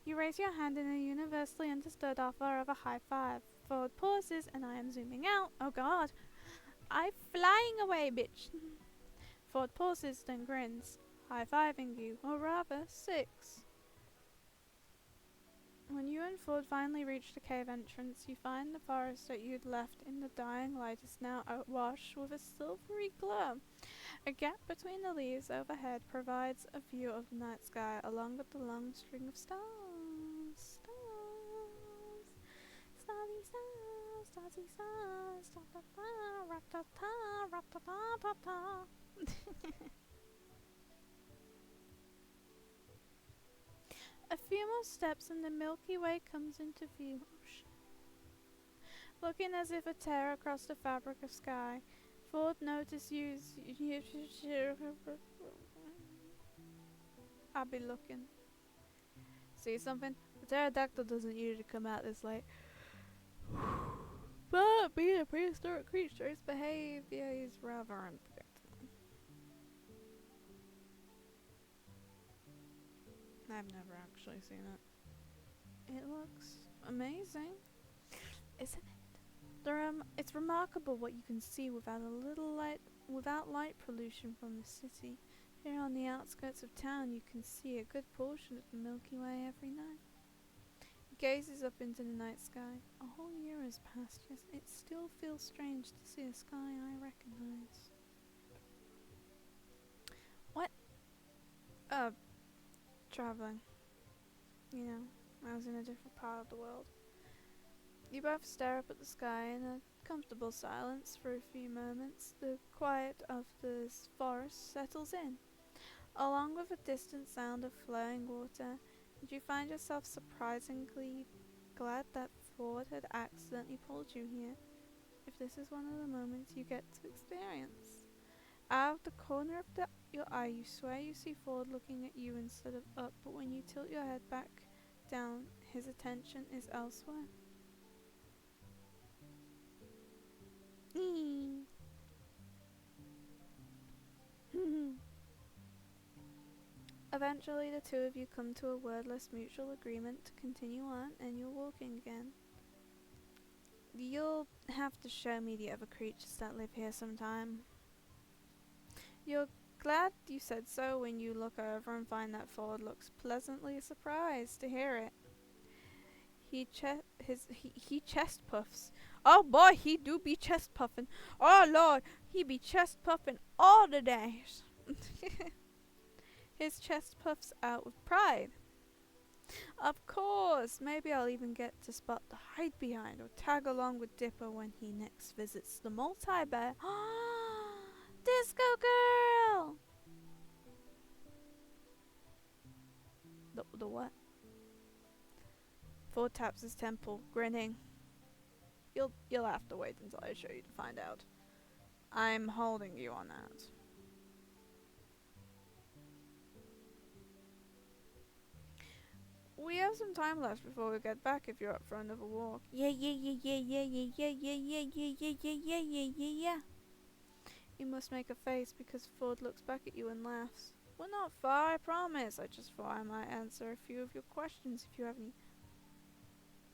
You raise your hand in a universally understood offer of a high five. Ford pauses and I am zooming out. Oh god. I'm flying away, bitch. Ford pauses, then grins, high-fiving you, or rather, 6. When you and Ford finally reach the cave entrance, you find the forest that you'd left in the dying light is now awash with a silvery glow. A gap between the leaves overhead provides a view of the night sky, along with the long string of stars. Starry stars, starry stars, ta-ta-ta, rat-ta-ta, rat-ta-ta-ta-ta. A few more steps and the Milky Way comes into view. Oh, shit. Looking as if a tear across the fabric of sky, Ford notices you. I'll be looking. See something? The pterodactyl doesn't usually come out this late. But being a prehistoric creature, its behavior is rather unpredictable. I've never actually seen it. It looks amazing, isn't it? It's remarkable what you can see without light pollution from the city. Here on the outskirts of town, you can see a good portion of the Milky Way every night. He gazes up into the night sky. A whole year has passed, yet it still feels strange to see a sky I recognize. What? Traveling. You know, I was in a different part of the world. You both stare up at the sky in a comfortable silence for a few moments. The quiet of the forest settles in, along with a distant sound of flowing water, and you find yourself surprisingly glad that Ford had accidentally pulled you here, if this is one of the moments you get to experience. Out of the corner of your eye, you swear you see Ford looking at you instead of up, but when you tilt your head back down, his attention is elsewhere. Eventually, the two of you come to a wordless mutual agreement to continue on, and you're walking again. You'll have to show me the other creatures that live here sometime. You're glad you said so when you look over and find that Ford looks pleasantly surprised to hear it. He chest puffs. Oh boy, he do be chest puffing. Oh lord, he be chest puffing all the days. His chest puffs out with pride. Of course, maybe I'll even get to spot to hide behind or tag along with Dipper when he next visits the multi-bear. Disco girl! The what? Ford taps his temple, grinning. You'll have to wait until I show you to find out. I'm holding you on that. We have some time left before we get back if you're up for another walk. Yeah. You must make a face because Ford looks back at you and laughs. We're not far, I promise. I just thought I might answer a few of your questions if you have any.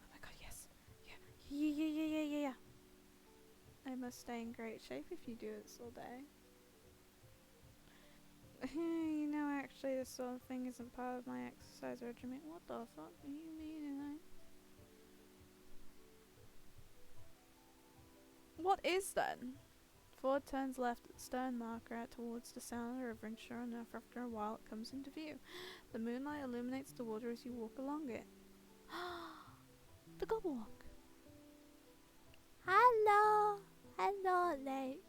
Oh my god, yes. Yeah. I must stay in great shape if you do this all day. You know, actually, this sort of thing isn't part of my exercise regimen. What the fuck do you mean? What is then? Ford turns left at the stern marker out towards the sound of the river, and sure enough, after a while, it comes into view. The moonlight illuminates the water as you walk along it. The Gobble Walk. Hello, lake.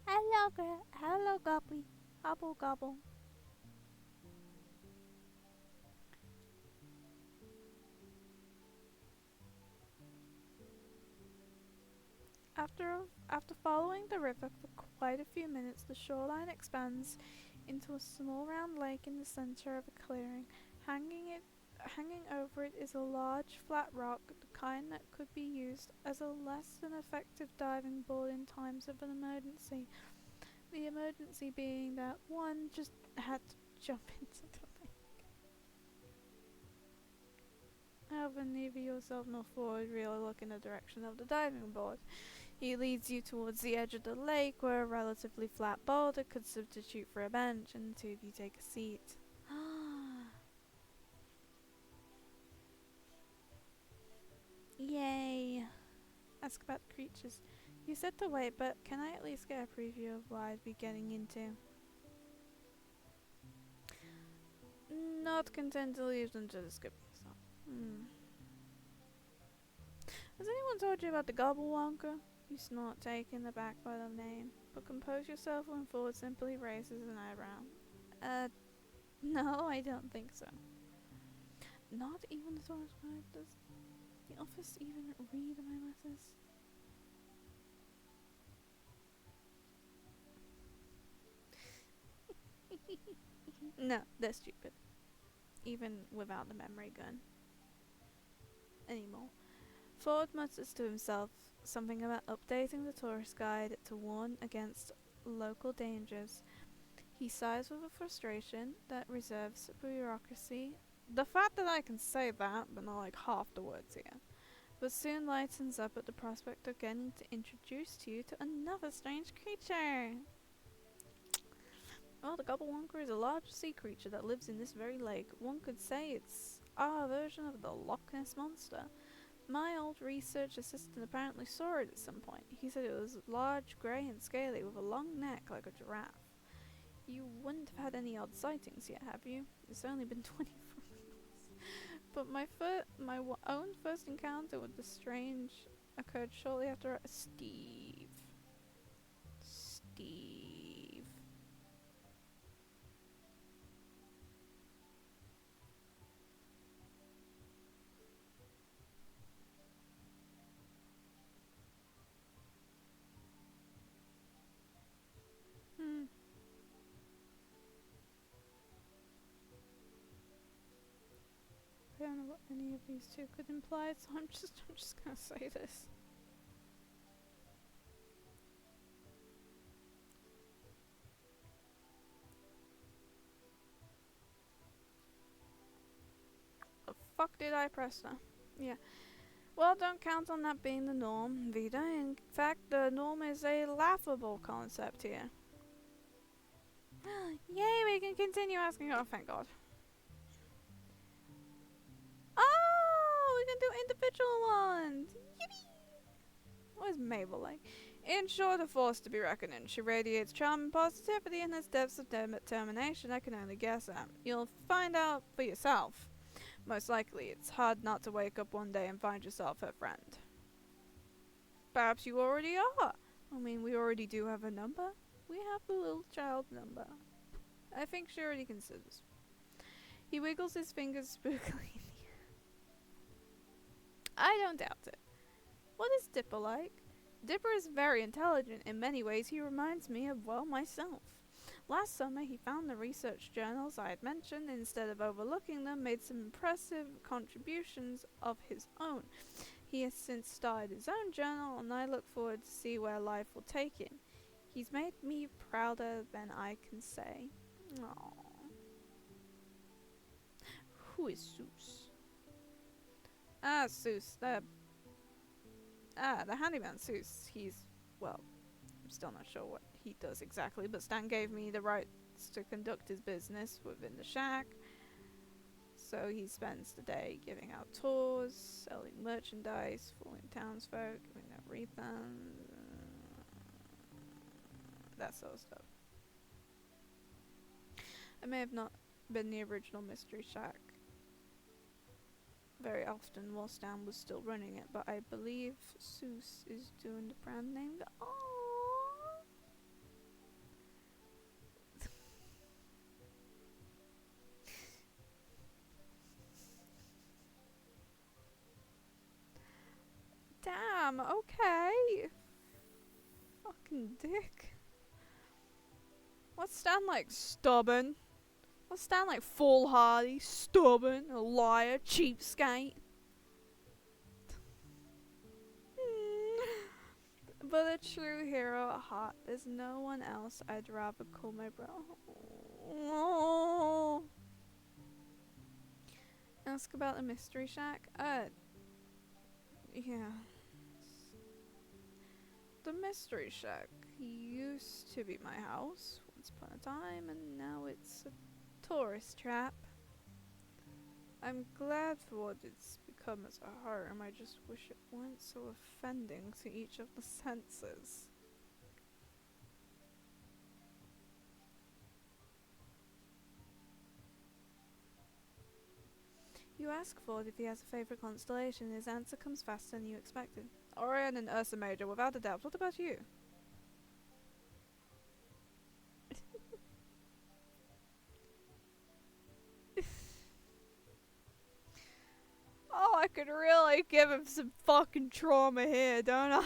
Hello, Guppy. Gobble. After following the river for quite a few minutes, the shoreline expands into a small round lake in the center of a clearing. Hanging over it is a large flat rock, the kind that could be used as a less than effective diving board in times of an emergency. The emergency being that one just had to jump into the lake. However, neither yourself nor Ford really look in the direction of the diving board. He leads you towards the edge of the lake where a relatively flat boulder could substitute for a bench, and the two of you take a seat. Yay! Ask about the creatures. You said to wait, but can I at least get a preview of what I'd be getting into? Not content to leave them to the skipping song. Has anyone told you about the Gobblewonker? You snort, taken aback by the name, but compose yourself when Ford simply raises an eyebrow. No, I don't think so. Not even the source code. Does the office even read my letters? No, they're stupid. Even without the memory gun. Anymore. Ford mutters to himself something about updating the tourist guide to warn against local dangers. He sighs with a frustration that reserves bureaucracy. The fact that I can say that, but not like half the words here. But soon lightens up at the prospect of getting to introduce to you to another strange creature. Well, the Gobblewonker is a large sea creature that lives in this very lake. One could say it's our version of the Loch Ness Monster. My old research assistant apparently saw it at some point. He said it was large, grey and scaly with a long neck like a giraffe. You wouldn't have had any odd sightings yet, have you? It's only been 24 months. But my own first encounter with the strange occurred shortly after Steve. I don't know what any of these two could imply, so I'm just gonna say this. fuck did I press now? Yeah. Well, don't count on that being the norm, Vita. In fact, the norm is a laughable concept here. Yay, we can continue asking. Oh, thank God. Oh, we can do individual ones. Yippee! What is Mabel like? In short, a force to be reckoned in. She radiates charm and positivity, and has depths of determination I can only guess at. You'll find out for yourself. Most likely, it's hard not to wake up one day and find yourself her friend. Perhaps you already are. I mean, we already do have a number. We have the little child number. I think she already considers. He wiggles his fingers spookily. I don't doubt it. What is Dipper like? Dipper is very intelligent. In many ways, he reminds me of, well, myself. Last summer, he found the research journals I had mentioned. Instead of overlooking them, made some impressive contributions of his own. He has since started his own journal, and I look forward to see where life will take him. He's made me prouder than I can say. Aww. Who is Seuss? Ah, Seuss. The handyman Seuss. He's, well, I'm still not sure what he does exactly, but Stan gave me the rights to conduct his business within the shack. So he spends the day giving out tours, selling merchandise, fooling townsfolk, giving out refunds, that sort of stuff. I may have not been the original Mystery Shack very often while Stan was still running it, but I believe Seuss is doing the brand name. Aww. Damn, okay. Fucking dick. What's Stan like? Stubborn? What's Stan like? Foolhardy? Stubborn? A liar? Cheapskate? But a true hero at heart. There's no one else I'd rather call my bro. Oh. Ask about the Mystery Shack? Yeah. The Mystery Shack used to be my house once upon a time, and now it's a tourist trap. I'm glad for what it's become as a home. I just wish it weren't so offending to each of the senses. You ask Ford if he has a favourite constellation, his answer comes faster than you expected. Orion and Ursa Major, without a doubt. What about you? Oh, I could really give him some fucking trauma here, don't I?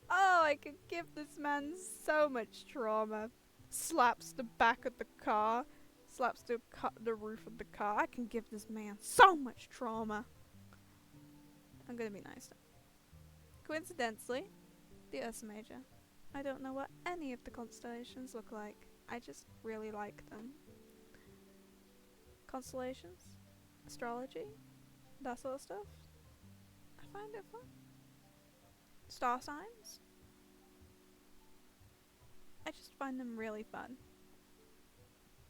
Oh, I could give this man so much trauma. Slaps the back of the car. Slaps the roof of the car. I can give this man so much trauma. I'm gonna be nice. Coincidentally, the Ursa Major. I don't know what any of the constellations look like. I just really like them. Constellations, astrology, that sort of stuff. I find it fun. Star signs. I just find them really fun.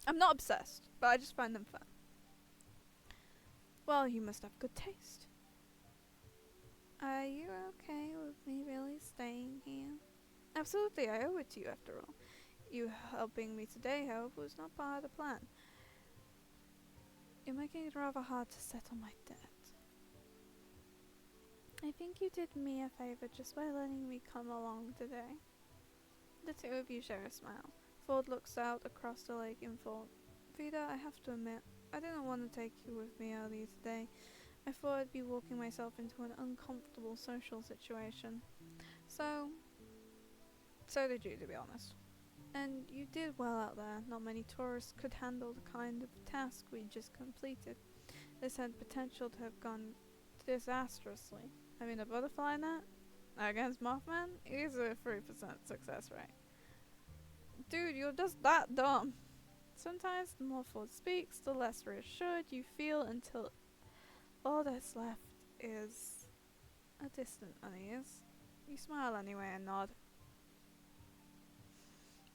I'm not obsessed, but I just find them fun. Well, you must have good taste. Are you okay with me really staying here? Absolutely, I owe it to you after all. You helping me today, however, was not part of the plan. You're making it rather hard to settle my debt. I think you did me a favor just by letting me come along today. The two of you share a smile. Ford looks out across the lake in thought. Vida, I have to admit, I didn't want to take you with me earlier today. I thought I'd be walking myself into an uncomfortable social situation. So did you, to be honest. And you did well out there. Not many tourists could handle the kind of task we just completed. This had potential to have gone disastrously. I mean, a butterfly net against Mothman is a 3% success rate. Dude, you're just that dumb. Sometimes the more Ford speaks, the less reassured you feel until all that's left is a distant unease. You smile anyway and nod.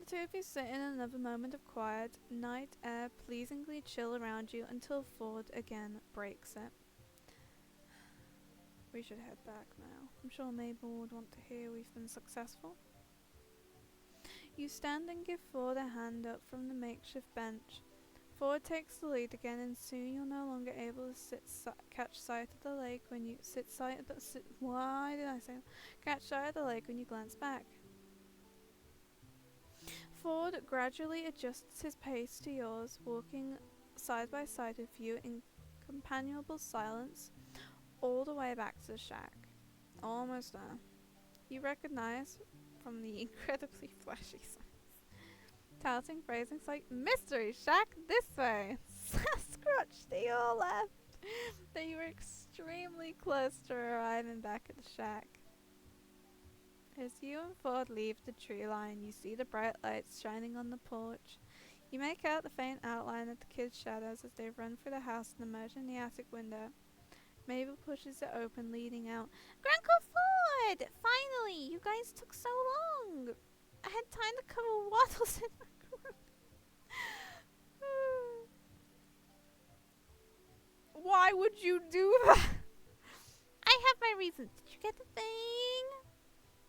The two of you sit in another moment of quiet, night air pleasingly chill around you until Ford again breaks it. We should head back now. I'm sure Mabel would want to hear we've been successful. You stand and give Ford a hand up from the makeshift bench. Ford takes the lead again, and soon you're no longer able to catch sight of the lake when you catch sight of the lake when you glance back. Ford gradually adjusts his pace to yours, walking side by side with you in companionable silence all the way back to the shack. Almost there. You recognize from the incredibly flashy signs touting phrasings like "Mystery Shack this way," "Sasquatch to your left," that you were extremely close to arriving back at the shack. As you and Ford leave the tree line, you see the bright lights shining on the porch. You make out the faint outline of the kids' shadows as they run through the house and emerge in the attic window. Mabel pushes it open, leading out. "Grandpa Ford! Finally! You guys took so long! I had time to cover waddles in macaroni." Why would you do that? I have my reasons. Did you get the thing?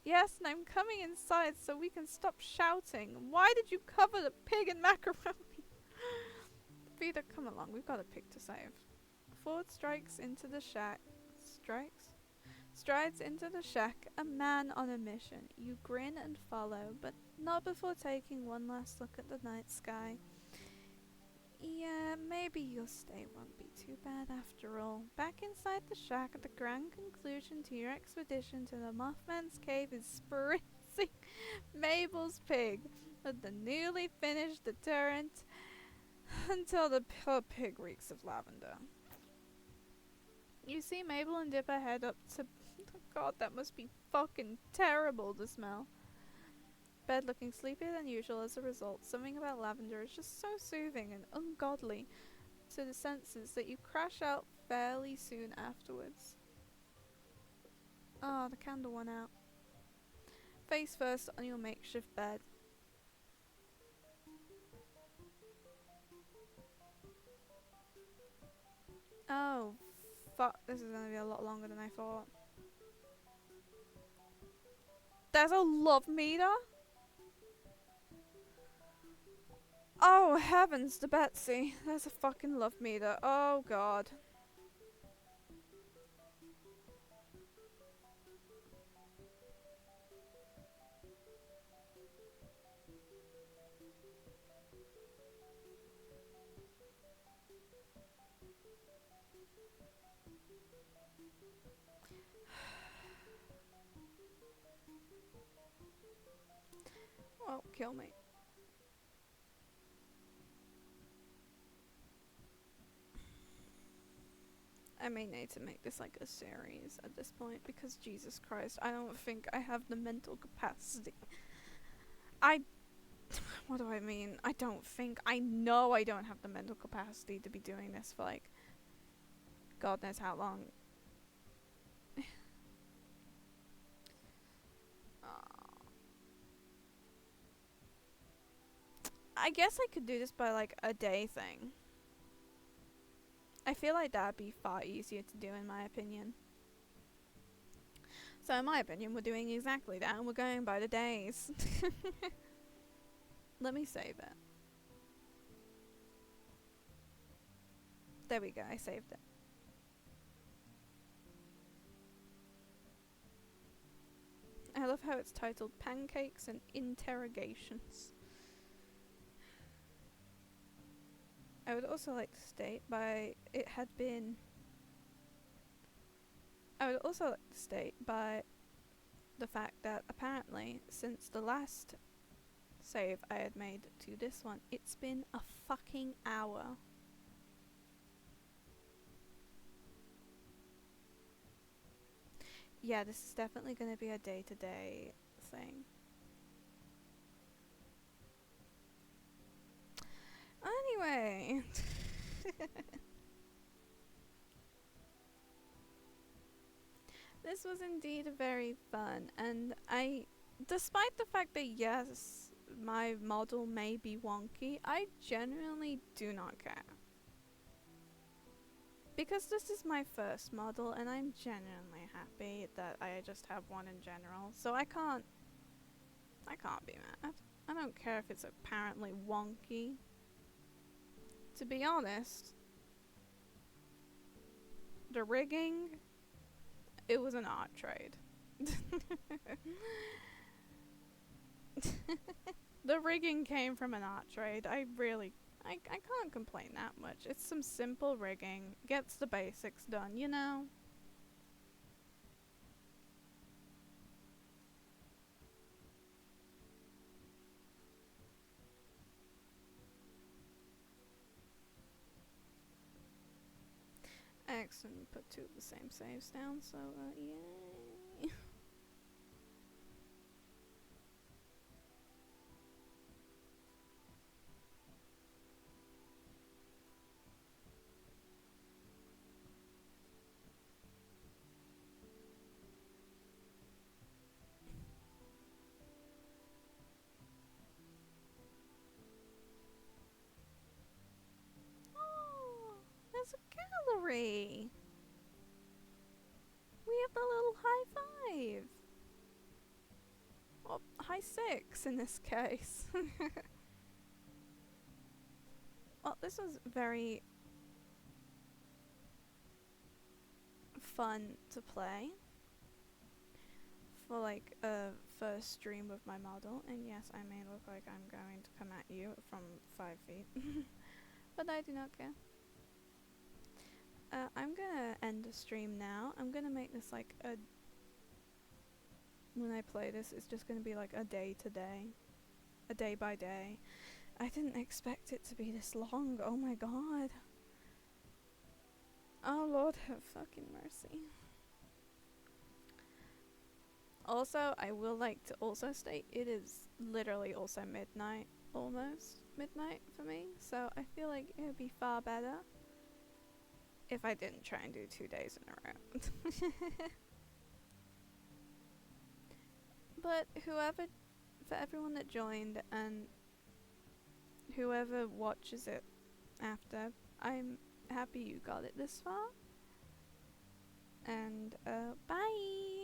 Yes, and I'm coming inside so we can stop shouting. Why did you cover the pig in macaroni? Vita, come along. We've got a pig to save. Ford strides into the shack, a man on a mission. You grin and follow, but not before taking one last look at the night sky. Yeah, maybe your stay won't be too bad after all. Back inside the shack, the grand conclusion to your expedition to the Mothman's Cave is sprinting Mabel's pig with the newly finished deterrent until the poor pig reeks of lavender. You see Mabel and Dipper head up to... Oh God, that must be fucking terrible to smell. Bed looking sleepier than usual as a result. Something about lavender is just so soothing and ungodly to the senses that you crash out fairly soon afterwards. Ah, the candle went out. Face first on your makeshift bed. Oh, fuck. This is gonna be a lot longer than I thought. There's a love meter? Oh, heavens to Betsy. There's a fucking love meter. Oh, God. Oh, kill me. I may need to make this like a series at this point because Jesus Christ, I don't think I have the mental capacity. What do I mean? I don't think. I know I don't have the mental capacity to be doing this for like God knows how long. I guess I could do this by like a day thing. I feel like that'd be far easier to do in my opinion. So in my opinion, we're doing exactly that and we're going by the days. Let me save it. There we go, I saved it. I love how it's titled Pancakes and Interrogations. I would also like to state by the fact that apparently since the last save I had made to this one, it's been a fucking hour. Yeah, this is definitely going to be a day-to-day thing. This was indeed very fun, and despite the fact that yes, my model may be wonky, I genuinely do not care. Because this is my first model, and I'm genuinely happy that I just have one in general, so I can't be mad. I don't care if it's apparently wonky. To be honest, the rigging, it was an art trade. The rigging came from an art trade. I can't complain that much. It's some simple rigging, gets the basics done, you know? I accidentally put 2 of the same saves down, so yay. Oh, there's a gallery. We have the little high 5. Well, high 6 in this case. Well, this was very fun to play for like a first stream with my model, and yes, I may look like I'm going to come at you from 5 feet, but I do not care. I'm gonna end the stream now. I'm gonna make this like when I play this, it's just gonna be like a day to day, a day by day. I didn't expect it to be this long. Oh my god. Oh Lord, have fucking mercy. Also, I will like to also state it is literally also midnight, almost midnight for me, so I feel like it would be far better if I didn't try and do 2 days in a row. But for everyone that joined and whoever watches it after, I'm happy you got it this far. And bye!